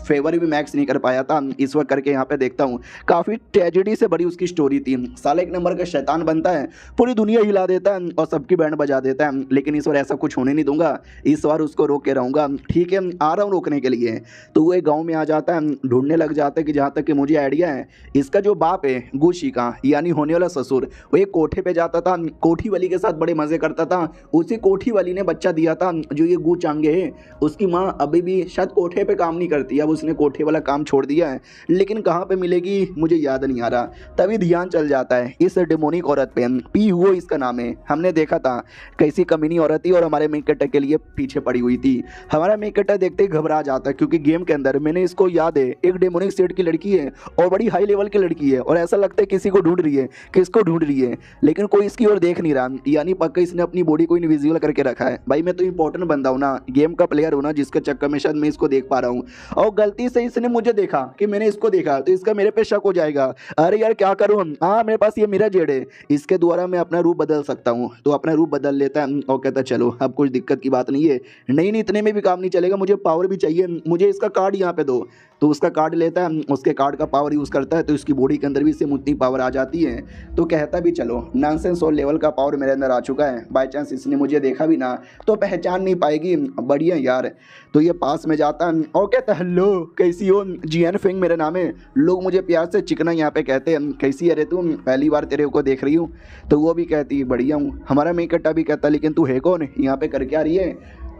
फेवर भी मैक्स नहीं कर पाया था, इस वक्त करके यहाँ पे देखता हूँ। काफ़ी ट्रेजेडी से बड़ी उसकी स्टोरी थी। साला एक नंबर का शैतान बनता है, पूरी दुनिया हिला देता है और सबकी बैंड बजा देता है, लेकिन इस बार ऐसा कुछ होने नहीं दूंगा, इस बार उसको रोक के रहूँगा। ठीक है, आ रहा हूँ रोकने के लिए। तो वो एक गाँव में आ जाता है, ढूंढने लग जाता है कि जहाँ तक कि मुझे आइडिया है, इसका जो बाप है गुशी का, यानी होने वाला ससुर, वो एक कोठे पर जाता था, कोठी वाली के साथ बड़े मज़े करता था। उसी कोठी वाली ने बच्चा दिया था जो ये गू चांगे है। उसकी माँ अभी भी शायद कोठे पे काम नहीं करती, अब उसने कोठे वाला काम छोड़ दिया है, लेकिन कहाँ पे मिलेगी मुझे याद नहीं आ रहा। तभी ध्यान चल जाता है इस डेमोनिक औरत पे, पी हुओ इसका नाम है। हमने देखा था कैसी कमीनी औरत थी और हमारे मेक कट्टा के लिए पीछे पड़ी हुई थी। हमारा मेक कट्टा देखते ही घबरा जाता है, क्योंकि गेम के अंदर मैंने इसको याद है एक डेमोनिक सेट की लड़की है और बड़ी हाई लेवल की लड़की है, और ऐसा लगता है किसी को ढूंढ रही है, किसको ढूंढ रही है, लेकिन कोई इसकी ओर देख नहीं रहा, यानी पक्का इसने अपनी बॉडी को इनविजिबल करके रखा है। भाई मैं तो इंपॉर्टेंट बंदा हूं ना, गेम का प्लेयर हूं ना, जिसके चक्कर में शायद मैं इसको देख पा रहा हूं, और गलती से इसने मुझे देखा कि मैंने इसको देखा, तो इसका मेरे पे शक हो जाएगा। अरे यार क्या करूं, हाँ मेरे पास ये मेरा जेड है, इसके द्वारा मैं अपना रूप बदल सकता हूं। तो अपना रूप बदल लेता है और कहता चलो अब कुछ दिक्कत की बात नहीं है, नहीं इतने में भी काम नहीं चलेगा, मुझे पावर भी चाहिए, मुझे इसका कार्ड यहाँ पे दो। तो उसका कार्ड लेता है, उसके कार्ड का पावर यूज़ करता है, तो इसकी बॉडी के अंदर भी सेम उतनी पावर आ जाती है। तो कहता भी चलो नॉनसेंस और लेवल का पावर मेरे अंदर आ चुका है, बाय चांस इसने मुझे देखा भी ना तो पहचान नहीं पाएगी, बढ़िया यार। तो ये पास में जाता है और कहता है हेलो कैसी हो, जियान फेंग मेरा नाम है, लोग मुझे प्यार से चिकना यहाँ पे कहते हैं, कैसी है रे तुम, पहली बार तेरे को देख रही हूँ। तो वो भी कहती है बढ़िया हूँ। हमारा मेक कट्टा भी कहता लेकिन तू है कौन, यहाँ पे कर क्या रही है,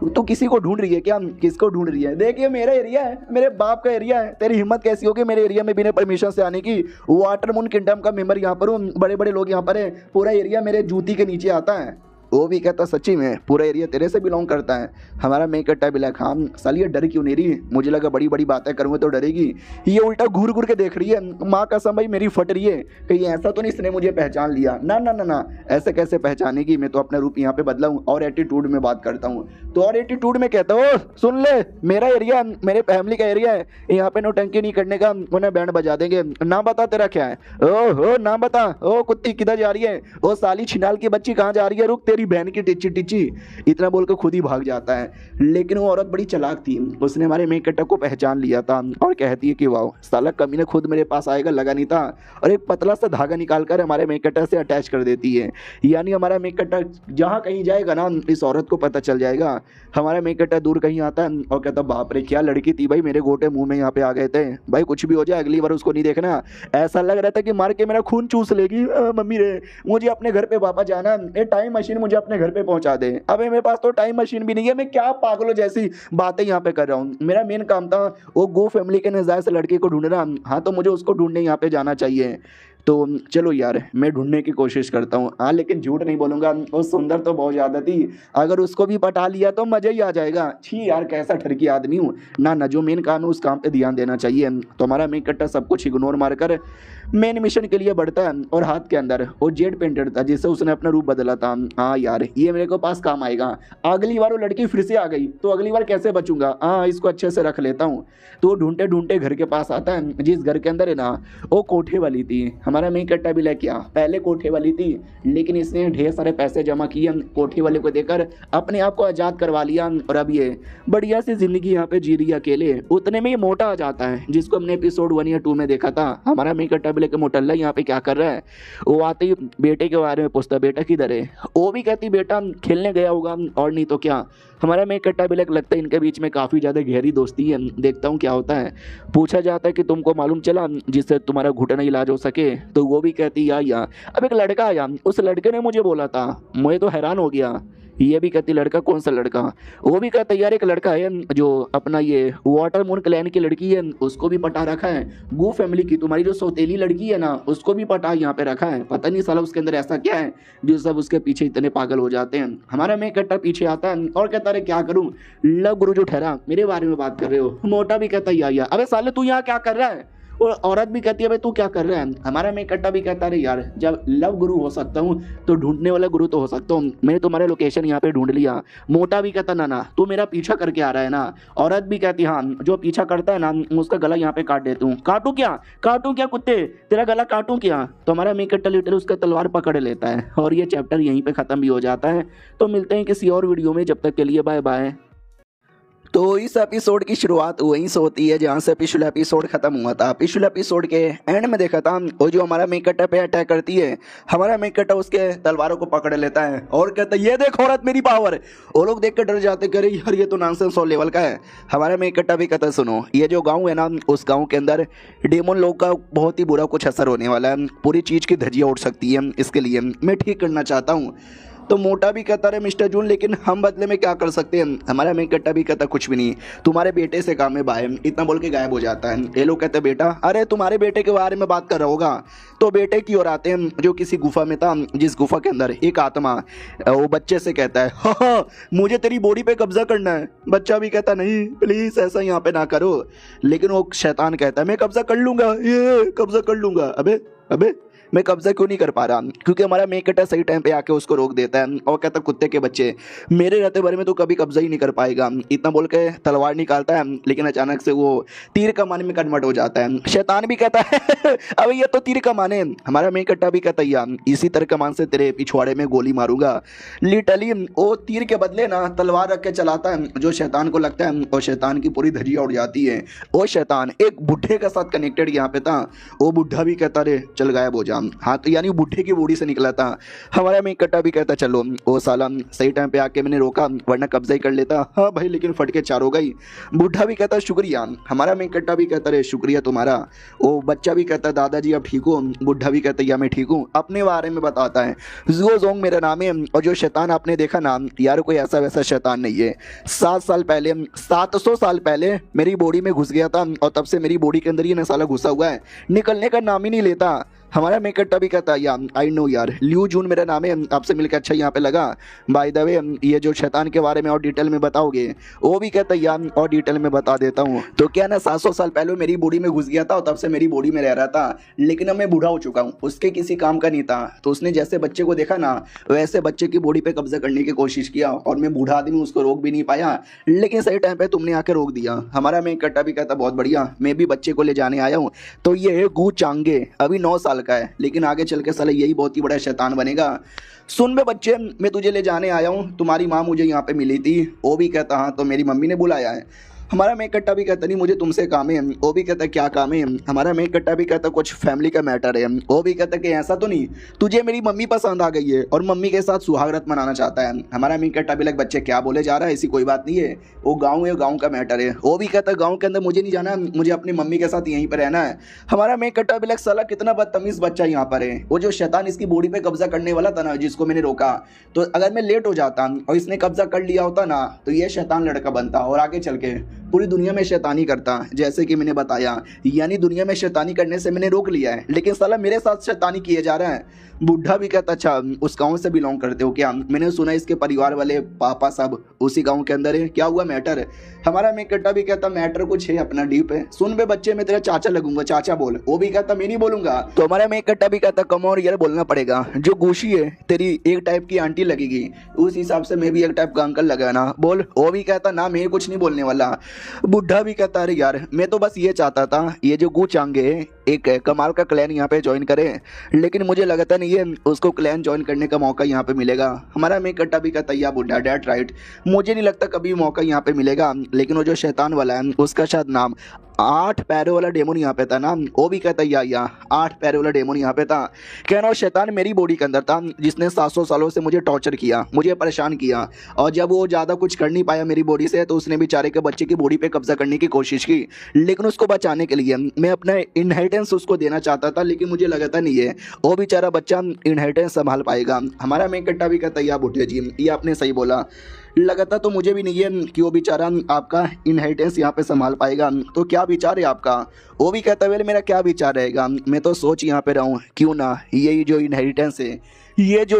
तो किसी को ढूंढ रही है क्या, किसको ढूंढ रही है, देखिए मेरा एरिया है, मेरे बाप का एरिया है, तेरी हिम्मत कैसी होगी मेरे एरिया में बिना परमिशन से आने की। वाटर मून किंगडम का मेंबर यहाँ पर हूँ, बड़े बड़े लोग यहाँ पर है, पूरा एरिया मेरे जूती के नीचे आता है। वो भी कहता सच्ची में पूरा एरिया तेरे से बिलोंग करता है। हमारा मैं कट्टा भी लाइक हाँ साली ये डर क्यों नहीं रही, मुझे लगा बड़ी बड़ी बातें करूँगा तो डरेगी, ये उल्टा घूर घूर के देख रही है। माँ कसम भाई मेरी फट रही है कहीं ऐसा तो नहीं इसने मुझे पहचान लिया। ना ना ना ना, ऐसे कैसे पहचानेगी, मैं तो अपना रूप यहाँ पे बदला हूँ और एटीट्यूड में बात करता हूँ। तो और एटीट्यूड में कहता हूँ सुन ले मेरा एरिया मेरे फैमिली का एरिया है, यहाँ पे नौटंकी नहीं करने का, उन्हें बैंड बजा देंगे। नाम बता तेरा क्या है, ओहो नाम बता, ओ कुत्ती किधर जा रही है, ओ साली छिनाल की बच्ची कहाँ जा रही है, रुक तेरी बहन की टिच्ची टिच्ची, इतना बोल के खुद ही भाग जाता है। लेकिन वो औरत बड़ी चालाक थी, उसने हमारे मेन कट्टा को पहचान लिया था और कहती है कि वाह साला कमीने खुद मेरे पास आएगा लगा नहीं था, और एक पतला सा धागा निकाल कर हमारे मेन कट्टा से अटैच कर देती है। यानी हमारा मेन कट्टा जहाँ कहीं जाएगा ना इस औरत को पता चल जाएगा। हमारा मेन कट्टा दूर कहीं आता है और कहता बाप रे क्या लड़की थी भाई, मेरे गोटे मुंह में यहाँ पे आ गए थे भाई, कुछ भी हो जाए अगली बार उसको नहीं देखना। ऐसा लग रहा था कि मार के मेरा खून चूस लेगी। मम्मी रे मुझे अपने घर पे वापस जाना, ये टाइम मशीन मुझे अपने घर पे पहुंचा दे। अबे मेरे पास तो टाइम मशीन भी नहीं है, मैं क्या पागलों जैसी बातें यहाँ पे कर रहा हूँ। मेरा मेन काम था वो गो फैमिली के नजायज लड़के को ढूंढना, हाँ तो मुझे उसको ढूंढने यहाँ पे जाना चाहिए। तो चलो यार मैं ढूंढने की कोशिश करता हूँ। हाँ लेकिन झूठ नहीं बोलूँगा, वो सुंदर तो बहुत ज़्यादा थी, अगर उसको भी पटा लिया तो मज़ा ही आ जाएगा। छी यार कैसा ठरकी आदमी हूँ ना, ना जो मेन काम है उस काम पे ध्यान देना चाहिए। तो हमारा मेन कट्टा सब कुछ इग्नोर मारकर मेन मिशन के लिए बढ़ता है और हाथ के अंदर वो जेड पेंटेड था जिससे उसने अपना रूप बदला था। हाँ यार ये मेरे को पास काम आएगा, अगली बार वो लड़की फिर से आ गई तो अगली बार कैसे बचूंगा, हाँ इसको अच्छे से रख लेता हूँ। तो ढूंढते ढूंढते घर के पास आता है, जिस घर के अंदर है ना वो कोठे वाली थी। हमारा मेन कट्टा भी लेके आ, पहले कोठे वाली थी लेकिन इसने ढेर सारे पैसे जमा किए, कोठे वाले को देकर अपने आप को आज़ाद करवा लिया और अब ये बढ़िया सी जिंदगी यहाँ पे जी रही है अकेले। उतने में ये मोटा आ जाता है जिसको हमने एपिसोड 1 या 2 में देखा था। हमारा मेन कट्टा भी लेकर मोटल्ला यहाँ पे क्या कर रहा है, वो आते ही बेटे के बारे में पूछता बेटा किधर है, वो भी कहती बेटा खेलने गया होगा और नहीं तो क्या। हमारा मेन कट्टा भी लगता है इनके बीच में काफ़ी ज़्यादा गहरी दोस्ती है, देखता हूँ क्या होता है। पूछा जाता है कि तुमको मालूम चला जिससे तुम्हारा घुटना इलाज हो सके, तो वो भी कहती या अब एक लड़का आया, उस लड़के ने मुझे बोला था, मैं तो हैरान हो गया। ये भी कहती लड़का कौन सा लड़का, वो भी कहता यार एक लड़का है जो अपना ये वाटर मून क्लैन की लड़की है उसको भी पटा रखा है, गू फैमिली की तुम्हारी जो सौतेली लड़की है ना उसको भी पटा यहाँ पे रखा है। पता नहीं साला उसके अंदर ऐसा क्या है जो सब उसके पीछे इतने पागल हो जाते हैं। हमारा मैं कट्टा पीछे आता है और कहता अरे क्या करूँ, लव गुरु जो ठहरा मेरे बारे में बात कर रहे हो। मोटा भी कहता या अबे साले तू यहाँ क्या कर रहा है, और औरत भी कहती है भाई तू क्या कर रहा है। हमारा मैं कट्टा भी कहता है यार जब लव गुरु हो सकता हूँ तो ढूंढने वाला गुरु तो हो सकता हूँ, मैंने तुम्हारे लोकेशन यहाँ पे ढूंढ लिया। मोटा भी कहता ना ना तू मेरा पीछा करके आ रहा है ना। औरत भी कहती हाँ जो पीछा करता है ना उसका गला यहाँ पे काट देता हूँ। काटू क्या कुत्ते, तेरा गला काटूं क्या। तो हमारा मैं कट्टा लिटरली उसका तलवार पकड़ लेता है और ये चैप्टर यहीं पे खत्म भी हो जाता है। तो मिलते हैं किसी और वीडियो में, जब तक के लिए बाय बाय। तो इस एपिसोड की शुरुआत वहीं से होती है जहाँ से पिछला एपिसोड खत्म हुआ था। पिछले एपिसोड के एंड में देखा था वो जो हमारा मेन कट्टा पे अटैक करती है, हमारा मेन कट्टा उसके तलवारों को पकड़ लेता है और कहता है ये देख औरत मेरी पावर। वो लोग देख कर डर जाते कह रहे यार ये तो नॉनसेंस और लेवल का है। हमारा मेन कट्टा भी कहता है सुनो ये जो गाँव है ना उस गाँव के अंदर डेमन लोग का बहुत ही बुरा कुछ असर होने वाला है, पूरी चीज़ की धज्जियाँ उड़ सकती है, इसके लिए मैं ठीक करना चाहता हूँ। तो मोटा भी कहता रहे मिस्टर जून लेकिन हम बदले में क्या कर सकते हैं। हमारा मेन कट्टा भी कहता कुछ भी नहीं, तुम्हारे बेटे से काम है बाय, इतना बोल के गायब हो जाता है। ये लोग कहते बेटा अरे तुम्हारे बेटे के बारे में बात कर रहा होगा। तो बेटे की ओर आते हैं जो किसी गुफा में था, जिस गुफा के अंदर एक आत्मा वो बच्चे से कहता है हाँ मुझे तेरी बॉडी पे कब्जा करना है। बच्चा भी कहता नहीं प्लीज ऐसा यहाँ पे ना करो, लेकिन वो शैतान कहता है मैं कब्जा कर लूंगा, ये कब्जा कर लूंगा। अबे मैं कब्जा क्यों नहीं कर पा रहा, क्योंकि हमारा मेन कट्टा सही टाइम पे आके उसको रोक देता है और कहता कुत्ते के बच्चे मेरे रहते बारे में तो कभी कब्जा ही नहीं कर पाएगा। इतना बोल के तलवार निकालता है लेकिन अचानक से वो तीर कमान में कन्वर्ट हो जाता है। शैतान भी कहता है अबे ये तो तीर कमान है। हमारा मेन कट्टा भी कहता है इसी तरह कमान से तेरे पिछवाड़े में गोली मारूंगा। लिटरली वो तीर के बदले ना तलवार रख के चलाता है जो शैतान को लगता है और शैतान की पूरी धज्जियां उड़ जाती है। वो शैतान एक बुढ़े के साथ कनेक्टेड यहाँ पे था, वो बुढ़ा भी कहता रे चल गायब हो जा। हाँ तो यानी बुढ़े की बॉडी से निकला था। हमारा मेन कट्टा भी कहता चलो वो साला सही टाइम पे आके मैंने रोका वरना कब्जा ही कर लेता। हाँ भाई लेकिन फट के चार हो गई। बुढ़ा भी कहता शुक्रिया। हमारा मेन कट्टा भी कहता रे शुक्रिया तुम्हारा। वो बच्चा भी कहता दादाजी आप ठीक हो। बुढ़ा भी कहता या मैं ठीक हूँ। अपने बारे में बताता है जुओ जोंग मेरा नाम है और जो शैतान आपने देखा ना यार कोई ऐसा वैसा शैतान नहीं है। 700 साल पहले मेरी बॉडी में घुस गया था और तब से मेरी बॉडी के अंदर ये ना साला घुसा हुआ है, निकलने का नाम ही नहीं लेता। हमारा मेक कट्टा भी कहता है यार आई नो यार, लियू जून मेरा नाम है, आपसे मिलकर अच्छा यहाँ पे लगा। बाय द वे ये जो शैतान के बारे में और डिटेल में बताओगे? वो भी कहता है यार और डिटेल में बता देता हूँ। तो क्या ना 700 साल पहले मेरी बॉडी में घुस गया था और तब से मेरी बॉडी में रह रहा था, लेकिन अब मैं बूढ़ा हो चुका हूँ, उसके किसी काम का नहीं था। तो उसने जैसे बच्चे को देखा ना वैसे बच्चे की बॉडी पे कब्जा करने की कोशिश किया और मैं बूढ़ा आदमी उसको रोक भी नहीं पाया, लेकिन सही टाइम पे तुमने आकर रोक दिया। हमारा मेक कट्टा भी कहता बहुत बढ़िया, मैं भी बच्चे को ले जाने आया हूँ। तो ये है गू चांगे, अभी 9 साल का है, लेकिन आगे चल के साला यही बहुत ही बड़ा शैतान बनेगा। सुन बे बच्चे, मैं तुझे ले जाने आया हूँ, तुम्हारी माँ मुझे यहाँ पे मिली थी। वो भी कहता हाँ तो मेरी मम्मी ने बुलाया है। हमारा मेक कट्टा भी कहता नहीं मुझे तुमसे काम है। वो भी कहता क्या काम है? हमारा मेक कट्टा भी कहता कुछ फैमिली का मैटर है। वो भी कहता कि ऐसा तो नहीं, तुझे मेरी मम्मी पसंद आ गई है और मम्मी के साथ सुहागरात मनाना चाहता है। हमारा मेक कट्टा भी लग बच्चे क्या बोले जा रहा है, ऐसी कोई बात नहीं है, वो गाँव है, गाँव का मैटर है। वो भी कहता गाँव के अंदर मुझे नहीं जाना, मुझे अपनी मम्मी के साथ यहीं पर रहना है। हमारा मेक कट्टा भी लग साला कितना बदतमीज बच्चा यहाँ पर है। वो जो शैतान इसकी बॉडी पे कब्जा करने वाला था ना, जिसको मैंने रोका, तो अगर मैं लेट हो जाता और इसने कब्जा कर लिया होता ना तो ये शैतान लड़का बनता और आगे चल के पूरी दुनिया में शैतानी करता, जैसे कि मैंने बताया। यानी दुनिया में शैतानी करने से मैंने रोक लिया है, लेकिन साला मेरे साथ शैतानी किए जा रहा है। बुढ़ा भी कहता अच्छा उस गांव से बिलोंग करते हो क्या? मैंने सुना इसके परिवार वाले पापा सब उसी गांव के अंदर है, क्या हुआ मैटर? हमारा मेक कट्टा भी कहता मैटर कुछ है अपना डीप है। सुन बे बच्चे, मैं तेरा चाचा लगूंगा, चाचा बोल। वो भी कहता मैं नहीं बोलूंगा। तो हमारा मेक कट्टा भी कहता कम और यार बोलना पड़ेगा, जो गोशी है तेरी एक टाइप की आंटी लगेगी, उस हिसाब से मैं भी एक टाइप का अंकल लगा ना, बोल। वो भी कहता ना मैं कुछ नहीं बोलने वाला। बुढ़ा भी कहता अरे यार मैं तो बस ये चाहता था ये जो गू चांगे एक कमाल का क्लैन यहाँ पे ज्वाइन करे, लेकिन मुझे लगता नहीं है उसको क्लैन ज्वाइन करने का मौका यहाँ पे मिलेगा। हमारा मेक कट्टा भी कहता या बुढ़ा डैट राइट, मुझे नहीं लगता कभी मौका यहाँ पे मिलेगा, लेकिन वो जो शैतान वाला है उसका शायद नाम 8 पैरों वाला डेमोन यहाँ पे था ना। वो भी कहता या 8 पैरों वाला डेमोन यहाँ पे था। कहना वो शैतान मेरी बॉडी के अंदर था, जिसने 700 सालों से मुझे टॉर्चर किया, मुझे परेशान किया, और जब वो ज़्यादा कुछ कर नहीं पाया मेरी बॉडी से तो उसने बेचारे के बच्चे की बॉडी पे कब्जा करने की कोशिश की, लेकिन उसको बचाने के लिए मैं अपना इनहेरिटेंस उसको देना चाहता था, लेकिन मुझे लगता नहीं है वो बेचारा बच्चा इनहेरिटेंस संभाल पाएगा। हमारा मेक कट्टा भी कहता या बुढ़े जी ये आपने सही बोला, लगता तो मुझे भी नहीं है कि वो बेचारा आपका इनहेरिटेंस यहाँ पे संभाल पाएगा। तो क्या विचार है आपका? वो भी कहता है मेरा क्या विचार रहेगा, मैं तो सोच यहाँ पे रहूँ क्यों ना ये जो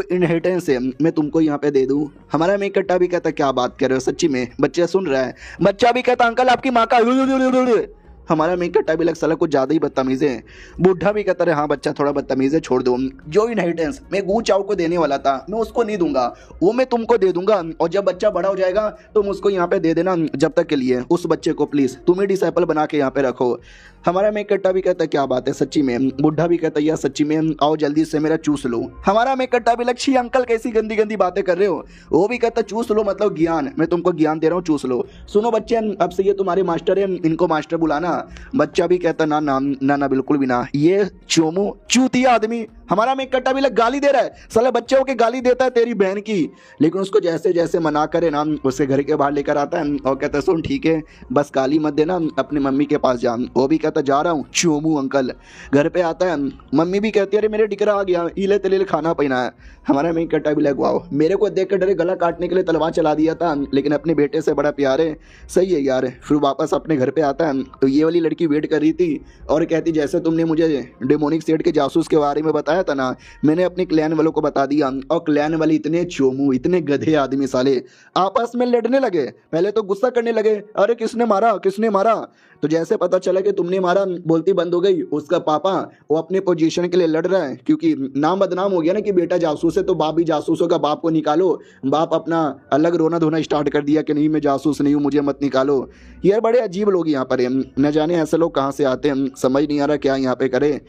इनहेरिटेंस है मैं तुमको यहाँ पे दे दूँ। हमारा मेक कट्टा भी कहता क्या बात कर रहे हो सच्ची में? बच्चा सुन रहा है। बच्चा भी कहता अंकल आपकी माँ का। हमारा मेक कट्टा भी लग साला कुछ ज़्यादा ही बदतमीज़ है। बुढ़ा भी कहता है हाँ बच्चा थोड़ा बदतमीज़ है, छोड़ दो। जो इनहेरिटेंस मैं गू चाव को देने वाला था मैं उसको नहीं दूंगा, वो मैं तुमको दे दूंगा, और जब बच्चा बड़ा हो जाएगा तुम उसको यहाँ पे दे देना, जब तक के लिए उस बच्चे को प्लीज़ तुम ही डिसाइपल बना के यहाँ पे रखो। हमारा मेक कट्टा भी कहता क्या बात है सच्ची में? बुढ़ा भी कहता यार सच्ची में, आओ जल्दी से मेरा चूस लो। हमारा मेक कट्टा भी लक्ष्य अंकल कैसी गंदी गंदी बातें कर रहे हो? वो भी कहता चूस लो मतलब ज्ञान, मैं तुमको ज्ञान दे रहा हूँ, चूस लो। सुनो बच्चे अब से ये तुम्हारे मास्टर है, इनको मास्टर बुलाना। बच्चा भी कहता ना ना ना ना बिल्कुल भी ना, ये चोमू चूतिया आदमी। हमारा मेक कट्टा भी लग गाली दे रहा है, साले बच्चे होके गाली देता है तेरी बहन की, लेकिन उसको जैसे जैसे मना करे ना उसके घर के बाहर लेकर आता है और कहता है सुन ठीक है बस गाली मत देना, अपनी मम्मी के पास जा। वो भी कहता जा रहा हूँ चोमू अंकल। घर पे आता है, मम्मी भी कहती है अरे मेरे डिकरा आ गया, इले तेले खाना पीना है। हमारा मेक कट्टा भी लगवाओ, मेरे को देख कर डरे गला काटने के लिए तलवार चला दिया था, लेकिन अपने बेटे से बड़ा प्यार है। सही है यार। फिर वापस अपने घर पे आता है तो ये वाली लड़की वेट कर रही थी और कहती जैसे तुमने मुझे डेमोनिक सेट के जासूस के बारे में बताया था ना, मैंने अपने क्लैन वालों को बता दिया, और क्लैन वाले इतने चोमू इतने गधे आदमी साले आपस में लड़ने लगे। पहले तो गुस्सा करने लगे अरे किसने मारा किसने मारा, तो जैसे पता चला कि तुमने मारा बोलती बंद हो गई। उसका पापा वो अपने पोजीशन के लिए लड़ रहा है, क्योंकि नाम बदनाम हो गया ना कि बेटा जासूस है, तो बाप भी जासूस होगा, बाप को निकालो। बाप अपना अलग रोना धोना स्टार्ट कर दिया कि नहीं मैं जासूस नहीं हूँ, मुझे मत निकालो। यार बड़े अजीब लोग यहाँ पर हैं, न जाने ऐसे लोग कहाँ से आते हैं, समझ नहीं आ रहा क्या यहाँ पे करे।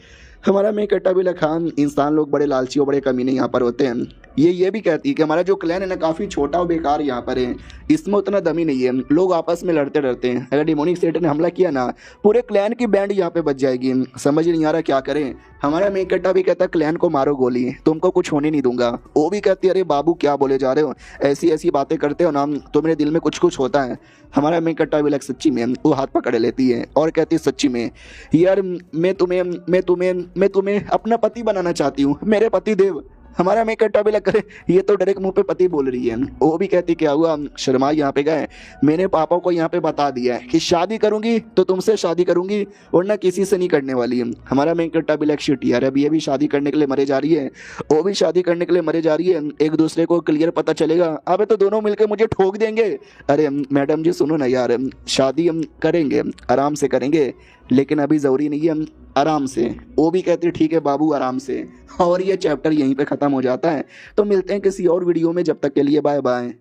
हमारा मेक कट्टा भी खान इंसान लोग बड़े लालची और बड़े कमीने यहाँ पर होते हैं। ये भी कहती है कि हमारा जो क्लैन है ना काफ़ी छोटा और बेकार यहाँ पर है, इसमें उतना दम ही नहीं है, लोग आपस में लड़ते रहते हैं। अगर डिमोनिक सेट ने हमला किया ना पूरे क्लैन की बैंड यहाँ पे बच जाएगी, समझ नहीं आ रहा क्या करें। हमारा मेक कट्टा भी कहता है क्लैन को मारो गोली, तुमको कुछ होने नहीं दूंगा। वो भी कहती है अरे बाबू क्या बोले जा रहे हो, ऐसी ऐसी बातें करते हो ना तो मेरे दिल में कुछ कुछ होता है। हमारा मेक कट्टा भी सच्ची में, वो हाथ पकड़ लेती है और कहती है सच्ची में यार मैं तुम्हें अपना पति बनाना चाहती हूँ, मेरे पति देव हमारा मेक कट्टा भी लग करे ये तो डायरेक्ट मुंह पे पति बोल रही है। वो भी कहती क्या हुआ शर्मा यहाँ पे गए, मैंने पापा को यहाँ पे बता दिया है कि शादी करूंगी तो तुमसे शादी करूंगी वरना किसी से नहीं करने वाली है। हमारा मेक कट्टा भी लग शिट यार, अब ये भी शादी करने के लिए मरे जा रही है, वो भी शादी करने के लिए मरे जा रही है, एक दूसरे को क्लियर पता चलेगा अबे तो दोनों मिलकर मुझे ठोक देंगे। अरे मैडम जी सुनो ना यार, शादी हम करेंगे आराम से करेंगे लेकिन अभी ज़रूरी नहीं है, आराम से। वो भी कहती है ठीक है बाबू आराम से। और ये चैप्टर यहीं पे ख़त्म हो जाता है। तो मिलते हैं किसी और वीडियो में, जब तक के लिए बाय बाय।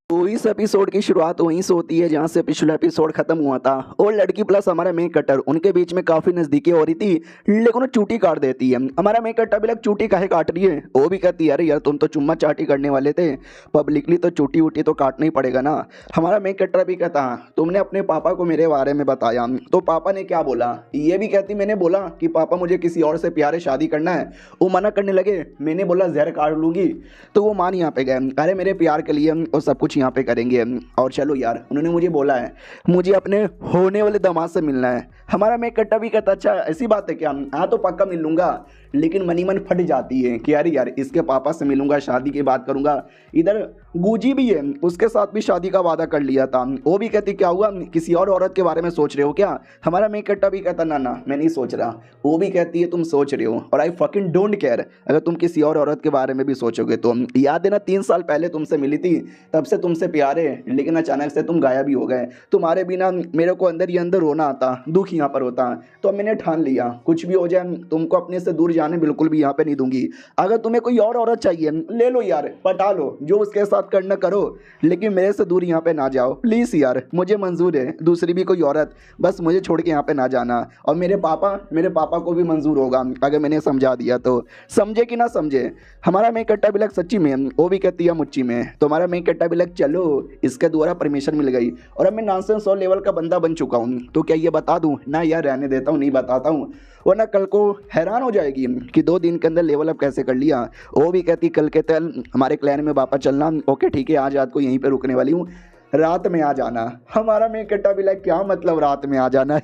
तो इस एपिसोड की शुरुआत वहीं से होती है जहां से पिछला एपिसोड खत्म हुआ था और लड़की प्लस हमारा मेक कटर उनके बीच में काफी नजदीकी हो रही थी, लेकिन वो चूटी काट देती है। हमारा मेक कटर भी लग चूटी काहे काट रही है, वो भी कहती है अरे यार तुम तो चुम्मा चाटी करने वाले थे, पब्लिकली तो चूटी वूटी तो काटना ही पड़ेगा ना। हमारा मेक कटर भी कहता तुमने अपने पापा को मेरे बारे में बताया तो पापा ने क्या बोला, ये भी कहती मैंने बोला कि पापा मुझे किसी और से प्यारे शादी करना है, वो मना करने लगे, मैंने बोला जहर काट लूंगी, तो वो मान यहाँ पे गए, अरे मेरे प्यार के लिए वो सब कुछ यहाँ पे करेंगे। और चलो यार उन्होंने मुझे बोला है मुझे अपने होने वाले दामाद से मिलना है। हमारा मेक कट्टा भी कहता अच्छा ऐसी बात है क्या, हाँ तो पक्का मिल लूंगा, लेकिन मनी मन फट जाती है कि अरे यार इसके पापा से मिलूंगा शादी की बात करूंगा। इधर गूजी भी है, उसके साथ भी शादी का वादा कर लिया था, वो भी कहती क्या हुआ किसी और औरत के बारे में सोच रहे हो क्या। हमारा मेक कट्टा भी कहता ना ना मैं नहीं सोच रहा, वो भी कहती है तुम सोच रहे हो और आई फकिंग डोंट केयर अगर तुम किसी और औरत के बारे में भी सोचोगे तो। याद है ना 3 साल पहले तुमसे मिली थी, तब से तुमसे प्यार है लेकिन अचानक से तुम गायब ही हो गए, तुम्हारे बिना मेरे को अंदर ही अंदर रोना आता, दुख यहाँ पर होता। तो मैंने ठान लिया कुछ भी हो जाए तुमको अपने से दूर जाने बिल्कुल भी यहाँ पे नहीं दूंगी। अगर तुम्हें कोई और औरत चाहिए ले लो यार, पटा लो, जो उसके साथ करना करो, लेकिन मेरे से दूर यहाँ पे ना जाओ प्लीज़ यार, मुझे मंजूर है दूसरी भी कोई औरत, बस मुझे छोड़ के यहाँ पे ना जाना। और मेरे पापा को भी मंजूर होगा अगर मैंने समझा दिया तो, समझे कि ना समझे। हमारा मेक कट्टा बिलक सच्ची में वो भी कहती है मुच्ची में, तो हमारा मेक कट्टा बिलक चलो इसके द्वारा परमिशन मिल गई और अब मैं नॉनसेंस और लेवल का बंदा बन चुका हूँ, तो क्या ये बता दूँ ना यार, रहने देता हूँ नहीं बताता हूँ वरना कल को हैरान हो जाएगी कि 2 दिन के अंदर लेवल अप कैसे कर लिया। वो भी कहती कल के तल हमारे क्लैन में वापस चलना, ओके ठीक है आज रात को यहीं पे रुकने वाली हूँ, रात में आ जाना। हमारा मेक कट्टा भी लाइक क्या मतलब रात में आ जाना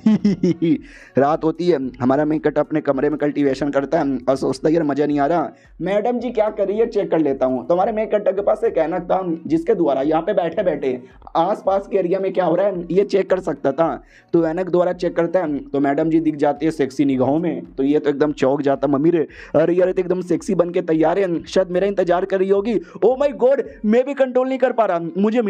रात होती है, हमारा मेक कट्टा अपने कमरे में कल्टीवेशन करता है और सोचता है यार मज़ा नहीं आ रहा, मैडम जी क्या कर रही है चेक कर लेता हूँ। तो हमारे मेक कट्टा के पास एक ऐनक था जिसके द्वारा यहाँ पे बैठे बैठे आसपास के एरिया में क्या हो रहा है ये चेक कर सकता था। तो ऐनक द्वारा चेक करता है तो मैडम जी दिख जाती है सेक्सी निगाहों में, तो ये तो एकदम चौंक जाता मम्मी रे, अरे यार तो एकदम सेक्सी बन के तैयार है, शायद मेरा इंतजार कर रही होगी, ओ माय गॉड मैं भी कंट्रोल नहीं कर पा रहा, मुझे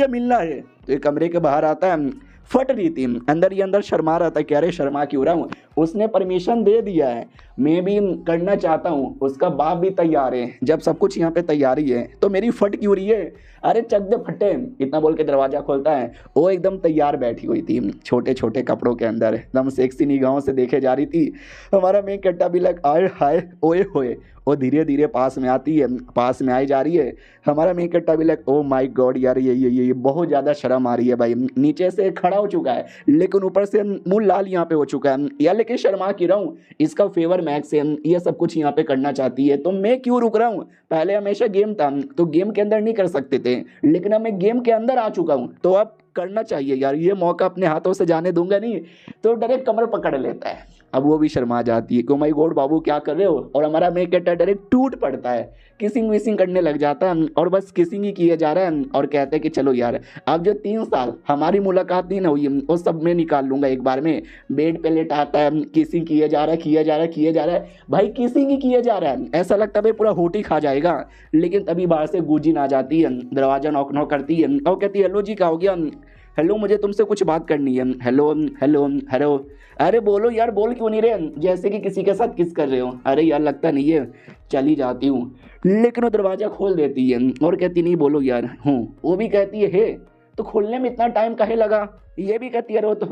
मिलना है। तो ये कमरे के बाहर आता है, फट रही थी अंदर ही अंदर, शर्मा रहा था, क्या रे शर्मा क्यों रहा हूँ, उसने परमिशन दे दिया है मैं भी करना चाहता हूँ, उसका बाप भी तैयार है, जब सब कुछ यहाँ पे तैयारी है तो मेरी फट क्यों रही है, अरे चक दे फटे, इतना बोल के दरवाजा खोलता है, वो एकदम तैयार बैठी हुई थी छोटे छोटे कपड़ों के अंदर, एकदम सेक्सी निगाहों से देखे जा रही थी। हमारा मेक कट्टा भी लग आए हाय ओए होए, वो धीरे धीरे पास में आती है, पास में आई जा रही है। हमारा मेक कट्टा भी लग ओ माय गॉड यार ये बहुत ज़्यादा शर्म आ रही है भाई, नीचे से खड़ा हो चुका है लेकिन ऊपर से मुंह लाल यहाँ पे हो चुका है यार, लेकिन शर्मा क्यों रहा हूँ, इसका फेवर मैक्स है, ये सब कुछ यहाँ पे करना चाहती है तो मैं क्यों रुक रहा हूँ। पहले हमेशा गेम था तो गेम के अंदर नहीं कर सकते थे, लेकिन अब मैं गेम के अंदर आ चुका हूँ तो अब करना चाहिए यार, ये मौका अपने हाथों से जाने दूंगा नहीं। तो डायरेक्ट कमर पकड़ लेता है, अब वो भी शर्मा जाती है कि माय गॉड बाबू क्या कर रहे हो, और हमारा मेक कट्टा डायरेक्ट टूट पड़ता है, किसिंग विसिंग करने लग जाता है और बस किसिंग ही किए जा रहा है और कहते हैं कि चलो यार अब जो 3 साल हमारी मुलाकात नहीं ना हुई वो सब मैं निकाल लूंगा एक बार में। बेड पे लेटाता है, किसिंग किए जा रहा है भाई, किसिंग ही किए जा रहा है, ऐसा लगता है भाई पूरा होट ही खा जाएगा। लेकिन तभी बाहर से गूंजी आ जाती है, दरवाजा नॉक नॉक करती है और कहती है हेलो जी क्या हो गया, हेलो मुझे तुमसे कुछ बात करनी है, हेलो हेलो हेलो, अरे बोलो यार बोल क्यों नहीं रहे, जैसे कि किसी के साथ किस कर रहे हो, अरे यार लगता नहीं है चली जाती हूँ, लेकिन वो दरवाज़ा खोल देती है और कहती नहीं बोलो यार हूँ, वो भी कहती है तो खोलने में इतना टाइम काहे लगा, ये भी कहती है अरे वो तो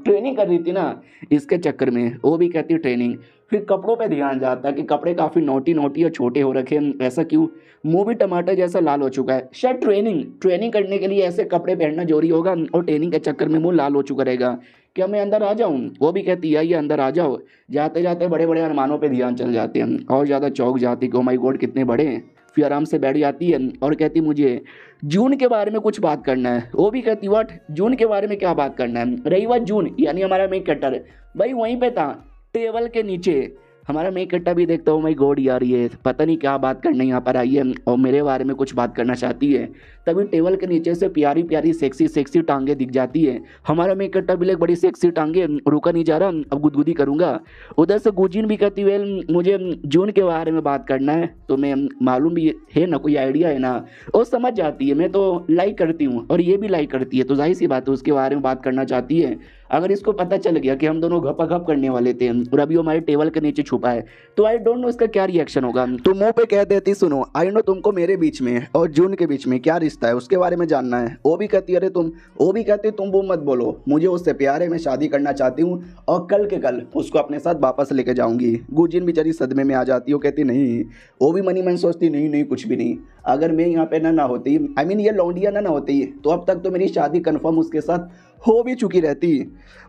ट्रेनिंग कर रही थी ना इसके चक्कर में, वो भी कहती है ट्रेनिंग। फिर कपड़ों पे ध्यान जाता है कि कपड़े काफ़ी नोटी और छोटे हो रखे हैं, ऐसा क्यों, मुंह भी टमाटर जैसा लाल हो चुका है, शायद ट्रेनिंग करने के लिए ऐसे कपड़े पहनना जरूरी होगा और ट्रेनिंग के चक्कर में मुंह लाल हो चुका रहेगा, क्या मैं अंदर आ जाऊँ, वो भी कहती है ये अंदर आ जाओ। जाते जाते बड़े बड़े अरमानों पे ध्यान चल जाते हैं और ज़्यादा चौंक जाती कि ओ माय गॉड कितने बड़े हैं। फिर आराम से बैठ जाती है और कहती मुझे जून के बारे में कुछ बात करना है, वो भी कहती व्हाट जून के बारे में क्या बात करना है, रही बात जून यानी हमारा मेक कटर भाई वहीं पे था टेबल के नीचे, हमारा मैं इकट्ठा भी देखता हूँ, माई गॉड यार ये पता नहीं क्या बात करने यहाँ पर आई है और मेरे बारे में कुछ बात करना चाहती है। तभी टेबल के नीचे से प्यारी प्यारी सेक्सी सेक्सी टांगे दिख जाती है। हमारा मैं इकट्ठा भी बड़ी सेक्सी टांगे, रुका नहीं जा रहा, अब गुदगुदी करूंगा। उधर से गुजिन भी कहती है मुझे जून के बारे में बात करना है, तो मैं मालूम भी है ना, कोई आइडिया है ना, वो समझ जाती है। मैं तो लाइक करती हूँ और ये भी लाइक करती है, तो जाहिर सी बात है उसके बारे में बात करना चाहती है। अगर इसको पता चल गया कि हम दोनों गप करने वाले थे और अभी वो हमारे टेबल के नीचे छुपा है, तो आई डोंट नो इसका क्या रिएक्शन होगा। तो मुंह पे कह देती सुनो आई नो तुमको मेरे बीच में और जून के बीच में क्या रिश्ता है उसके बारे में जानना है। वो भी कहती अरे तुम, वो भी कहती तुम वो मत बोलो, मुझे उससे प्यार है, मैं शादी करना चाहती हूँ और कल के कल उसको अपने साथ वापस लेके जाऊंगी। गुजिन बेचारी सदमे में आ जाती है, वो कहती नहीं। वो भी मनी मन सोचती नहीं नहीं कुछ भी नहीं, अगर मैं यहाँ पे ना होती, आई मीन ये लौंडिया ना होती, तो अब तक तो मेरी शादी कन्फर्म उसके साथ हो भी चुकी रहती।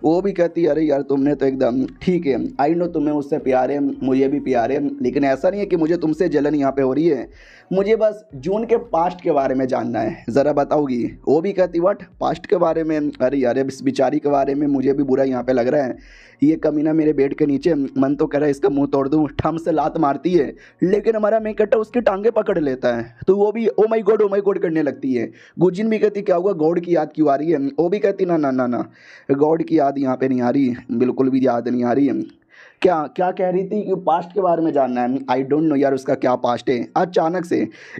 वो भी कहती अरे यार तुमने तो एकदम ठीक है, आई नो तुम्हें उससे प्यार है, मुझे भी प्यार है, लेकिन ऐसा नहीं है कि मुझे तुमसे जलन यहाँ पे हो रही है, मुझे बस जून के पास्ट के बारे में जानना है, ज़रा बताओगी। वो भी कहती व्हाट पास्ट के बारे में, अरे यार इस बेचारी के बारे में मुझे भी बुरा यहाँ पे लग रहा है। ये कमीना मेरे बेड के नीचे, मन तो कह रहा है इसका मुंह तोड़ दूँ, ठम से लात मारती है, लेकिन हमारा मैं कट्टा उसकी टांगे पकड़ लेता है, तो वो भी ओ माई गॉड करने लगती है। गुजिन भी कहती क्या हुआ, गॉड की याद क्यों आ रही है। वो भी कहती ना ना ना ना, गॉड की याद यहाँ पे नहीं आ रही, बिल्कुल भी याद नहीं आ रही है। क्या क्या कह रही थी कि पास्ट के बारे में जानना है। आई डोंट नो यार उसका क्या पास्ट है। अचानक से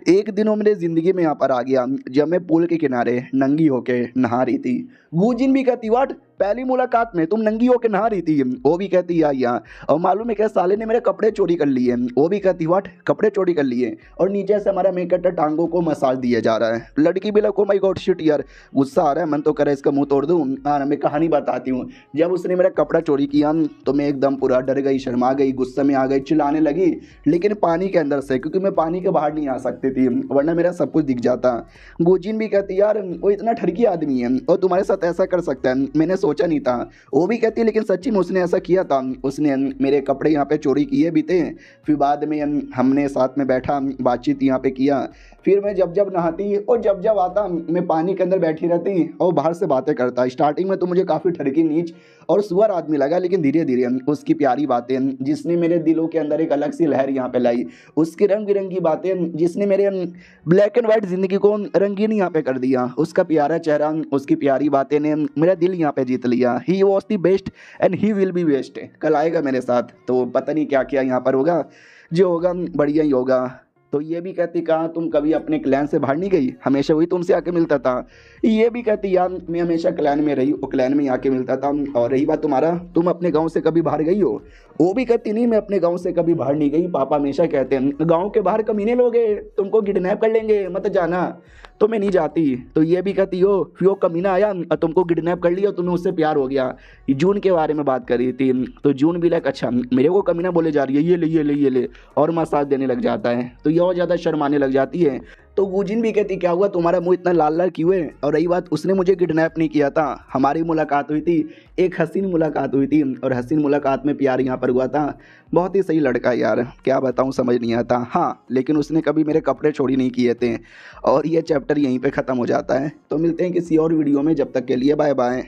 एक दिन वो मेरे ज़िंदगी में यहाँ पर आ गया जब मैं पुल के किनारे नंगी होके नहा रही थी। गुजिन भी कहती वाट पहली मुलाकात में तुम नंगी होके नहा रही थी। वो भी कहती या और मालूम है क्या साले ने मेरे कपड़े चोरी कर लिए। वो भी कहती वाट कपड़े चोरी कर लिए, और नीचे से हमारा मेकअप टांगों को मसाज दिया जा रहा है। लड़की भी लगो माई गॉड शिट यार, गुस्सा आ रहा है, मन तो करे इसका मुंह तोड़ दूँ। हाँ मैं कहानी बताती हूँ। जब उसने मेरा कपड़ा चोरी किया तो मैं एकदम पूरा डर गई, शर्मा गई, गुस्से में आ गई, चिल्लाने लगी, लेकिन पानी के अंदर से, क्योंकि मैं पानी के बाहर नहीं आ सकती थी वरना मेरा सब कुछ दिख जाता। गुजिन भी कहती यार वो इतना ठरकी आदमी है और तुम्हारे साथ ऐसा कर सकता है, मैंने सोचा नहीं था। वो भी कहती लेकिन सच्ची में उसने ऐसा किया था, उसने मेरे कपड़े यहाँ पे चोरी किए भी थे, फिर बाद में हमने साथ में बैठा बातचीत यहाँ पे किया, फिर मैं जब जब नहाती और जब जब आता मैं पानी के अंदर बैठी रहती और बाहर से बातें करता। स्टार्टिंग में तो मुझे काफ़ी ठरकी नीच और सुअर आदमी लगा, लेकिन धीरे धीरे उसकी प्यारी बातें जिसने मेरे दिलों के अंदर एक अलग सी लहर यहाँ पे लाई, उसकी रंग बिरंगी बातें जिसने मेरे ब्लैक एंड वाइट ज़िंदगी को रंगीन यहाँ पे कर दिया, उसका प्यारा चेहरा, उसकी प्यारी बातें ने मेरा दिल यहाँ पे जीत लिया। He was the best and he will be best. कल आएगा मेरे साथ, तो पता नहीं क्या क्या यहाँ पर होगा, जो होगा बढ़िया ही होगा। तो ये भी कहती कहा तुम कभी अपने क्लैन से बाहर नहीं गई, हमेशा वही तुमसे आके मिलता था। ये भी कहती यार मैं हमेशा क्लैन में रही, वो क्लैन में आके मिलता था। और रही बात तुम्हारा, तुम अपने गांव से कभी बाहर गई हो। वो भी कहती नहीं मैं अपने गांव से कभी बाहर नहीं गई, पापा हमेशा कहते हैं गांव के बाहर कमीने लोग हैं, तुमको किडनैप कर लेंगे, मत जाना, तो मैं नहीं जाती। तो ये भी कहती हो फिर वो कमीना आया और तुमको किडनैप कर लिया, तुम्हें उससे प्यार हो गया। जून के बारे में बात कर रही थी, तो जून भी लाइक अच्छा मेरे को कमीना बोले जा रही है, ये ले ये ले ये ले, और मसाज देने लग जाता है, तो ये और ज़्यादा शर्माने लग जाती है। तो गुजिन भी कहती क्या हुआ तुम्हारा मुंह इतना लाल लाल क्यों है। और रही बात उसने मुझे किडनैप नहीं किया था, हमारी मुलाकात हुई थी, एक हसीन मुलाकात हुई थी, और हसीन मुलाकात में प्यार यहाँ पर हुआ था। बहुत ही सही लड़का यार, क्या बताऊँ समझ नहीं आता। हाँ लेकिन उसने कभी मेरे कपड़े चोरी नहीं किए थे। और ये चैप्टर यहीं पे ख़त्म हो जाता है। तो मिलते हैं किसी और वीडियो में, जब तक के लिए बाय बाय।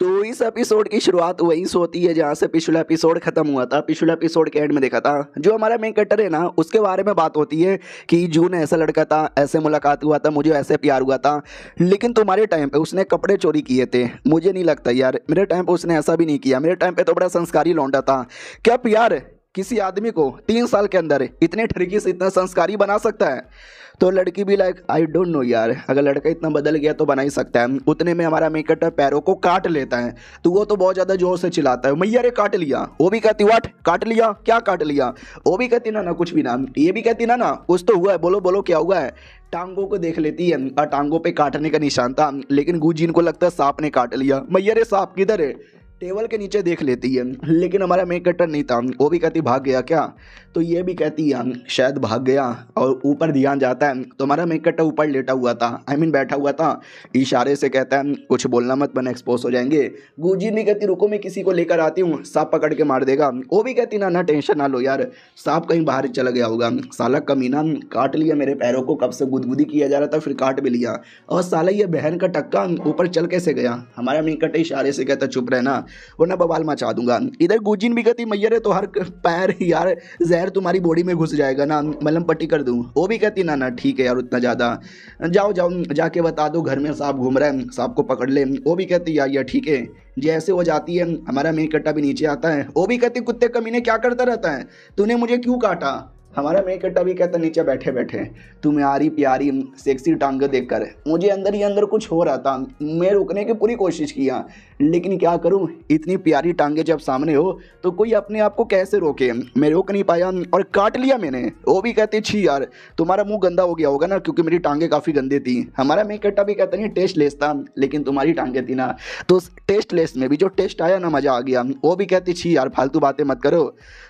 तो इस एपिसोड की शुरुआत वहीं से होती है जहाँ से पिछला एपिसोड खत्म हुआ था। पिछला एपिसोड के एंड में देखा था जो हमारा मेन कैरेक्टर है ना, उसके बारे में बात होती है कि जून ऐसा लड़का था, ऐसे मुलाकात हुआ था, मुझे ऐसे प्यार हुआ था, लेकिन तुम्हारे टाइम पे उसने कपड़े चोरी किए थे। मुझे नहीं लगता यार, मेरे टाइम पे उसने ऐसा भी नहीं किया, मेरे टाइम पे तो बड़ा संस्कारी लौंडा था। क्या प्यार किसी आदमी को 3 साल के अंदर इतने ठरकी से इतना संस्कारी बना सकता है। तो लड़की भी लाइक आई डोंट नो यार, अगर लड़का इतना बदल गया तो बना ही सकता है। उतने में हमारा मेकअप पैरों को काट लेता है, तो वो तो बहुत ज़्यादा जोर से चिल्लाता है मैया रे काट लिया। वो भी कहती वाट काट लिया, क्या काट लिया। वो भी कहती ना ना कुछ भी ना। ये भी कहती ना ना कुछ तो हुआ है, बोलो बोलो क्या हुआ है। टांगों को देख लेती है और टांगों पे काटने का निशान था, लेकिन गुजिन को लगता है सांप ने काट लिया। मैया रे सांप किधर है। टेबल के नीचे देख लेती है, लेकिन हमारा मेक कटर नहीं था। वो भी कहती भाग गया क्या। तो ये भी कहती है शायद भाग गया, और ऊपर ध्यान जाता है तो हमारा मेक कटर ऊपर लेटा हुआ था, आई मीन बैठा हुआ था। इशारे से कहता है कुछ बोलना मत वरना एक्सपोज हो जाएंगे। गुजिन भी कहती रुको मैं किसी को लेकर आती हूँ, सांप पकड़ के मार देगा। वो भी कहती ना ना टेंशन ना लो यार, सांप कहीं बाहर चला गया होगा। साला कमीना काट लिया मेरे पैरों को, कब से गुदगुदी किया जा रहा था फिर काट भी लिया। और साला ये बहन का टक्का ऊपर चल कैसे गया। हमारा मेक कटर इशारे से कहता चुप रहना, वरना बवाल मचा दूंगा। इधर गुजिन भी कहती मैयर है तो हर पैर यार जहर तुम्हारी बॉडी में घुस जाएगा ना, मलहम पट्टी कर दूं। वो भी कहती ना ना ठीक है यार उतना ज़्यादा, जाओ जाओ जाके बता दो घर में सांप घूम रहा है, सांप को पकड़ ले। वो भी कहती यार ठीक है। जैसे वो जाती है हमारा मेन कट्टा भी नीचे आता है। वो भी कहती कुत्ते कमीने क्या करता रहता है, तूने मुझे क्यों काटा। हमारा मेन कट्टा भी कहता नीचे बैठे बैठे तुम्हारी प्यारी सेक्सी टांग देखकर मुझे अंदर ही अंदर कुछ हो रहा था। मैं रुकने की पूरी कोशिश किया लेकिन क्या करूं, इतनी प्यारी टांगे जब सामने हो तो कोई अपने आप को कैसे रोके। मैं रोक नहीं पाया और काट लिया मैंने। वो भी कहते छी यार तुम्हारा मुंह गंदा हो गया होगा ना, क्योंकि मेरी टांगे काफ़ी गंदी थी। हमारा मेन कट्टा भी कहता नहीं टेस्ट लेस था लेकिन तुम्हारी टांगे थी ना, तो टेस्ट लेस में भी जो टेस्ट आया ना मज़ा आ गया। वो भी कहती छी यार फालतू बातें मत करो।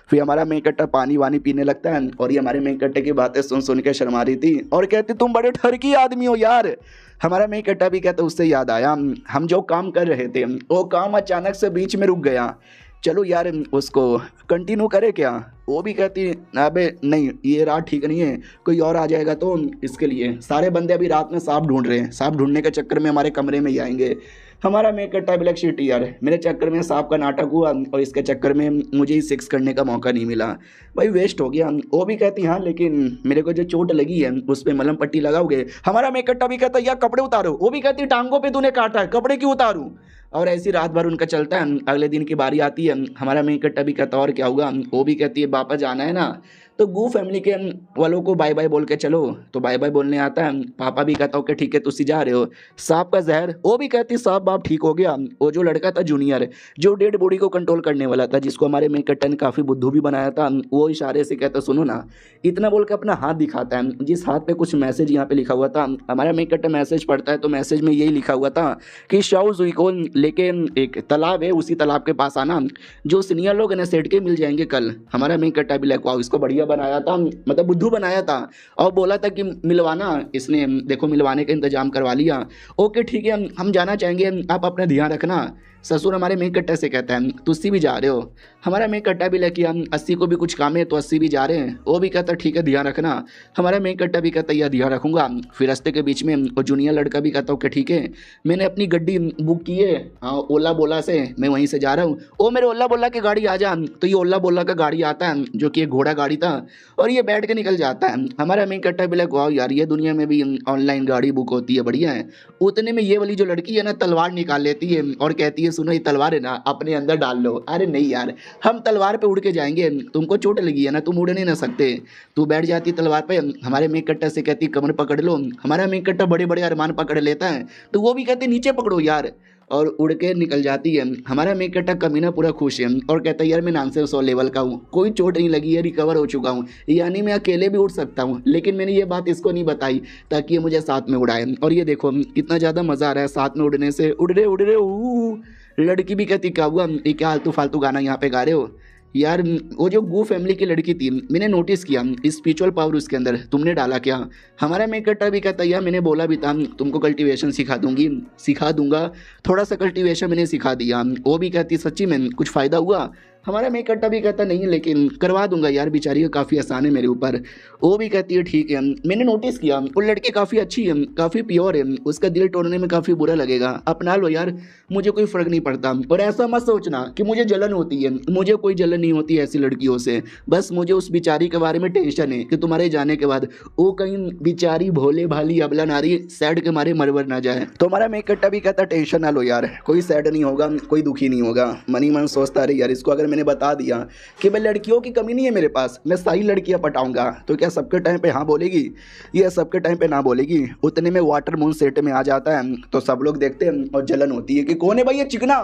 फिर हमारा मेन कट्टा पानी वानी पीने लगता है और ये हमारे मेन कट्टे की बातें सुन सुन के शर्मा रही थी और कहती तुम बड़े ठरकी आदमी हो यार। हमारा मेन कट्टा भी कहता उससे याद आया हम जो काम कर रहे थे वो काम अचानक से बीच में रुक गया, चलो यार उसको कंटिन्यू करे क्या। वो भी कहती अबे नहीं ये रात ठीक नहीं है, कोई और आ जाएगा तो इसके लिए सारे बंदे अभी रात में सांप ढूंढ रहे हैं, सांप ढूंढने के चक्कर में हमारे कमरे में ही आएंगे। हमारा मेन कट्टा ब्लैक शीट यार मेरे चक्कर में सांप का नाटक हुआ और इसके चक्कर में मुझे ही सेक्स करने का मौका नहीं मिला, भाई वेस्ट हो गया। वो भी कहती हाँ लेकिन मेरे को जो चोट लगी है उस पर मलहम पट्टी लगाओगे। हमारा मेन कट्टा भी कहता यार कपड़े उतारो। वो भी कहती टांगों पे तूने काटा है कपड़े क्यों उतारूं। और ऐसी रात भर उनका चलता है। अगले दिन की बारी आती है, हमारा मेन कट्टा भी कहता और क्या होगा। वो भी कहती है वापस जाना है ना तो गू फैमिली के वालों को बाय बाय बोल के चलो, तो बाय बाय बोलने आता है। पापा भी कहता हो कि ठीक है तुसी जा रहे हो। सांप का जहर। वो भी कहती सांप बाप ठीक हो गया। वो जो लड़का था जूनियर जो डेड बॉडी को कंट्रोल करने वाला था, जिसको हमारे मेन कट्टा ने काफ़ी बुद्धू भी बनाया था, वो इशारे से कहता सुनो ना, इतना बोल के अपना हाथ दिखाता है जिस हाथ पे कुछ मैसेज यहाँ पे लिखा हुआ था। हमारा मेन कट्टा मैसेज पढ़ता है तो मैसेज में यही लिखा हुआ था कि शाओ जुई को लेके एक तालाब है, उसी तालाब के पास आना, जो सीनियर लोग ने सेट के मिल जाएंगे कल। हमारा मेन कट्टा भी लाइक वाओ इसको बढ़िया बनाया था, मतलब बुद्धू बनाया था और बोला था कि मिलवाना, इसने देखो मिलवाने का इंतजाम करवा लिया। ओके ठीक है हम जाना चाहेंगे, आप अपना ध्यान रखना। ससुर हमारे मेन कट्टा से कहता है तुस्सी भी जा रहे हो। हमारा मेन कट्टा भी लेके हम 80 को भी कुछ काम है तो 80 भी जा रहे हैं। वो भी कहता ठीक है ध्यान रखना। हमारा मेन कट्टा भी कहता यह ध्यान रखूंगा। फिर रास्ते के बीच में वो जूनियर लड़का भी कहता हूँ कि ठीक है मैंने अपनी गड्डी बुक की है ओला बोला से, मैं वहीं से जा रहा हूँ। ओ मेरे ओला बोला की गाड़ी आ जा। तो ये ओला बोला का गाड़ी आता है जो कि एक घोड़ा गाड़ी था और ये बैठ के निकल जाता है। हमारा मेन कट्टा भी लगा यार ये दुनिया में भी ऑनलाइन गाड़ी बुक होती है, बढ़िया है। उतने में ये वाली जो लड़की है ना तलवार निकाल लेती है और कहती है सुनो ये तलवार है ना अपने अंदर डाल लो। अरे नहीं यार हम तलवार पे उड़ के जाएंगे, तुमको चोट लगी है ना तुम उड़ नहीं ना सकते। तू बैठ जाती तलवार पे। हमारे मेन कट्टा से कहती कमर पकड़ लो। हमारा मेन कट्टा बड़े बड़े अरमान पकड़ लेता है तो वो भी कहते नीचे पकड़ो यार और उड़ के निकल जाती है। हमारा मेन कट्टा कमीना पूरा खुश है और कहता है यार मैं 900 लेवल का हूँ, कोई चोट नहीं लगी है, रिकवर हो चुका हूँ, यानी मैं अकेले भी उड़ सकता हूँ। लेकिन मैंने ये बात इसको नहीं बताई ताकि ये मुझे साथ में उड़ाए। और ये देखो कितना ज़्यादा मज़ा आ रहा है साथ में उड़ने से। उड़ रहे लड़की भी कहती क्या हुआ ये क्या आलतू फालतू गाना यहाँ पे गा रहे हो यार। वो जो गू फैमिली की लड़की थी मैंने नोटिस किया स्पिरिचुअल पावर उसके अंदर तुमने डाला क्या। हमारा मेन कट्टा भी कहता यार मैंने बोला भी था तुमको कल्टीवेशन सिखा दूंगा, थोड़ा सा कल्टीवेशन मैंने सिखा दिया। वो भी कहती सच्ची में कुछ फ़ायदा हुआ। हमारा मेन कट्टा भी कहता नहीं लेकिन करवा दूंगा यार, बेचारी का काफ़ी आसान है मेरे ऊपर। वो भी कहती है ठीक है। मैंने नोटिस किया वो लड़की काफ़ी अच्छी है, काफ़ी प्योर है, उसका दिल तोड़ने में काफ़ी बुरा लगेगा, अपना लो यार, मुझे कोई फ़र्क नहीं पड़ता। और ऐसा मत सोचना कि मुझे जलन होती है, मुझे कोई जलन नहीं होती ऐसी लड़कियों से। बस मुझे उस बेचारी के बारे में टेंशन है कि तुम्हारे जाने के बाद वो कहीं बेचारी भोले भाली अबला नारी सैड के मारे मरवर ना जाए। तो हमारा मेन कट्टा भी कहता टेंशन ना लो यार, कोई सैड नहीं होगा, कोई दुखी नहीं होगा। मनी मन सोचता रहे यार इसको अगर मैंने बता दिया कि भाई लड़कियों की कमी नहीं है मेरे पास, मैं सही लड़कियां पटाऊंगा, तो क्या सबके टाइम पे हाँ बोलेगी, ये सबके टाइम पे ना बोलेगी। उतने में वाटर मून सेट में आ जाता है तो सब लोग देखते हैं और जलन होती है कि कौन है भाई ये चिकना।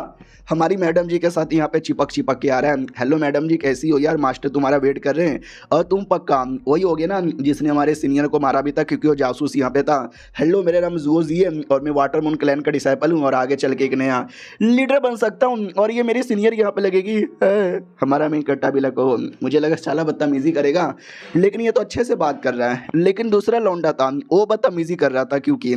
हमारी मैडम जी के साथ यहाँ पे चिपक के आ रहा है। हेलो मैडम जी कैसी हो यार, मास्टर तुम्हारा वेट कर रहे हैं। और तुम पक्का वही हो गया ना जिसने हमारे सीनियर को मारा भी था क्योंकि वो जासूस यहाँ पे था। हेलो मेरा नाम जुओ जी है और मैं वाटर मून क्लैन का डिसाइपल हूँ और आगे चल के एक नया लीडर बन सकता हूँ और ये मेरी सीनियर यहाँ पे लगेगी। हमारा मेन कट्टा भी लगा, मुझे लगा साला बदतमीजी करेगा, लेकिन ये तो अच्छे से बात कर रहा है। लेकिन दूसरा लौंडा था वो बदतमीजी कर रहा था, क्योंकि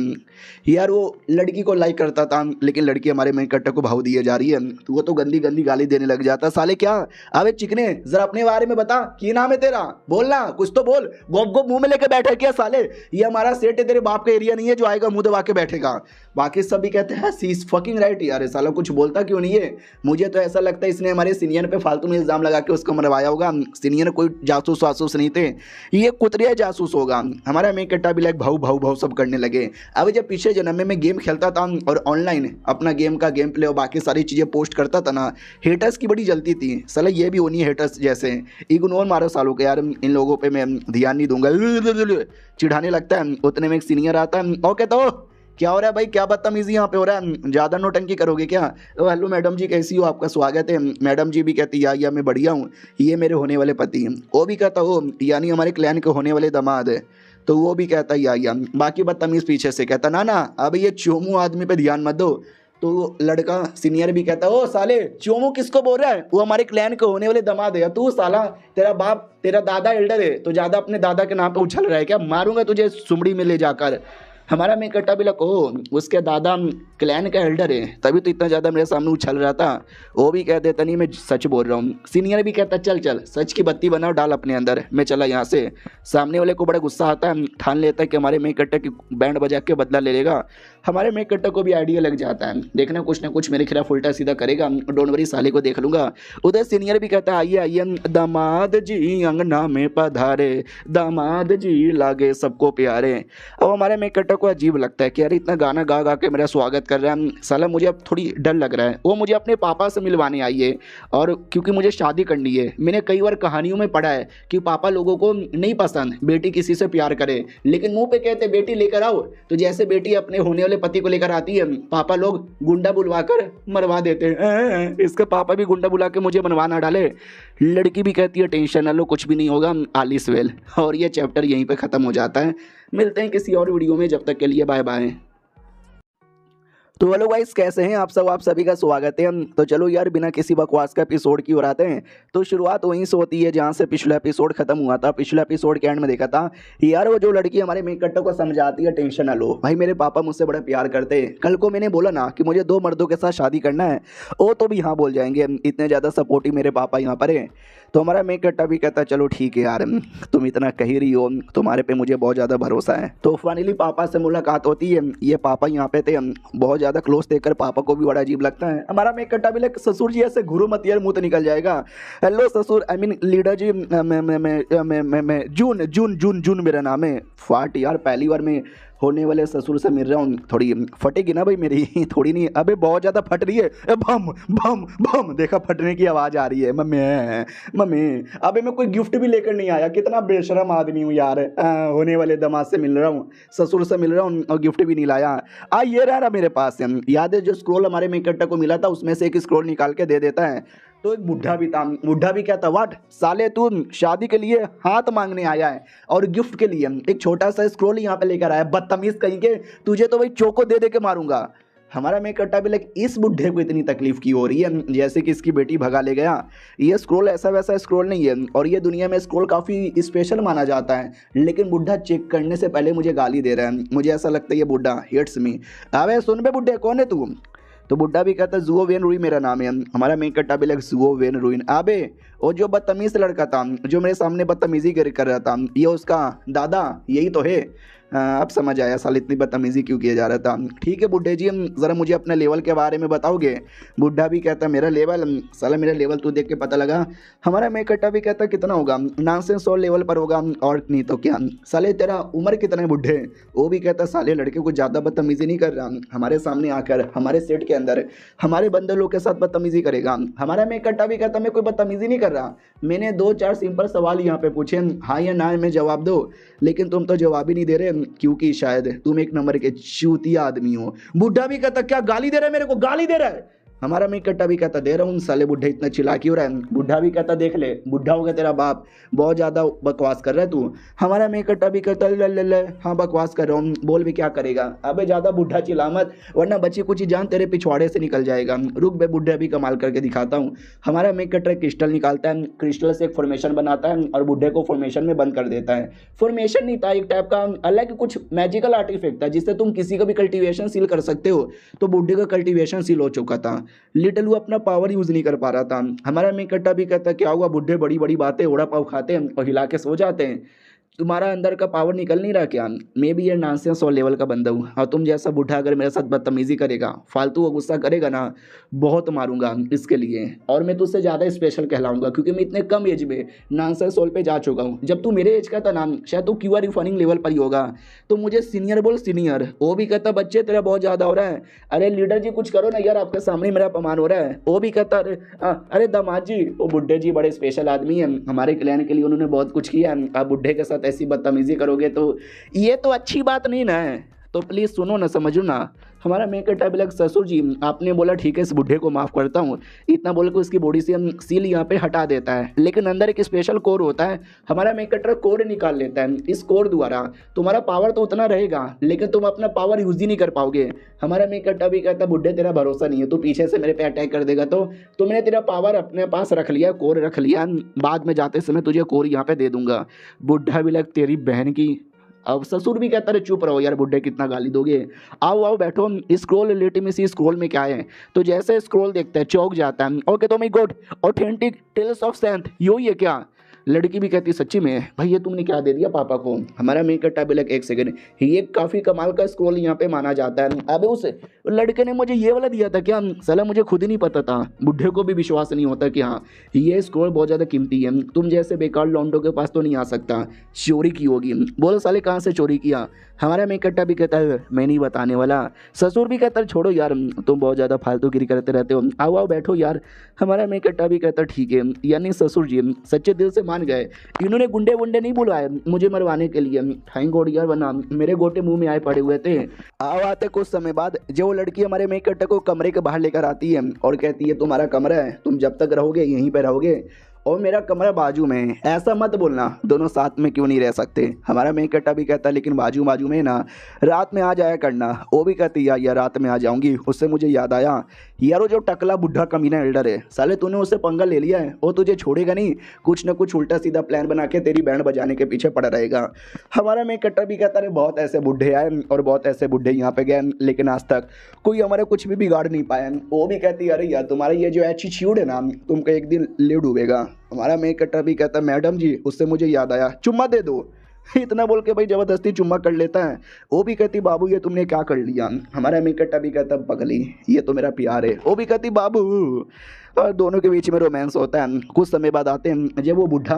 यार वो लड़की को लाइक करता था, लेकिन लड़की हमारे मेन कट्टा को भाव दिए जा रही है, तो वो तो गंदी गंदी गाली देने लग जाता। साले क्या, अबे चिकने जरा अपने बारे में बता, की नाम है तेरा, बोलना कुछ तो बोल, गोप गोप मुंह में लेके बैठे क्या साले, ये हमारा सेट है, तेरे बाप का एरिया नहीं है जो आएगा मुंह दबा के बैठेगा। बाकी सभी कहते हैं सी इज फकिंग राइट, यार साला कुछ बोलता क्यों नहीं है। मुझे तो ऐसा लगता है इसने हमारे सीनियर पे फालतू में इल्जाम लगा के उसको मरवाया होगा। सीनियर कोई जासूस वासूस नहीं थे, ये कुतरिया जासूस होगा। हमारा मेन कट्टा भी लाइक भाऊ भाऊ भाऊ सब करने लगे। अब जब पिछले जन्म में मैं गेम खेलता था और ऑनलाइन अपना गेम का गेम प्ले और बाकी सारी चीज़ें पोस्ट करता था ना, हेटर्स की बड़ी जलती थी। साला ये भी उन्हीं हेटर्स जैसे, इग्नोर मारो सालों के यार, इन लोगों पे मैं ध्यान नहीं दूंगा। चिढ़ाने लगता है, उतने में एक सीनियर आता है और कहता हो क्या हो रहा है भाई, क्या बदतमीजी यहाँ पे हो रहा है, ज़्यादा नोटंकी करोगे क्या। तो हेलो मैडम जी कैसी हो, आपका स्वागत है। मैडम जी भी कहती या मैं बढ़िया हूँ, ये मेरे होने वाले पति हैं। वो भी कहता हो यानी हमारे क्लैन के होने वाले दामाद है, तो वो भी कहता या। बाकी बदतमीज़ पीछे से कहता ना अब ये चोमू आदमी पे ध्यान मत दो। तो लड़का सीनियर भी कहता ओ साले चोमू किसको बोल रहा है, वो हमारे क्लैन के होने वाले दामाद है। तू साला तेरा बाप तेरा दादा एल्डर है, तो ज़्यादा अपने दादा के नाम पे उछल रहा है क्या, मारूंगा तुझे सुमड़ी में ले जाकर। हमारा मेन कट्टा भी लको उसके दादा क्लैन का एल्डर है, तभी तो इतना ज़्यादा मेरे सामने उछल रहा था। वो भी कह देता नहीं मैं सच बोल रहा हूँ। सीनियर भी कहता चल चल सच की बत्ती बनाओ डाल अपने अंदर, मैं चला यहाँ से। सामने वाले को बड़ा गुस्सा आता है, ठान लेता है कि हमारे मेन कट्टा की बैंड बजा के बदला ले लेगा। हमारे मेन कट्टा को भी आइडिया लग जाता है, देखना कुछ ना कुछ मेरे खिलाफ उल्टा सीधा करेगा, डोंट वरी साले को देख लूँगा। उधर सीनियर भी कहता है आइए आइए दामाद जी अंगना में पधारे, दामाद जी लागे सबको प्यारे। अब हमारे मेन कट्टा को अजीब लगता है कि यार इतना गाना गा गा के मेरा स्वागत कर रहा है, साला मुझे अब थोड़ी डर लग रहा है। वो मुझे अपने पापा से मिलवाने आई है, और क्योंकि मुझे शादी करनी है। मैंने कई बार कहानियों में पढ़ा है कि पापा लोगों को नहीं पसंद बेटी किसी से प्यार करे, लेकिन मुंह पे कहते बेटी लेकर आओ, तो जैसे बेटी अपने होने वाले पति को लेकर आती है, पापा लोग गुंडा बुलवा कर मरवा देते हैं। इसका पापा भी गुंडा बुला के मुझे मनवा ना डाले। लड़की भी कहती है टेंशन ना लो कुछ भी नहीं होगा, ऑल इज वेल। और ये चैप्टर यहीं पे ख़त्म हो जाता है। मिलते हैं किसी और वीडियो में, जब तक के लिए बाय बाय। तो हेलो गाइस कैसे हैं आप सब, आप सभी का स्वागत है। तो चलो यार बिना किसी बकवास का एपिसोड की ओर आते हैं। तो शुरुआत वहीं से होती है जहाँ से पिछला एपिसोड खत्म हुआ था। पिछला एपिसोड के एंड में देखा था यार वो जो लड़की हमारे मेन कट्टा को समझाती है टेंशन ना लो भाई, मेरे पापा मुझसे बड़ा प्यार करते हैं। कल को मैंने बोला ना कि मुझे 2 मर्दों के साथ शादी करना है, वो तो भी हाँ बोल जाएंगे, इतने ज़्यादा सपोर्टिव मेरे पापा यहाँ पर है। तो हमारा मेन कट्टा भी कहता चलो ठीक है यार, तुम इतना कह रही हो, तुम्हारे पे मुझे बहुत ज़्यादा भरोसा है। तो फाइनली पापा से मुलाकात होती है। ये पापा यहाँ पे थे, बहुत ज़्यादा क्लोज देखकर पापा को भी बड़ा अजीब लगता है। हमारा मेन कट्टा भी लग ससुर जी ऐसे घुरो मत यार, मुंह तो निकल जाएगा। हेलो ससुर आई मीन लीडर जी, मैं जून जून जून जून मेरा नाम है। फाट यार पहली बार मैं होने वाले ससुर से मिल रहा हूँ, थोड़ी फटेगी ना भाई मेरी, थोड़ी नहीं अबे बहुत ज़्यादा फट रही है। बम बम बम देखा फटने की आवाज़ आ रही है। मम्मी अबे मैं कोई गिफ्ट भी लेकर नहीं आया, कितना बेशरम आदमी हूँ यार। होने वाले दामाद से मिल रहा हूँ, ससुर से मिल रहा हूँ और गिफ्ट भी नहीं लाया। ये रहा मेरे पास, याद है जो स्क्रोल हमारे मेन कट्टा को मिला था उसमें से एक स्क्रोल निकाल के दे देता है। तो एक बुढ़ा भी था, बुढ़ा भी कहता व्हाट साले तू शादी के लिए हाथ मांगने आया है और गिफ्ट के लिए एक छोटा सा स्क्रोल यहाँ पे लेकर आया, बदतमीज कहीं के, तुझे तो भाई चोको दे दे के मारूंगा। हमारा मेन कट्टा भी लाइक इस बुढ़े को इतनी तकलीफ की हो रही है जैसे कि इसकी बेटी भगा ले गया। ये स्क्रोल ऐसा वैसा स्क्रोल नहीं है, और ये दुनिया में स्क्रोल काफ़ी स्पेशल माना जाता है, लेकिन बुढ़ा चेक करने से पहले मुझे गाली दे रहा है। मुझे ऐसा लगता है ये बुढ़ा हेट्स मी। अबे सुन बे बुढ़े कौन है तू। तो बुड्ढा भी कहता है जुओ वेन रुइन मेरा नाम है। हमारा मेन कट्टा भी लग जुओ वेन रुइन। अबे वो जो बदतमीज लड़का था जो मेरे सामने बदतमीजी कर रहा था, ये उसका दादा यही तो है। अब समझ आया साल इतनी बदतमीजी क्यों किया जा रहा था। ठीक है बुड्ढे जी, ज़रा मुझे अपने लेवल के बारे में बताओगे। बुड्ढा भी कहता मेरा लेवल, साला मेरा लेवल तू देख के पता लगा। हमारा मेन कट्टा भी कहता कितना होगा, नॉनसेंस और लेवल पर होगा और नहीं तो क्या। साले तेरा उम्र कितना है बुड्ढे। वो भी कहता साले लड़के को ज़्यादा बदतमीजी नहीं कर रहा, हमारे सामने आकर हमारे सेट के अंदर हमारे बंदे लोग के साथ बदतमीजी करेगा। हमारा मेन कट्टा भी कहता मैं कोई बदतमीजी नहीं कर रहा, मैंने 2-4 सिंपल सवाल यहाँ पे पूछे, हाँ या ना में जवाब दो, लेकिन तुम तो जवाब ही नहीं दे रहे क्योंकि शायद तुम एक नंबर के चूतिया आदमी हो। बुढ़ा भी कहता क्या गाली दे रहा है मेरे को, गाली दे रहा है। हमारा मेन कट्टा भी कहता दे रहा हूँ, साले बुढ़े इतना चिल्ला क्यों रहा है। बुढ़ा भी कहता देख ले, बुढ़ा हो गया तेरा बाप, बहुत ज़्यादा बकवास कर रहा है तू। हमारा मेन कट्टा भी कहता ले, हाँ बकवास कर रहा हूँ, बोल भी क्या करेगा। अबे ज़्यादा बुढ़ा चिल्ला मत, वरना बची कुछ जान तेरे पिछवाड़े से निकल जाएगा। रुक बे बुढ़े, अभी कमाल करके दिखाता हूँ। हमारा मेन कट्टा क्रिस्टल निकालता है, क्रिस्टल से एक फॉर्मेशन बनाता है और बुढ़े को फॉर्मेशन में बंद कर देता है। फॉर्मेशन नहीं था, एक टाइप का अलग कुछ मैजिकल आर्टिफैक्ट था जिससे तुम किसी का भी कल्टीवेशन सील कर सकते हो। तो बुढ़े का कल्टीवेशन सील हो चुका था। लिटल अपना पावर यूज नहीं कर पा रहा था। हमारा मेन कट्टा भी कहता क्या हुआ बुढ़े, बड़ी बड़ी बातें, ओड़ा पाव खाते हैं और हिला के सो जाते हैं, तुम्हारा अंदर का पावर निकल नहीं रहा क्या। मैं भी ये नॉनसेंस 100 लेवल का बंदा हूँ, और तुम जैसा बुढ़ा अगर मेरे साथ बदतमीजी करेगा, फालतू वो गुस्सा करेगा ना, बहुत मारूंगा इसके लिए। और मैं तुझसे ज़्यादा स्पेशल कहलाऊंगा क्योंकि मैं इतने कम एज में नॉनसेंस 100 पे जा चुका हूँ। जब तू मेरे एज का था ना, शायद तू क्यूआर रिफाइनिंग लेवल पर ही होगा। तो मुझे सीनियर बोल सीनियर। वो भी कहता बच्चे तेरा बहुत ज़्यादा हो रहा है, अरे लीडर जी कुछ करो ना यार, आपके सामने मेरा अपमान हो रहा है। वो भी कहता अरे दामाद जी, वो बुढ़े जी बड़े स्पेशल आदमी हैं, हमारे क्लैन के लिए उन्होंने बहुत कुछ किया है, आप बुढ़े के साथ ऐसी बदतमीजी करोगे तो ये तो अच्छी बात नहीं ना है। तो प्लीज़ सुनो ना, समझो ना। हमारा मेन कट्टा भी लग ससुर जी आपने बोला ठीक है, इस बुढ़े को माफ़ करता हूँ, इतना बोल के उसकी बॉडी से हम सील यहाँ पे हटा देता है। लेकिन अंदर एक स्पेशल कोर होता है, हमारा मेन कट्टा कोर निकाल लेता है। इस कोर द्वारा तुम्हारा पावर तो उतना रहेगा लेकिन तुम अपना पावर यूज ही नहीं कर पाओगे। हमारा मेन कट्टा भी कहता बुढ़े तेरा भरोसा नहीं है, तू पीछे से मेरे पे अटैक कर देगा तो तुमने तेरा पावर अपने पास रख लिया, कोर रख लिया, बाद में जाते समय तुझे कोर यहाँ पे दे दूंगा। बुढ़ा भी लग तेरी बहन की। अब ससुर भी कहता है चुप रहो यार बुड्ढे, कितना गाली दोगे, आओ आओ बैठो, स्क्रोल लेट में सी स्क्रोल में क्या है। तो जैसे स्क्रोल देखता है चौक जाता है। ओके तो मैं गुड ऑथेंटिक टेल्स ऑफ सेंथ, यो ये क्या। लड़की भी कहती सच्ची में भाई ये तुमने क्या दे दिया पापा को। हमारा मेन कट्टा भी लग एक सेकंड, ये काफ़ी कमाल का स्क्रोल यहाँ पे माना जाता है। अबे उस लड़के ने मुझे ये वाला दिया था क्या, साला मुझे खुद ही नहीं पता था। बुढ़े को भी विश्वास नहीं होता कि हाँ ये स्क्रोल बहुत ज़्यादा कीमती है, तुम जैसे बेकार लौंडों के पास तो नहीं आ सकता, चोरी की होगी। बोलो साले कहाँ से चोरी किया। हमारा मेन कट्टा भी कहता है मैं नहीं बताने वाला। ससुर भी कहता है छोड़ो यार तुम बहुत ज़्यादा फालतूगिरी करते रहते हो, आओ आओ बैठो यार। हमारा मेन कट्टा भी कहता ठीक है, यानी ससुर जी सच्चे दिल से मान गए, इन्होंने गुंडे वुंडे नहीं बुलाए मुझे मरवाने के लिए, थैंक गॉड यार, वरना मेरे गोटे मुंह में आए पड़े हुए थे। आओ आते कुछ समय बाद जो लड़की हमारे मेन कट्टा को कमरे के बाहर लेकर आती है और कहती है तुम्हारा कमरा है, तुम जब तक रहोगे यहीं पर रहोगे और मेरा कमरा बाजू में है, ऐसा मत बोलना, दोनों साथ में क्यों नहीं रह सकते। हमारा मेन कट्टा भी कहता है लेकिन बाजू बाजू में ना, रात में आ जाया करना। वो भी कहती यार रात में आ जाऊंगी। उससे मुझे याद आया यार वो जो टकला बुढ़ा कमीना एल्डर है, साले तूने उससे पंगा ले लिया है, वो तुझे छोड़ेगा नहीं, कुछ ना कुछ उल्टा सीधा प्लान बना के तेरी बैंड बजाने के पीछे पड़ा रहेगा। हमारा मेन कट्टा भी कहता है बहुत ऐसे बुढ़े आए और बहुत ऐसे बुढ़े यहाँ पे गए लेकिन आज तक कोई हमारे कुछ भी बिगाड़ नहीं पाया। वो भी कहती है अरे यार तुम्हारा ये जो एटीट्यूड है ना तुमको एक दिन ले डूबेगा। हमारा मेन कट्टा भी कहता है मैडम जी उससे मुझे याद आया चुम्मा दे दो। इतना बोल के भाई जबरदस्ती चुम्मा कर लेता है। वो भी कहती बाबू ये तुमने क्या कर लिया। हमारा मेन कट्टा भी कहता पगली ये तो मेरा प्यार है। वो भी कहती बाबू, और दोनों के बीच में रोमांस होता है। कुछ समय बाद आते हैं जब वो बुढ़ा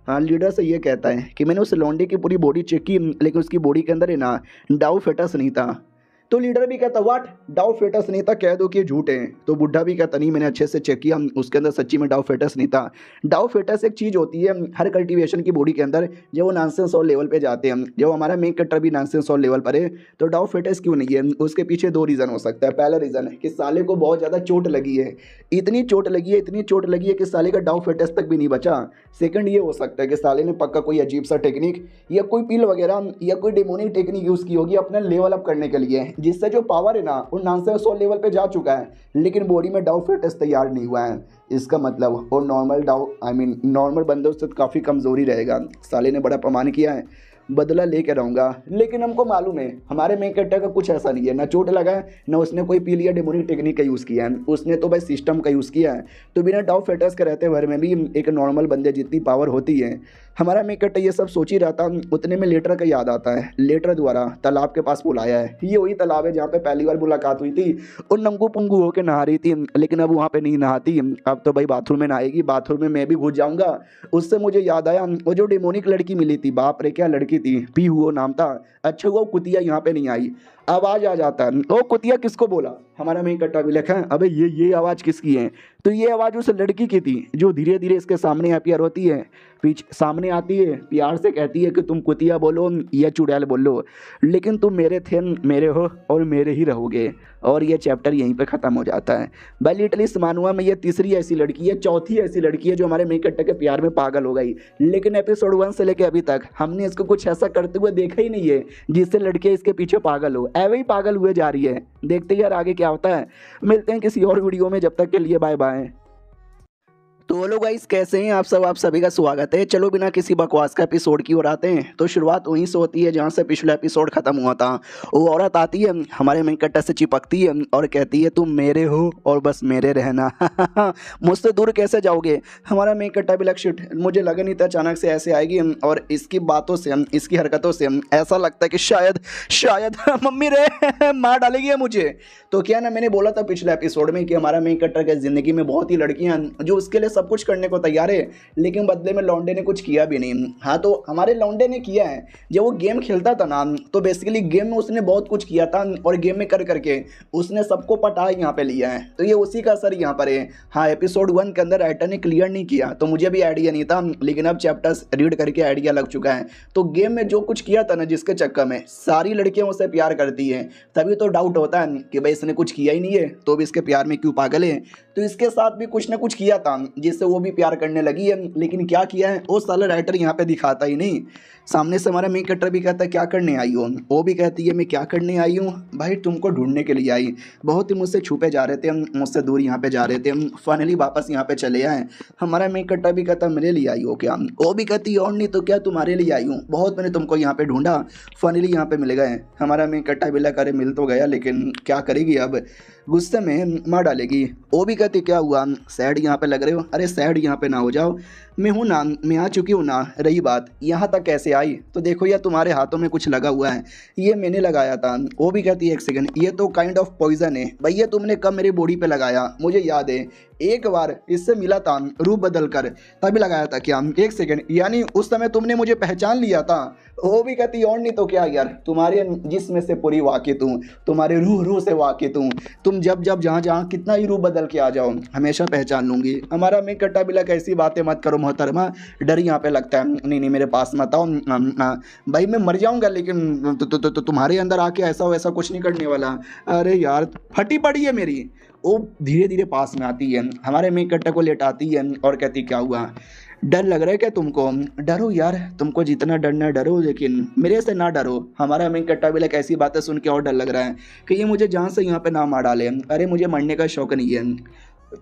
हाँ लीडर से ये कहता है कि मैंने उस लौंडे की पूरी बॉडी चेक की लेकिन उसकी बॉडी के अंदर है ना डाउ फेटस नहीं था। तो लीडर भी कहता व्हाट, डाउ फेटस नहीं था, कह दो कि ये झूठ है। तो बुढ़ा भी कहता नहीं मैंने अच्छे से चेक किया, उसके अंदर सच्ची में डाउ फेटस नहीं था। डाउ फेटस एक चीज़ होती है हर कल्टीवेशन की बॉडी के अंदर, जब वो नॉनसेंस और लेवल पे जाते हैं, जब हमारा मेन कट्टर भी नॉनसेंस और लेवल पर है तो डाउ फेटस क्यों नहीं है, उसके पीछे दो रीज़न हो सकता है। पहला रीज़न है कि साले को बहुत ज़्यादा चोट लगी है, इतनी चोट लगी है कि साले का डाउ फेटस तक भी नहीं बचा। सेकंड ये हो सकता है कि साले ने पक्का कोई अजीब सा टेक्निक या कोई पिल वगैरह या कोई डेमोनिक टेक्निक यूज़ की होगी अपना लेवल अप करने के लिए, जिससे जो पावर है ना वो नॉनसेंस और लेवल पे जा चुका है लेकिन बॉडी में डाउ फेटस तैयार नहीं हुआ है। इसका मतलब वो नॉर्मल बंदों से काफ़ी कमज़ोरी रहेगा। साले ने बड़ा अपमान किया है, बदला लेके रहूँगा। लेकिन हमको मालूम है हमारे मेन कट्टर का कुछ ऐसा नहीं है, ना चोट लगा है ना उसने कोई पी लिया डेमोनिक टेक्निक का यूज़ किया है, उसने तो भाई सिस्टम का यूज़ किया है। तो बिना डाउ फेटस के रहते भर में भी एक नॉर्मल बंदे जितनी पावर होती है। हमारा मेन कट्टर ये सब सोच ही रहा था, उतने में लेटर का याद आता है। लेटर द्वारा तालाब के पास बुलाया है, ये वही तालाब है जहाँ पे पहली बार मुलाकात हुई थी और नंगू पुंगू होकर नहा रही थी, लेकिन अब वहाँ पे नहीं नहाती, अब तो भाई बाथरूम में नहाएगी। बाथरूम में मैं भी घुस जाऊँगा। उससे मुझे याद आया वो जो डेमोनिक लड़की मिली थी, बाप रे क्या लड़की थी, पी हुआ नाम था। अच्छा हुआ कुतिया यहाँ पे नहीं आई। आवाज़ आ जाता है ओ कुतिया किसको बोला। हमारा मेन कट्टा भी लिखा है अबे ये आवाज़ किसकी है। तो ये आवाज़ उस लड़की की थी जो धीरे धीरे इसके सामने अपीयर होती है, पीछे सामने आती है, प्यार से कहती है कि तुम कुतिया बोलो या चुड़ैल बोलो लेकिन तुम मेरे थे, मेरे हो और मेरे ही रहोगे। और ये चैप्टर यहीं पे ख़त्म हो जाता है। भाई लिटरली इस मानुआ में ये तीसरी ऐसी लड़की है, चौथी ऐसी लड़की है जो हमारे मेन कैरेक्टर के प्यार में पागल हो गई, लेकिन एपिसोड 1 से लेकर अभी तक हमने इसको कुछ ऐसा करते हुए देखा ही नहीं है जिससे लड़कियां इसके पीछे पागल हो, ऐवे ही पागल हुए जा रही है। देखते यार आगे क्या होता है। मिलते हैं किसी और वीडियो में, जब तक के लिए बाय बाय। तो हेलो गाइस, कैसे हैं आप सब? आप सभी का स्वागत है। चलो बिना किसी बकवास का एपिसोड की ओर आते हैं। तो शुरुआत वहीं से होती है जहां से पिछला एपिसोड खत्म हुआ था। वो औरत आती है, हमारे मेन कैरेक्टर से चिपकती है और कहती है तुम मेरे हो और बस मेरे रहना। मुझसे दूर कैसे जाओगे? हमारा मेन कैरेक्टर भी लग शिट, मुझे लगा नहीं था अचानक से ऐसे आएगी, और इसकी बातों से इसकी हरकतों से ऐसा लगता है कि शायद मम्मी रे मार डालेगी मुझे। तो क्या ना, मैंने बोला था पिछले एपिसोड में कि हमारा मेन कैरेक्टर की जिंदगी में बहुत ही लड़कियां जो उसके लिए सब कुछ करने को तैयार है, लेकिन बदले में लौंडे ने कुछ किया भी नहीं। हाँ, तो हमारे लौंडे ने किया है। जब वो गेम खेलता था ना, तो बेसिकली गेम में उसने बहुत कुछ किया था, और गेम में कर करके उसने सबको पटा यहाँ पे लिया है। तो ये उसी का असर यहाँ पर है। हाँ, एपिसोड 1 के अंदर राइटर ने क्लियर नहीं किया, तो मुझे भी आइडिया नहीं था, लेकिन अब चैप्टर्स रीड करके आइडिया लग चुका है। तो गेम में जो कुछ किया था ना, जिसके चक्कर में सारी लड़कियां उससे प्यार करती हैं, तभी तो डाउट होता है कि भाई इसने कुछ किया ही नहीं है तो भी इसके प्यार में क्यों पागल है। तो इसके साथ भी कुछ ना कुछ किया था जिससे वो भी प्यार करने लगी है, लेकिन क्या किया है वो साला राइटर यहाँ पे दिखाता ही नहीं। सामने से हमारा मेन कैरेक्टर भी कहता है क्या करने आई हो, वो भी कहती है मैं क्या करने आई हूँ भाई, तुमको ढूंढने के लिए आई। बहुत ही मुझसे छुपे जा रहे थे, मुझसे दूर यहाँ पे जा रहे थे, फाइनली वापस यहाँ पे चले आए। हमारा मेन कैरेक्टर भी कहता मेरे लिए आई हो क्या, वो भी कहती है और नहीं तो क्या तुम्हारे लिए आई हूँ, बहुत मैंने तुमको यहाँ पे ढूंढा, फाइनली यहाँ पे मिल गए। हमारा मेन कैरेक्टर भी लगा अरे मिल तो गया, लेकिन क्या करेगी अब, गुस्से में मार डालेगी। वो भी कहती क्या हुआ, सैड यहाँ पे लग रहे हो? अरे सैड यहाँ पे ना हो जाओ, मैं हूँ ना, मैं आ चुकी हूँ ना। रही बात यहाँ तक कैसे आई, तो देखो यार तुम्हारे हाथों में कुछ लगा हुआ है, ये मैंने लगाया था। वो भी कहती है एक सेकंड, ये तो काइंड ऑफ पॉइजन है भैया, तुमने कब मेरी बॉडी पे लगाया? मुझे याद है एक बार इससे मिला था रूप बदल कर, तभी लगाया था क्या? एक सेकंड, यानी उस समय तुमने मुझे पहचान लिया था? वो भी कहती और नहीं तो क्या यार, तुम्हारे जिस्म से पूरी वाकिफ हूँ, तुम्हारे रूह से वाकिफ हूँ, तुम जब जहाँ कितना ही रूप बदल के आ जाओ हमेशा पहचान लूंगी। हमारा मेन कट्टा भी लगा ऐसी बातें मत करो मोहतरमा, डर यहाँ पे लगता है। नहीं मेरे पास मत आओ भाई, मैं मर जाऊँगा, लेकिन तुम्हारे अंदर आके ऐसा वैसा कुछ नहीं करने वाला। अरे यार फटी पड़ी है मेरी। वो धीरे धीरे पास में आती है, हमारे मेन कट्टा को लेटाती है और कहती क्या हुआ, डर लग रहा है क्या तुमको? डरो यार, तुमको जितना डरना डरो, लेकिन मेरे से ना डरो। हमारा मेन कट्टा भी लाइक ऐसी बातें सुन के और डर लग रहा है कि ये मुझे जहाँ से यहाँ पे ना मार डाले। अरे मुझे मरने का शौक नहीं है।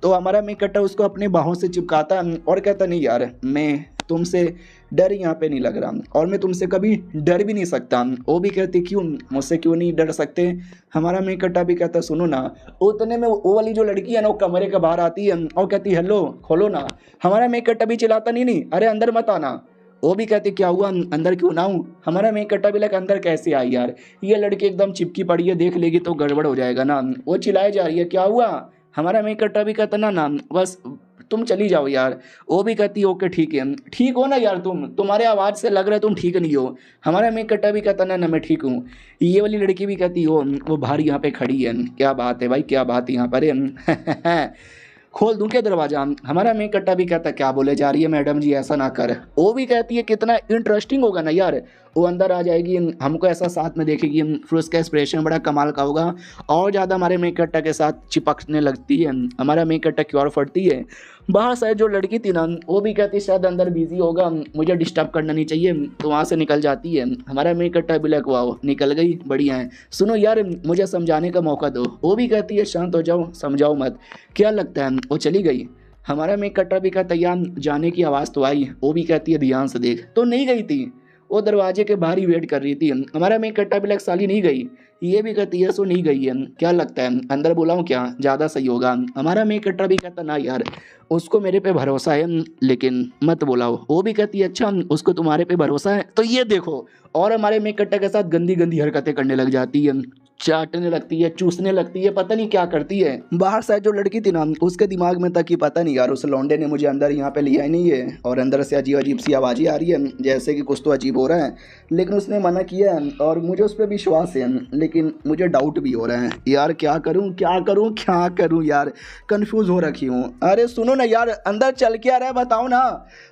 तो हमारा मेन कट्टा उसको अपने बाहों से चिपकाता और कहता नहीं यार, मैं तुमसे डर यहाँ पे नहीं लग रहा, और मैं तुमसे कभी डर भी नहीं सकता। वो भी कहती क्यों, मुझसे क्यों नहीं डर सकते? हमारा मेन कट्टा भी कहता सुनो ना। उतने में वो वाली जो लड़की है ना, वो कमरे के बाहर आती है और कहती हेलो खोलो ना। हमारा मेन कट्टा भी चिल्लाता नहीं अरे अंदर मत आना। वो भी कहती क्या हुआ, अंदर क्यों ना हूँ? हमारा मेन कट्टा भी लगा अंदर कैसे आई यार, ये लड़की एकदम चिपकी पड़ी है, देख लेगी तो गड़बड़ हो जाएगा ना। वो चिल्लाए जा रही है क्या हुआ? हमारा मेन कट्टा भी कहता ना बस तुम चली जाओ यार। वो भी कहती ओके ठीक है, ठीक हो ना यार, तुम्हारे आवाज़ से लग रहा है तुम ठीक नहीं हो। हमारा मेन कट्टा भी कहता ना मैं ठीक हूँ। ये वाली लड़की भी कहती हो वो बाहर यहाँ पे खड़ी है, क्या बात है भाई, क्या बात यहाँ पर है खोल दूं क्या दरवाजा? हमारा मेन कट्टा भी कहता क्या बोले जा रही है मैडम जी, ऐसा ना कर। वो भी कहती है कितना इंटरेस्टिंग होगा ना यार, वो अंदर आ जाएगी, हमको ऐसा साथ में देखेगी, फिर उसका एक्सप्रेशन बड़ा कमाल का होगा, और ज़्यादा हमारे मेन कट्टा के साथ चिपकने लगती है। हमारा मेन कट्टा की ओर फटती है। बाहर शायद जो लड़की थी ना, वो भी कहती शायद अंदर बिजी होगा, मुझे डिस्टर्ब करना नहीं चाहिए, तो वहाँ से निकल जाती है। हमारा मेन कट्टा भी लग वाओ निकल गई, बढ़िया है, सुनो यार मुझे समझाने का मौका दो। वो भी कहती है शांत हो जाओ, समझाओ मत, क्या लगता है? वो चली गई। हमारा मेन कट्टा भी कहता यार जाने की आवाज़ तो आई। वो भी कहती है ध्यान से देख, तो नहीं गई थी, वो दरवाजे के बाहर ही वेट कर रही थी। हमारा मेन कट्टा भी लग साली नहीं गई। ये भी कहती है सो नहीं गई है, क्या लगता है अंदर बुलाऊं क्या, ज़्यादा सही होगा? हमारा मेन कट्टा भी कहता ना यार उसको मेरे पे भरोसा है, लेकिन मत बुलाओ। वो भी कहती है अच्छा उसको तुम्हारे पे भरोसा है, तो ये देखो, और हमारे मेन कट्टा के साथ गंदी गंदी हरकतें करने लग जाती है, चाटने लगती है, चूसने लगती है, पता नहीं क्या करती है। बाहर से जो लड़की थी ना, उसके दिमाग में था कि पता नहीं यार उस लौंडे ने मुझे अंदर यहाँ पे लिया ही नहीं है, और अंदर से अजीब अजीब सी आवाज़ें आ रही है जैसे कि कुछ तो अजीब हो रहा है, लेकिन उसने मना किया है और मुझे उस पर विश्वास है, लेकिन मुझे डाउट भी हो रहा है यार, क्या करूँ यार, कन्फ्यूज़ हो रखी हूँ। अरे सुनो ना यार, अंदर चल के आ रहा है बताओ ना।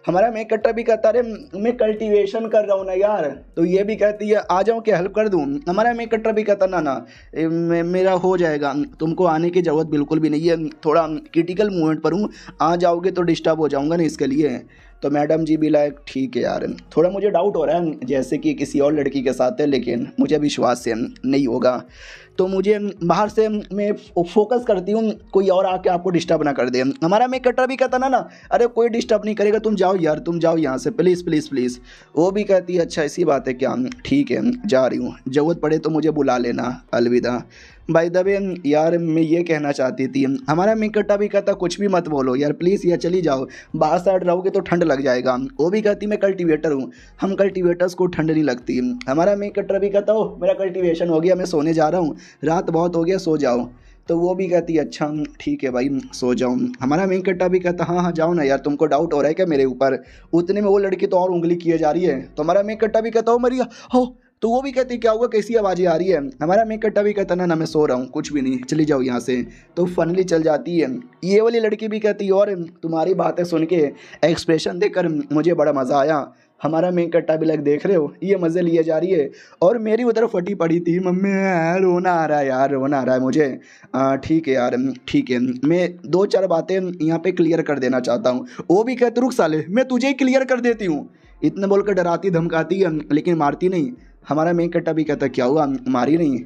हमारा मेन कट्टा भी कहता अरे मैं कल्टीवेशन कर रहा हूँ ना यार। तो ये भी कहती है आ जाऊँ क्या हेल्प कर दूँ? हमारा मेन कट्टा भी कहता ना ना, मेरा हो जाएगा, तुमको आने की ज़रूरत बिल्कुल भी नहीं है, थोड़ा क्रिटिकल मोमेंट पर हूँ, आ जाओगे तो डिस्टर्ब हो जाऊँगा ना इसके लिए। तो मैडम जी भी लाइक ठीक है यार, थोड़ा मुझे डाउट हो रहा है जैसे कि किसी और लड़की के साथ है, लेकिन मुझे विश्वास है नहीं होगा। तो मुझे बाहर से मैं फोकस करती हूँ कोई और आके आपको डिस्टर्ब ना कर दे। हमारा मेक कटर भी कहता ना अरे कोई डिस्टर्ब नहीं करेगा, तुम जाओ यार, तुम जाओ यहाँ से प्लीज़ प्लीज़ प्लीज़। वो भी कहती है अच्छा ऐसी बात है क्या, ठीक है जा रही हूँ, ज़रूरत पड़े तो मुझे बुला लेना, अलविदा। बाय द वे यार मैं ये कहना चाहती थी, हमारा मेक कट्टा भी कहता कुछ भी मत बोलो यार प्लीज़, यार चली जाओ, बाहर साइड रहोगे तो ठंड लग जाएगा। वो भी कहती मैं कल्टीवेटर हूँ, हम कल्टीवेटर्स को ठंड नहीं लगती। हमारा मेक कट्टर भी कहता हो मेरा कल्टीवेशन हो गया, मैं सोने जा रहा हूँ, रात बहुत हो गया, सो जाओ। तो वो भी कहती है अच्छा ठीक है भाई सो जाओ। हमारा मेन कट्टा भी कहता हाँ हाँ जाओ ना यार, तुमको डाउट हो रहा है क्या मेरे ऊपर। उतने में वो लड़की तो और उंगली किए जा रही है। तो हमारा मेन कट्टा भी कहता हो मरिया हो, तो वो भी कहती क्या हुआ, कैसी आवाज़ें आ रही है। हमारा मेन कट्टा भी कहता ना मैं सो रहा हूँ, कुछ भी नहीं, चली जाओ यहाँ से। तो फनली चल जाती है। ये वाली लड़की भी कहती है और तुम्हारी बातें सुन के एक्सप्रेशन देखकर मुझे बड़ा मज़ा आया। हमारा मेन कट्टा भी लाइक देख रहे हो ये मज़े लिए जा रही है, और मेरी उधर फटी पड़ी थी, मम्मी रोना आ रहा है यार, रोना आ रहा है मुझे। ठीक है यार ठीक है, मैं दो चार बातें यहाँ पे क्लियर कर देना चाहता हूँ। वो भी कहते रुक साले मैं तुझे ही क्लियर कर देती हूँ, इतना बोलकर डराती धमकाती है लेकिन मारती नहीं। हमारा मेन कट्टा भी कहता क्या हुआ, मारी नहीं,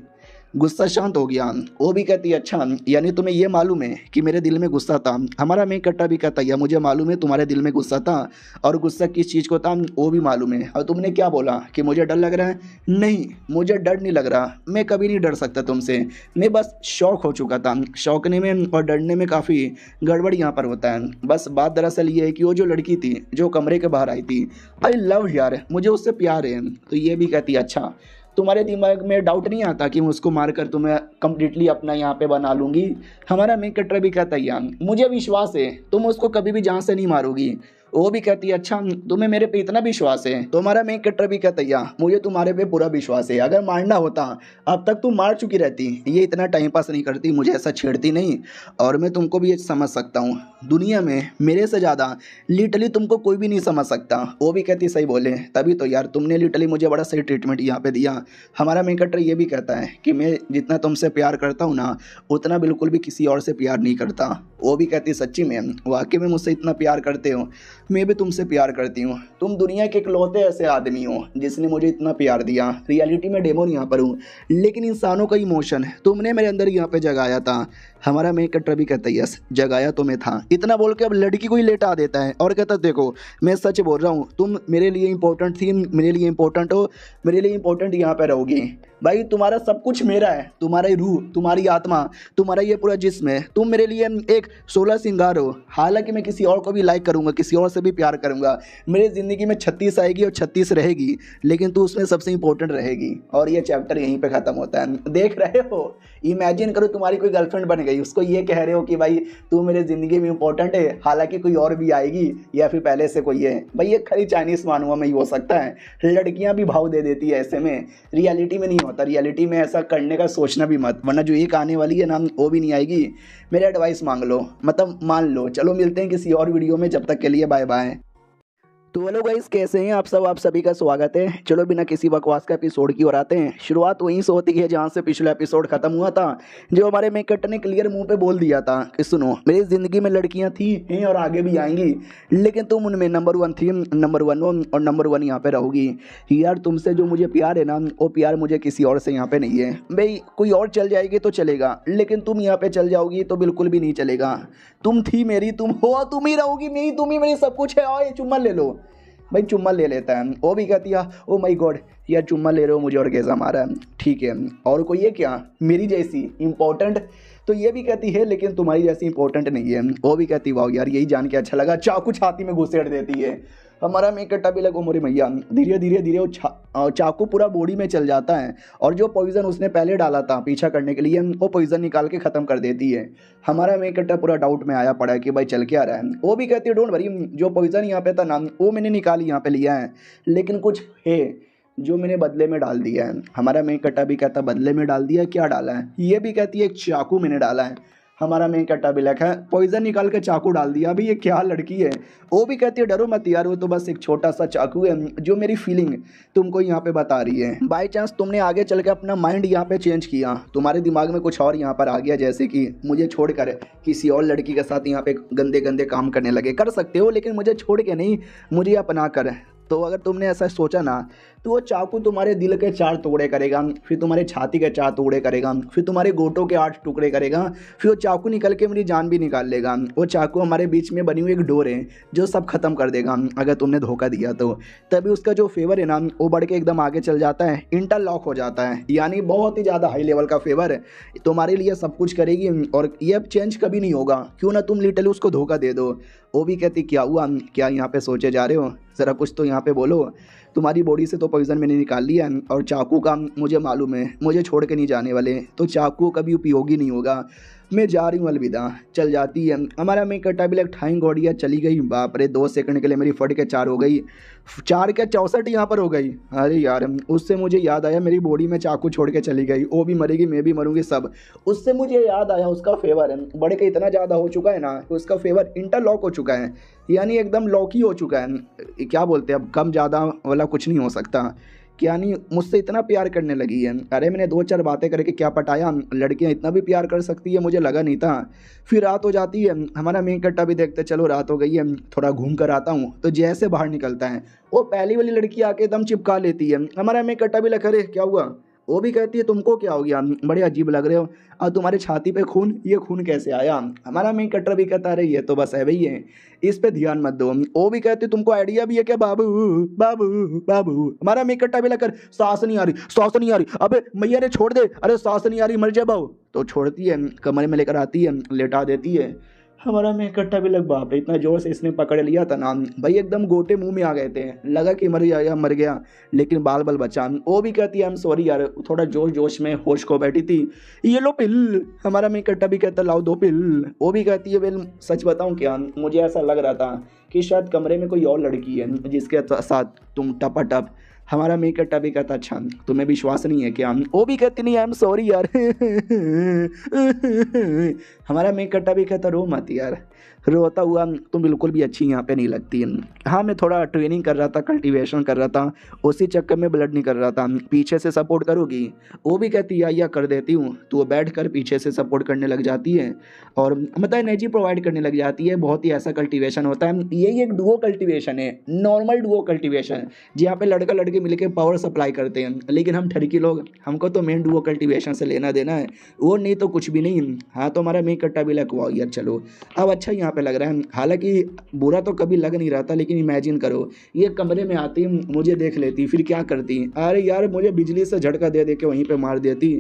गुस्सा शांत हो गया। वो भी कहती है अच्छा यानी तुम्हें ये मालूम है कि मेरे दिल में गुस्सा था। हमारा मेन कट्टा भी कहता है मुझे मालूम है तुम्हारे दिल में गुस्सा था, और गुस्सा किस चीज़ को था वो भी मालूम है। और तुमने क्या बोला कि मुझे डर लग रहा है, नहीं मुझे डर नहीं लग रहा, मैं कभी नहीं डर सकता तुमसे, मैं बस शौक हो चुका था। शौकने में और डरने में काफ़ी गड़बड़ यहाँ पर होता है। बस बात दरअसल ये है कि वो जो लड़की थी जो कमरे के बाहर आई थी, आई लव यार, मुझे उससे प्यार है। तो ये भी कहती है अच्छा तुम्हारे दिमाग में डाउट नहीं आता कि मैं उसको मारकर तुम्हें कम्प्लीटली अपना यहाँ पे बना लूँगी। हमारा मेन कट्टर भी कहता है मुझे विश्वास है तुम उसको कभी भी जान से नहीं मारोगी। वो भी कहती है अच्छा तुम्हें मेरे पे इतना विश्वास है। तो हमारा मेन कट्टर भी कहता है मुझे तुम्हारे पे पूरा विश्वास है, अगर मारना होता अब तक तुम मार चुकी रहती, ये इतना टाइम पास नहीं करती, मुझे ऐसा छेड़ती नहीं। और मैं तुमको भी ये समझ सकता हूँ, दुनिया में मेरे से ज़्यादा लिटरली तुमको कोई भी नहीं समझ सकता। वो भी कहती सही बोले, तभी तो यार तुमने लिटरली मुझे बड़ा सही ट्रीटमेंट यहाँ पे दिया। हमारा मेन कट्टर ये भी कहता है कि मैं जितना तुमसे प्यार करता हूँ ना उतना बिल्कुल भी किसी और से प्यार नहीं करता। वो भी कहती सच्ची में वाकई में मुझसे इतना प्यार करते हो, मैं भी तुमसे प्यार करती हूँ, तुम दुनिया के इकलौते ऐसे आदमी हो जिसने मुझे इतना प्यार दिया। रियलिटी में डेमोन यहाँ पर हूँ लेकिन इंसानों का इमोशन तुमने मेरे अंदर यहाँ पे जगाया था। हमारा मेन कट्टर भी कहता है यस जगाया तो मैं था। इतना बोल के अब लड़की को ही लेटा देता है और कहता देखो मैं सच बोल रहा हूँ, तुम मेरे लिए इंपॉर्टेंट थी, मेरे लिए इंपॉर्टेंट हो, मेरे लिए इंपॉर्टेंट यहाँ पे रहोगी। भाई तुम्हारा सब कुछ मेरा है, तुम्हारी रूह, तुम्हारी आत्मा, तुम्हारा ये पूरा जिस्म है, तुम मेरे लिए एक 16 श्रृंगार हो। हालांकि मैं किसी और को भी लाइक करूँगा, किसी और से भी प्यार करूँगा, मेरी ज़िंदगी में 36 आएगी और 36 रहेगी, लेकिन तू उसमें सबसे इंपॉर्टेंट रहेगी। और ये चैप्टर यहीं पे ख़त्म होता है। देख रहे हो, इमेजिन करो तुम्हारी कोई गर्लफ्रेंड बन गई, उसको ये कह रहे हो कि भाई तू मेरे ज़िंदगी में इंपॉर्टेंट है, हालांकि कोई और भी आएगी या फिर पहले से कोई है। भाई ये खाली चाइनीज़ मानुआ में ही हो सकता है, लड़कियां भी भाव दे देती है ऐसे में, रियलिटी में नहीं होता। रियलिटी में ऐसा करने का सोचना भी मत, वरना जो एक आने वाली है ना वो भी नहीं आएगी। मेरा एडवाइस मांग लो, मतलब मान लो। चलो मिलते हैं किसी और वीडियो में, जब तक के लिए बाय बाय। तो हेलो गाइस कैसे हैं आप सब, आप सभी का स्वागत है। चलो बिना किसी बकवास का एपिसोड की ओर आते हैं। शुरुआत वहीं से होती है जहां से पिछला एपिसोड खत्म हुआ था, जो हमारे मेन कट्टर ने क्लियर मुंह पे बोल दिया था कि सुनो मेरी ज़िंदगी में लड़कियां थी हैं और आगे भी आएंगी, लेकिन तुम उनमें नंबर 1 थी, नंबर 1 हो और नंबर 1 यहाँ पे रहोगी। यार तुमसे जो मुझे प्यार है ना वो प्यार मुझे किसी और से यहाँ पे नहीं है। भाई कोई और चल जाएगी तो चलेगा, लेकिन तुम यहाँ पे चल जाओगी तो बिल्कुल भी नहीं चलेगा। तुम थी मेरी, तुम हो, तुम ही रहोगी मेरी, तुम ही मेरी सब कुछ है। और ये चुम्मा ले लो। भाई चुम्मा ले लेता है। वो भी कहती है ओ माय गॉड यार चुम्मा ले रहे हो, मुझे और कैसा मारा है, ठीक है और कोई है क्या मेरी जैसी इंपॉर्टेंट। तो ये भी कहती है लेकिन तुम्हारी जैसी इंपॉर्टेंट नहीं है। वो भी कहती वाह यार यही जान के अच्छा लगा, चाकू छाती में घुसेड़ देती है। हमारा मेन कट्टा भी लगा मोरे मैया, धीरे धीरे धीरे वो चाकू पूरा बॉडी में चल जाता है और जो पॉइजन उसने पहले डाला था पीछा करने के लिए वो पॉइजन निकाल के ख़त्म कर देती है। हमारा मेन कट्टा पूरा डाउट में आया पड़ा है कि भाई चल के आ रहा है। वो भी कहती है डोंट वरी, जो पॉइजन यहाँ पे था ना वो मैंने निकाल यहाँ पे लिया है, लेकिन कुछ है जो मैंने बदले में डाल दिया है। हमारा मेन कट्टा भी कहता बदले में डाल दिया, क्या डाला है। ये भी कहती है एक चाकू मैंने डाला है। हमारा मेन कट्टा भी है पॉइजन निकाल के चाकू डाल दिया। अभी ये क्या लड़की है। वो भी कहती है डरो मत यार, वो तो बस एक छोटा सा चाकू है जो मेरी फीलिंग तुमको यहाँ पे बता रही है। बाई चांस तुमने आगे चल के अपना माइंड यहाँ पे चेंज किया, तुम्हारे दिमाग में कुछ और यहाँ पर आ गया, जैसे कि मुझे छोड़कर किसी और लड़की के साथ यहाँ पे गंदे गंदे काम करने लगे, कर सकते हो लेकिन मुझे छोड़ के नहीं, मुझे अपना कर। तो अगर तुमने ऐसा सोचा ना तो वो चाकू तुम्हारे दिल के 4 टुकड़े करेगा, फिर तुम्हारे छाती के 4 टुकड़े करेगा, फिर तुम्हारे गोटों के 8 टुकड़े करेगा, फिर वो चाकू निकल के मेरी जान भी निकाल लेगा। वो चाकू हमारे बीच में बनी हुई एक डोर है जो सब खत्म कर देगा अगर तुमने धोखा दिया तो। तभी उसका जो फेवर है ना वो बढ़ के एकदम आगे चल जाता है, इंटरलॉक हो जाता है, यानी बहुत ही ज़्यादा हाई लेवल का फेवर तुम्हारे लिए सब कुछ करेगी और ये अब चेंज कभी नहीं होगा। क्यों ना तुम लिटरली उसको धोखा दे दो। वो भी कहती क्या हुआ, क्या यहाँ पे सोचे जा रहे हो, ज़रा कुछ तो यहाँ पे बोलो। तुम्हारी बॉडी से तो पॉइजन मैंने निकाल लिया और चाकू का मुझे मालूम है, मुझे छोड़ के नहीं जाने वाले, तो चाकू कभी उपयोगी नहीं होगा। मैं जा रही हूँ, अलविदा। चल जाती है। हमारा मैं कट्टा भी ठाई गौड़िया चली गई। बाप रे, 2 सेकंड के लिए मेरी फट के 4 हो गई, 4 क्या 64 यहाँ पर हो गई। अरे यार, उससे मुझे याद आया मेरी बॉडी में चाकू छोड़ के चली गई, वो भी मरेगी मैं भी मरूंगी सब। उससे मुझे याद आया उसका फेवर बढ़ के इतना ज़्यादा हो चुका है ना, उसका फेवर इंटरलॉक हो चुका है, यानी एकदम लॉक ही हो चुका है। क्या बोलते हैं, अब कम ज़्यादा वाला कुछ नहीं हो सकता। क्या नहीं, मुझसे इतना प्यार करने लगी है। अरे मैंने 2-4 बातें करके क्या पटाया, लड़कियां इतना भी प्यार कर सकती है मुझे लगा नहीं था। फिर रात हो जाती है। हमारा मेन कट्टा भी देखते चलो रात हो गई है, थोड़ा घूम कर आता हूँ। तो जैसे बाहर निकलता है वो पहली वाली लड़की आके दम चिपका लेती है। हमारा मेन कट्टा भी लगा, अरे क्या हुआ। वो भी कहती है तुमको क्या हो गया, बड़े अजीब लग रहे हो, और तुम्हारे छाती पे खून, ये खून कैसे आया। हमारा मेन कट्टर भी कहता रही है तो बस है भई है, इस पे ध्यान मत दो। वो भी कहती तुमको आइडिया भी है क्या बाबू बाबू बाबू। हमारा मेन कट्टा भी लगकर सांस नहीं आ रही, सांस नहीं आ रही, अबे मैया रे छोड़ दे, अरे सांस नहीं आ रही मर जा बाबू। तो छोड़ती है, कमरे में लेकर आती है, लेटा देती है। हमारा मैं कट्टा भी लग, बाप रे इतना जोर से इसने पकड़ लिया था ना भाई, एकदम गोटे मुंह में आ गए थे, लगा कि मर गया या मर गया, लेकिन बाल बल बचा। वो भी कहती है आई एम सॉरी यार, थोड़ा जोश जोश में होश को बैठी थी, ये लो पिल। हमारा मैं कट्टा भी कहता लाओ 2 पिल। वो भी कहती है वेल सच बताऊं क्या, मुझे ऐसा लग रहा था कि शायद कमरे में कोई और लड़की है जिसके साथ तुम टपाटप। हमारा मेक कट्टा भी कहता अच्छा तुम्हें विश्वास नहीं है क्या। वो भी कहती नहीं आई एम सॉरी यार। हमारा मेक कट्टा भी कहता रो मत यार, रोता हुआ तुम बिल्कुल भी अच्छी यहाँ पे नहीं लगती। हाँ मैं थोड़ा ट्रेनिंग कर रहा था, कल्टीवेशन कर रहा था, उसी चक्कर में ब्लड नहीं कर रहा था, पीछे से सपोर्ट करोगी। वो भी कहती या कर देती हूँ। तो वो बैठ कर पीछे से सपोर्ट करने लग जाती है और मतलब एनर्जी प्रोवाइड करने लग जाती है। बहुत ही ऐसा कल्टीवेशन होता है, यही एक डुओ कल्टीवेशन है, नॉर्मल डुओ कल्टीवेशन, जहाँ पे लड़का लड़के मिलकर पावर सप्लाई करते हैं। लेकिन हम ठरकी लोग, हमको तो मेन डुओ कल्टीवेशन से लेना देना है, वो नहीं तो कुछ भी नहीं। हाँ तो हमारा मेन कट्टा भी लगवाओ यार, चलो अब अच्छा यहाँ पे लग रहा है। हालांकि बुरा तो कभी लग नहीं रहा था, लेकिन इमेजिन करो ये कमरे में आती, मुझे देख लेती, फिर क्या करती। अरे यार मुझे बिजली से झटका दे दे के वहीं पे मार देती।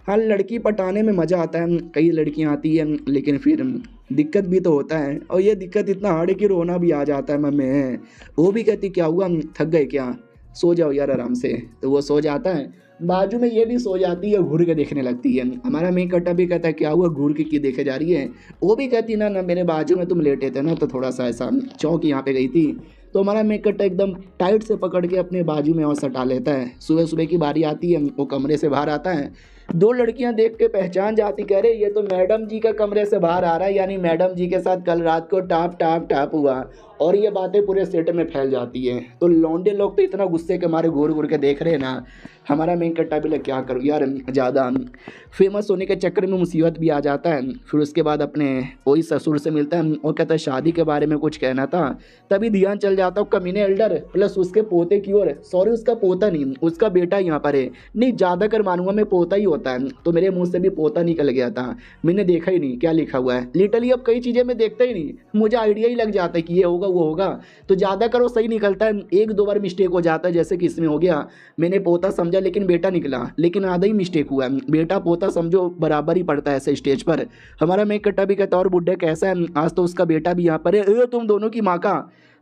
हाँ लड़की पटाने में मज़ा आता है, कई लड़कियाँ आती हैं, लेकिन फिर दिक्कत भी तो होता है, और ये दिक्कत इतना हार्ड है कि रोना भी आ जाता है मन में। वो भी कहती क्या हुआ, थक गए क्या, सो जाओ यार आराम से। तो वो सो जाता है, बाजू में ये भी सो जाती है, घूर के देखने लगती है। हमारा मेन कट्टा भी कहता है क्या हुआ, घूर के की देखे जा रही है। वो भी कहती ना मेरे बाजू में तुम लेटे थे ना, तो थोड़ा सा ऐसा चौक यहाँ पे गई थी। तो हमारा मेन कट्टा एकदम टाइट से पकड़ के अपने बाजू में और सटा लेता है। सुबह सुबह की बारी आती है, वो कमरे से बाहर आता है। 2 लड़कियां देख के पहचान जाती, कह रहे ये तो मैडम जी का कमरे से बाहर आ रहा है, यानी मैडम जी के साथ कल रात को टाप टाप टाप हुआ। और ये बातें पूरे सेट में फैल जाती है। तो लौंडे लोग तो इतना गुस्से के मारे घूर घूर के देख रहे हैं ना। हमारा मेन कट्टा भी लग क्या करूँ यार, ज़्यादा फेमस होने के चक्कर में मुसीबत भी आ जाता है। फिर उसके बाद अपने वही ससुर से मिलता है और कहता है शादी के बारे में कुछ कहना था। तभी ध्यान चल जाता है कमीने एल्डर प्लस उसके पोते की ओर, सॉरी उसका पोता नहीं, उसका बेटा यहाँ पर है। नहीं ज़्यादा कर मानूंगा मैं, पोता ही होता है। तो मेरे मुंह से भी पोता निकल गया था, मैंने देखा ही नहीं क्या लिखा हुआ है। लिटरली अब कई चीज़ें मैं देखता ही नहीं, मुझे आइडिया ही लग जाता है कि ये होगा वो होगा। तो ज़्यादा करो सही निकलता है, 1-2 बार मिस्टेक हो जाता है, जैसे कि इसमें हो गया। मैंने पोता समझा लेकिन बेटा निकला, लेकिन आधा ही मिस्टेक हुआ। बेटा पोता समझो बराबर ही पड़ता है ऐसे स्टेज पर। हमारा मेन कट्टा भी कहता और बुड्ढे कैसा है, आज तो उसका बेटा भी यहाँ पर है, तुम दोनों की माँ का।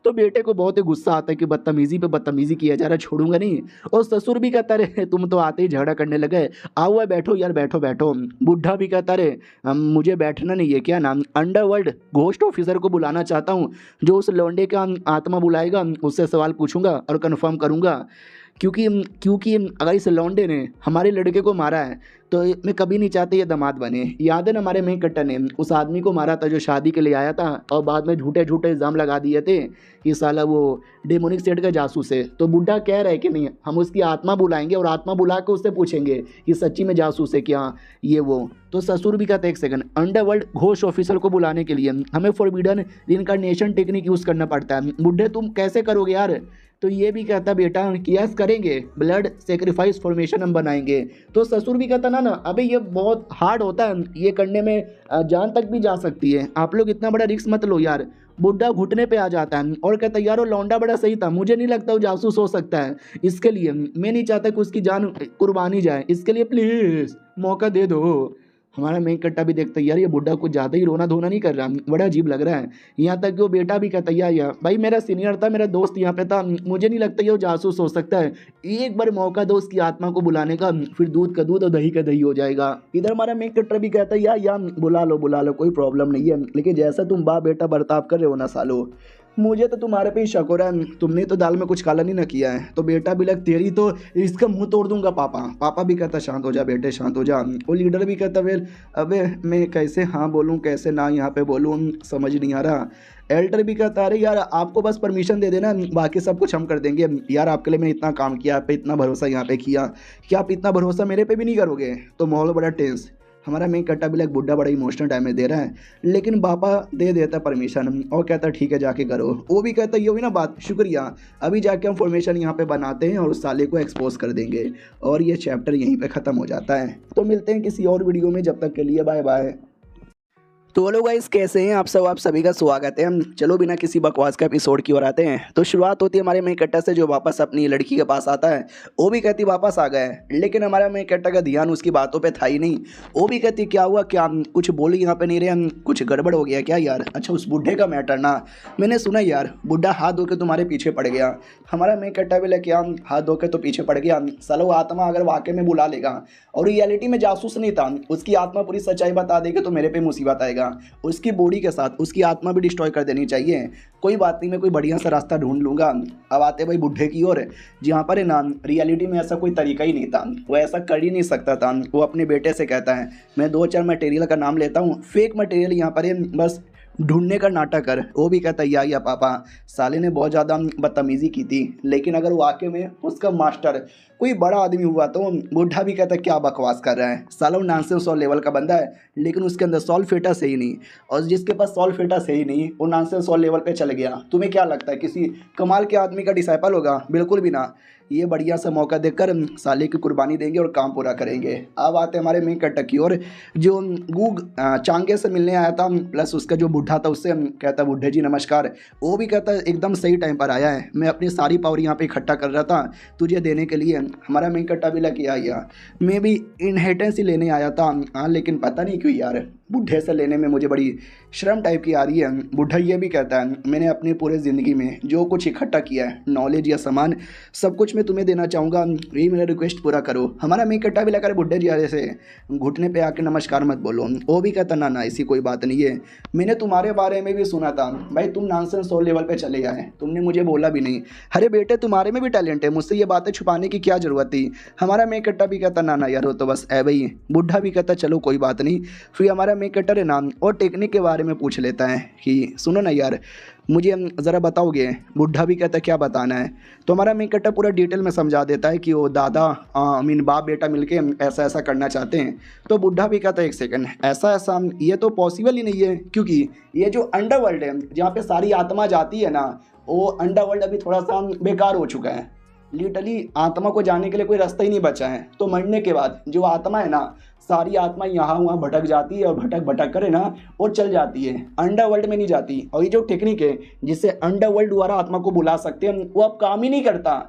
तो बेटे को बहुत ही गुस्सा आता है कि बदतमीजी पे बदतमीजी किया जा रहा है, छोड़ूंगा नहीं। और ससुर भी कहता रहे तुम तो आते ही झगड़ा करने लगे, आओ है बैठो यार बैठो बैठो। बुढ़ा भी कहता रहे मुझे बैठना नहीं है, क्या नाम अंडरवर्ल्ड घोस्ट ऑफिसर को बुलाना चाहता हूँ, जो उस लौंडे का आत्मा बुलाएगा उससे सवाल पूछूंगा और कन्फर्म करूंगा क्योंकि क्योंकि अगर इस लौंडे ने हमारे लड़के को मारा है तो मैं कभी नहीं चाहती ये दामाद बने। याद है ना हमारे मेन कट्टर ने उस आदमी को मारा था जो शादी के लिए आया था और बाद में झूठे झूठे इल्ज़ाम लगा दिए थे कि साला वो डेमोनिक सेठ का जासूस है। तो बुड्ढा कह रहा है कि नहीं, हम उसकी आत्मा बुलाएंगे और आत्मा बुला के उससे पूछेंगे कि सच्ची में जासूस है क्या ये वो। तो ससुर भी कहता है एक सेकंड, अंडरवर्ल्ड घोष ऑफिसर को बुलाने के लिए हमें फॉरबिडन रिइंकार्नेशन टेक्निक यूज़ करना पड़ता है। बुड्ढे तुम कैसे करोगे यार? तो ये भी कहता बेटा कि यस करेंगे, ब्लड सेक्रीफाइस फॉर्मेशन हम बनाएंगे। तो ससुर भी कहता ना अबे ये बहुत हार्ड होता है, ये करने में जान तक भी जा सकती है, आप लोग इतना बड़ा रिस्क मत लो यार। बुड्ढा घुटने पे आ जाता है और कहता यार वो लौंडा बड़ा सही था, मुझे नहीं लगता वो जासूस हो सकता है, इसके लिए मैं नहीं चाहता कि उसकी जान कुर्बानी जाए, इसके लिए प्लीज़ मौका दे दो। हमारा मेन कट्टा भी देखता है यार ये बुड्ढा कुछ ज़्यादा ही रोना धोना नहीं कर रहा, बड़ा अजीब लग रहा है। यहाँ तक कि वो बेटा भी कहता यार भाई मेरा सीनियर था, मेरा दोस्त यहाँ पे था, मुझे नहीं लगता ये वो जासूस हो सकता है, एक बार मौका दो उसकी आत्मा को बुलाने का, फिर दूध का दूध और दही का दही हो जाएगा। इधर हमारा मेन कट्टा भी कहता है यार बुला लो कोई प्रॉब्लम नहीं है, लेकिन जैसा तुम बाप बेटा बर्ताव कर रहे हो ना सालो, मुझे तो तुम्हारे पे ही शक हो रहा है, तुमने तो दाल में कुछ काला नहीं ना किया है। तो बेटा भी लग तेरी तो इसका मुंह तोड़ दूंगा पापा। पापा भी कहता शांत हो जा बेटे शांत हो जा। वो लीडर भी कहता फिर अबे मैं कैसे हाँ बोलूँ कैसे ना यहाँ पे बोलूँ समझ नहीं आ रहा। एल्डर भी कहता अरे यार आपको बस परमिशन दे देना, बाकी सब कुछ हम कर देंगे यार, आपके लिए मैंने इतना काम किया, आप पे इतना भरोसा यहाँ पे किया, क्या आप इतना भरोसा मेरे पे भी नहीं करोगे? तो माहौल बड़ा टेंस। हमारा मेन कट्टा भी लाइक बुड्ढा बड़ा इमोशनल डैमेज दे रहा है, लेकिन पापा दे देता परमिशन और कहता ठीक है जाके करो। वो भी कहता ये हुई ना बात, शुक्रिया, अभी जाके हम फॉर्मेशन यहाँ पे बनाते हैं और उस साले को एक्सपोज कर देंगे और ये चैप्टर यहीं पे ख़त्म हो जाता है। तो मिलते हैं किसी और वीडियो में, जब तक के लिए बाय बाय। तो हेलो गाइस कैसे हैं आप सब, आप सभी का स्वागत है। चलो बिना किसी बकवास का एपिसोड की ओर आते हैं। तो शुरुआत होती है हमारे मेन कट्टा से जो वापस अपनी लड़की के पास आता है। वो भी कहती वापस आ गए, लेकिन हमारा मेन कट्टा का ध्यान उसकी बातों पे था ही नहीं। वो भी कहती क्या हुआ, क्या कुछ बोली यहाँ पे नहीं रहे, कुछ गड़बड़ हो गया क्या यार? अच्छा उस बुढ़े का मैटर ना, मैंने सुना यार बुढ़ा हाथ धो के तुम्हारे पीछे पड़ गया। हमारा मेन कट्टा भी क्या हाथ धो के तो पीछे पड़ गया, साला वो आत्मा अगर वाकई में बुला लेगा और रियलिटी में जासूस नहीं था, उसकी आत्मा पूरी सच्चाई बता देगी तो मेरे पे मुसीबत आएगा। उसकी बॉडी के साथ उसकी आत्मा भी डिस्ट्रॉय कर देनी चाहिए। कोई बात नहीं, मैं कोई बढ़िया सा रास्ता ढूंढ लूँगा। अब आते भाई बुढ़े की ओर, जहाँ पर है ना रियलिटी में ऐसा कोई तरीका ही नहीं था, वो ऐसा कर ही नहीं सकता था। वो अपने बेटे से कहता है मैं 2-4 मटेरियल का नाम लेता हूँ, फेक मटेरियल यहाँ पर है, बस ढूंढने का नाटक कर। वो भी कहता है या पापा साले ने बहुत ज़्यादा बदतमीज़ी की थी, लेकिन अगर वाकई में उसका मास्टर कोई बड़ा आदमी हुआ तो बुढ़ा भी कहता है क्या बकवास कर रहा है, साला वो नॉनसेंस और लेवल का बंदा है, लेकिन उसके अंदर सॉल्व सही नहीं, और जिसके पास सॉल्व सही नहीं वो नॉनसेंस और लेवल पे चल गया। तुम्हें क्या लगता है किसी कमाल के आदमी का डिसाइपल होगा? बिल्कुल भी ना। ये बढ़िया सा मौका देकर साले की कुर्बानी देंगे और काम पूरा करेंगे। अब आते हमारे मेन कट्टक की ओर, जो गूग चांगे से मिलने आया था प्लस उसका जो बुढ़ा था उससे कहता बुढ़े जी नमस्कार। वो भी कहता एकदम सही टाइम पर आया है, मैं अपनी सारी पावर यहाँ पे इकट्ठा कर रहा था तुझे देने के लिए। हमारा मेन कट्टा भी लग आया, मैं भी इनहेरिटेंस ही लेने आया था। हाँ लेकिन पता नहीं क्यों यार बुढ़े से लेने में मुझे बड़ी शर्म टाइप की आ रही है। बुढ़ा ये भी कहता है मैंने अपनी पूरे ज़िंदगी में जो कुछ इकट्ठा किया है, नॉलेज या सामान, सब कुछ मैं तुम्हें देना चाहूँगा, यही मेरा रिक्वेस्ट पूरा करो। हमारा मेन कट्टा भी लगा रहे बुढ़े जी जैसे घुटने पे आके नमस्कार मत बोलो। वो भी कहता ना ऐसी कोई बात नहीं है, मैंने तुम्हारे बारे में भी सुना था भाई, तुम नॉनसेंस और लेवल पे चले गए, तुमने मुझे बोला भी नहीं। अरे बेटे तुम्हारे में भी टैलेंट है, मुझसे ये बातें छुपाने की क्या ज़रूरत थी? हमारा मेन कट्टा भी कहता ना यार वो तो बस है भाई। बुढ़ा भी कहता चलो कोई बात नहीं। फिर हमारा मेन कट्टर है नाम और टेक्निक के बारे में पूछ लेता है कि सुनो ना यार मुझे ज़रा बताओगे? बुढ़ा भी कहता क्या बताना है? तो हमारा मेन कट्टा पूरा डिटेल में समझा देता है कि वो दादा बाप बेटा मिलके ऐसा ऐसा करना चाहते हैं। तो बुढ़ा भी कहता है एक सेकंड, ऐसा ये तो पॉसिबल ही नहीं है, क्योंकि ये जो अंडरवर्ल्ड है जहाँ पे सारी आत्मा जाती है ना, वो अंडरवर्ल्ड अभी थोड़ा सा बेकार हो चुका है। लिटरली आत्मा को जाने के लिए कोई रास्ता ही नहीं बचा है। तो मरने के बाद जो आत्मा है ना, सारी आत्मा यहाँ वहाँ भटक जाती है और भटक करे ना और चल जाती है, अंडरवर्ल्ड में नहीं जाती। और ये जो टेक्निक है जिससे अंडरवर्ल्ड द्वारा आत्मा को बुला सकते हैं, वो अब काम ही नहीं करता।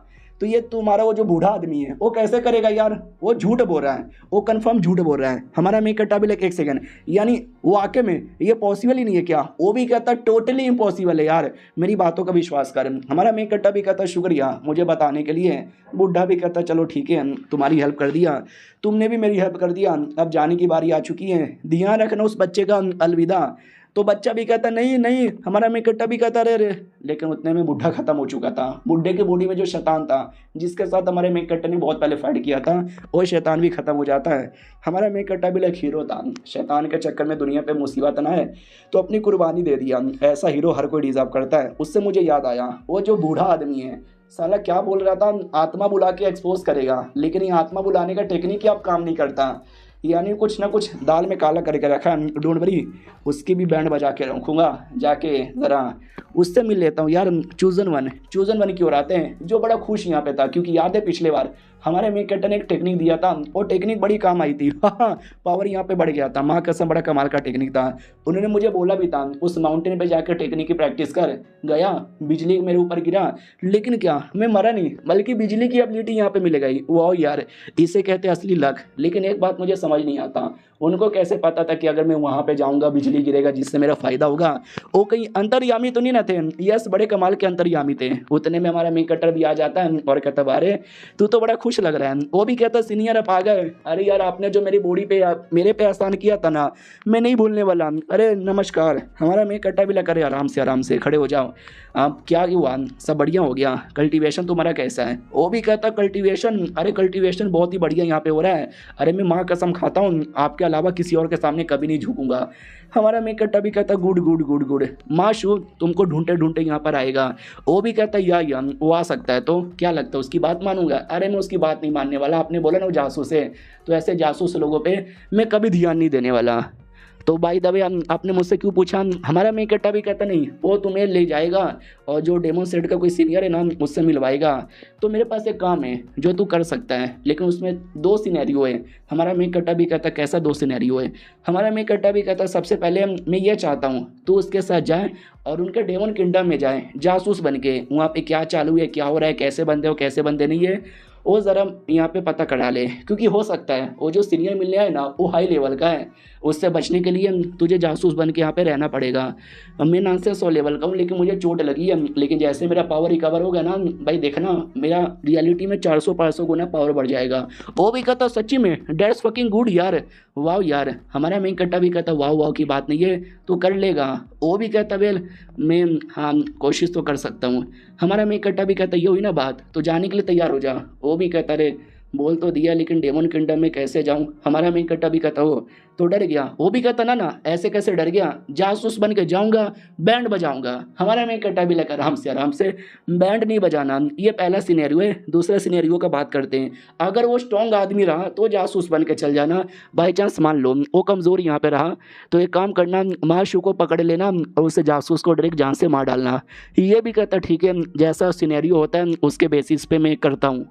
तो ये तुम्हारा वो जो बूढ़ा आदमी है वो कैसे करेगा यार? वो झूठ बोल रहा है, वो कंफर्म झूठ बोल रहा है। हमारा मेन कट्टा भी एक सेकंड, यानी वाकई में ये पॉसिबल ही नहीं है क्या? वो भी कहता टोटली इम्पॉसिबल है यार, मेरी बातों का विश्वास कर। हमारा मेन कट्टा भी कहता शुक्रिया मुझे बताने के लिए। बुढ़ा भी कहता चलो ठीक है तुम्हारी हेल्प कर दिया, तुमने भी मेरी हेल्प कर दिया, अब जाने की बारी आ चुकी है, ध्यान रखना उस बच्चे का, अलविदा। तो बच्चा भी कहता नहीं नहीं, हमारा मेन कट्टा भी कहता रे रे, लेकिन उतने में बुढ़ा खत्म हो चुका था। बुढ़े की बॉडी में जो शैतान था जिसके साथ हमारे मेन कट्टे ने बहुत पहले फाइट किया था, वो शैतान भी खत्म हो जाता है। हमारा मेन कट्टा भी लाइक हीरो था, शैतान के चक्कर में दुनिया पे मुसीबत ना है तो अपनी कुर्बानी दे दिया। ऐसा हीरो हर कोई डिजर्व करता है। उससे मुझे याद आया वो जो बूढ़ा आदमी है साला क्या बोल रहा था, आत्मा बुला के एक्सपोज करेगा, लेकिन ये आत्मा बुलाने का टेक्निक ही अब काम नहीं करता। यानी कुछ ना कुछ दाल में काला करके रखा है। डोंट वरी, उसकी भी बैंड बजा के रखूँगा, जाके ज़रा उससे मिल लेता हूँ। यार चूजन वन की ओर आते हैं, जो बड़ा खुश यहाँ पे था क्योंकि याद है पिछले बार हमारे मेन कैप्टन ने एक टेक्निक दिया था, वो टेक्निक बड़ी काम आई थी। पावर यहाँ पे बढ़ गया था, माँ कसम बड़ा कमाल का टेक्निक था। उन्होंने मुझे बोला भी था उस माउंटेन पे जाकर टेक्निक की प्रैक्टिस कर। गया, बिजली मेरे ऊपर गिरा, लेकिन क्या मैं मरा नहीं, बल्कि बिजली की एबिलिटी यहाँ पे मिल गई। वाह यार, इसे कहते हैं असली लक। लेकिन एक बात मुझे समझ नहीं आता, उनको कैसे पता था कि अगर मैं वहाँ पे जाऊँगा बिजली गिरेगा जिससे मेरा फ़ायदा होगा। वो कहीं अंतर्यामी तो नहीं ना थे? यस, बड़े कमाल के अंतर्यामी थे। उतने में हमारा मेन कटर भी आ जाता है और कहता अरे तू तो बड़ा खुश लग रहा है। वो भी कहता सीनियर आप आ गए। अरे यार आपने जो मेरी बॉडी पे मेरे पे एहसान किया था ना, मैं नहीं भूलने वाला। अरे नमस्कार। हमारा मेन कट्टा भी लगा, अरे आराम से खड़े हो जाओ। आप क्या हुआ, सब बढ़िया हो गया? कल्टीवेशन तुम्हारा कैसा है? वो भी कहता कल्टीवेशन, अरे कल्टीवेशन बहुत ही बढ़िया यहाँ पे हो रहा है। अरे मैं माँ कसम खाता हूँ आपके अलावा किसी और के सामने कभी नहीं झुकूंगा। हमारा मेन कट्टा भी कहता गुड गुड गुड गुड, माशू तुमको ढूंढते ढूंढते यहाँ पर आएगा। वो भी कहता या वो आ सकता है, तो क्या लगता है उसकी बात मानूंगा? अरे मैं उसकी बात नहीं मानने वाला। आपने बोला ना वो जासूस है, तो ऐसे जासूस लोगों पे मैं कभी ध्यान नहीं देने वाला। तो बाय द वे आपने मुझसे क्यों पूछा? हमारा मेन कट्टा भी कहता नहीं, वो तुम्हें ले जाएगा और जो डेमन सेट का कोई सीनियर है ना उससे मिलवाएगा। तो मेरे पास एक काम है जो तू कर सकता है, लेकिन उसमें 2 सिनेरियो है। हमारा मेन कट्टा भी कहता कैसा 2 सिनेरियो है? हमारा मेन कट्टा भी कहता सबसे पहले मैं ये चाहता हूँ तू उसके साथ जाए और उनके डेमन किंगडम में जाए जासूस बन के। वहाँ पे क्या चालू है, क्या हो रहा है, कैसे बंदे हो कैसे बंदे नहीं है, वो ज़रा यहाँ पे पता करा ले। क्योंकि हो सकता है वो जो सीनियर मिलने आए ना वो हाई लेवल का है, उससे बचने के लिए तुझे जासूस बन के यहाँ पे रहना पड़ेगा। मैं ना से 100 लेवल का हूँ, लेकिन मुझे चोट लगी है। लेकिन जैसे मेरा पावर रिकवर हो गया ना भाई, देखना मेरा रियलिटी में 400-500 गुना पावर बढ़ जाएगा। वो भी कहता सच्ची में डेट्स फकिंग गुड यार, वाह यार। हमारा मेन कट्टा भी कहता वाह की बात नहीं है, तो कर लेगा। वो भी कहता वेल मैं हाँ कोशिश तो कर सकता हूँ। हमारा मेन कट्टा भी कहता ये हुई ना बात, तो जाने के लिए तैयार हो जा। वो भी कहता रे बोल तो दिया, लेकिन डेमन किंगडम में कैसे जाऊं? हमारा मेन कट्टा भी कहता हो तो डर गया। वो भी कहता ना ऐसे कैसे डर गया, जासूस बन के जाऊंगा, बैंड बजाऊंगा। हमारा मेन कट्टा भी लगा आराम से बैंड नहीं बजाना। ये पहला सिनेरियो है। दूसरा सिनेरियो का बात करते हैं। अगर वो स्ट्रॉन्ग आदमी रहा तो जासूस बन के चल जाना। बाई चांस मान लो वो कमज़ोर यहाँ पे रहा तो एक काम करना, माशू को पकड़ लेना और उसे जासूस को डायरेक्ट जान से मार डालना। ये भी कहता ठीक है, जैसा सिनेरियो होता है उसके बेसिस पे मैं करता हूँ।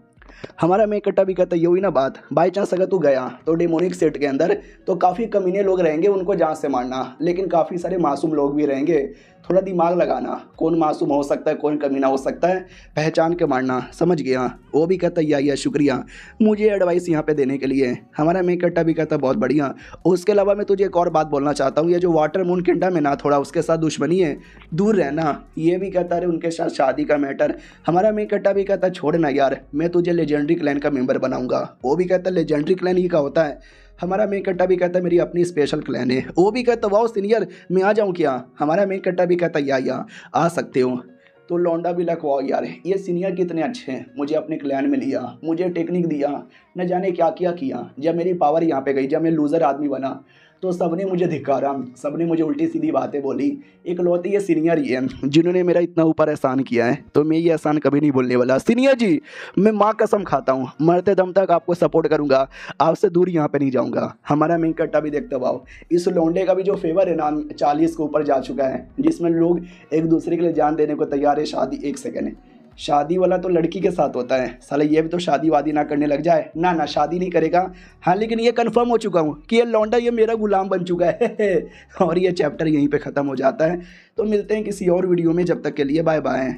हमारा मेन कट्टा भी कहता ये हुई ना बात, बाई चांस अगर तू गया तो डेमोनिक सेट के अंदर तो काफ़ी कमीने लोग रहेंगे, उनको जान से मारना, लेकिन काफ़ी सारे मासूम लोग भी रहेंगे। थोड़ा दिमाग लगाना, कौन मासूम हो सकता है कौन कमीना हो सकता है, पहचान के मारना। समझ गया? वो भी कहता या शुक्रिया मुझे एडवाइस यहाँ पे देने के लिए। हमारा मेन कट्टा भी कहता बहुत बढ़िया। उसके अलावा मैं तुझे एक और बात बोलना चाहता हूँ, ये जो वाटर मून किंगडम है ना, थोड़ा उसके साथ दुश्मनी है, दूर रहना। ये भी कहता है उनके साथ शादी का मैटर। हमारा मेन कट्टा भी कहता छोड़ना यार, मैं तुझे लेजेंडरी क्लैन का मेंबर बनाऊंगा। वो भी कहता लेजेंडरी क्लैन ही का होता है। हमारा मेन कट्टा भी कहता मेरी अपनी स्पेशल क्लैन है। वो भी कहता वाओ सीनियर मैं आ जाऊँ क्या? हमारा मेन कट्टा भी कहता या आ सकते हो। तो लौंडा भी लखवाओ यार, ये सीनियर कितने अच्छे हैं, मुझे अपने क्लैन में लिया, मुझे टेक्निक दिया, न जाने क्या क्या किया। जब मेरी पावर यहाँ पे गई, जब मैं लूज़र आदमी बना तो सबने मुझे धिक्कारा, सबने मुझे उल्टी सीधी बातें बोली। इकलौती ये सीनियर ही है जिन्होंने मेरा इतना ऊपर एहसान किया है, तो मैं ये एहसान कभी नहीं भूलने वाला। सीनियर जी मैं माँ कसम खाता हूँ मरते दम तक आपको सपोर्ट करूँगा, आपसे दूर यहाँ पे नहीं जाऊँगा। हमारा मेन कट्टा भी देखता वाओ, इस लौंडे का भी जो फेवर है ना 40 के ऊपर जा चुका है, जिसमें लोग एक दूसरे के लिए जान देने को तैयार है। शादी एक सेकेंड, शादी वाला तो लड़की के साथ होता है, साला ये भी तो शादी वादी ना करने लग जाए। ना शादी नहीं करेगा। हाँ लेकिन ये कंफर्म हो चुका हूँ कि ये लौंडा ये मेरा गुलाम बन चुका है। और ये चैप्टर यहीं पे ख़त्म हो जाता है। तो मिलते हैं किसी और वीडियो में, जब तक के लिए बाय बाय।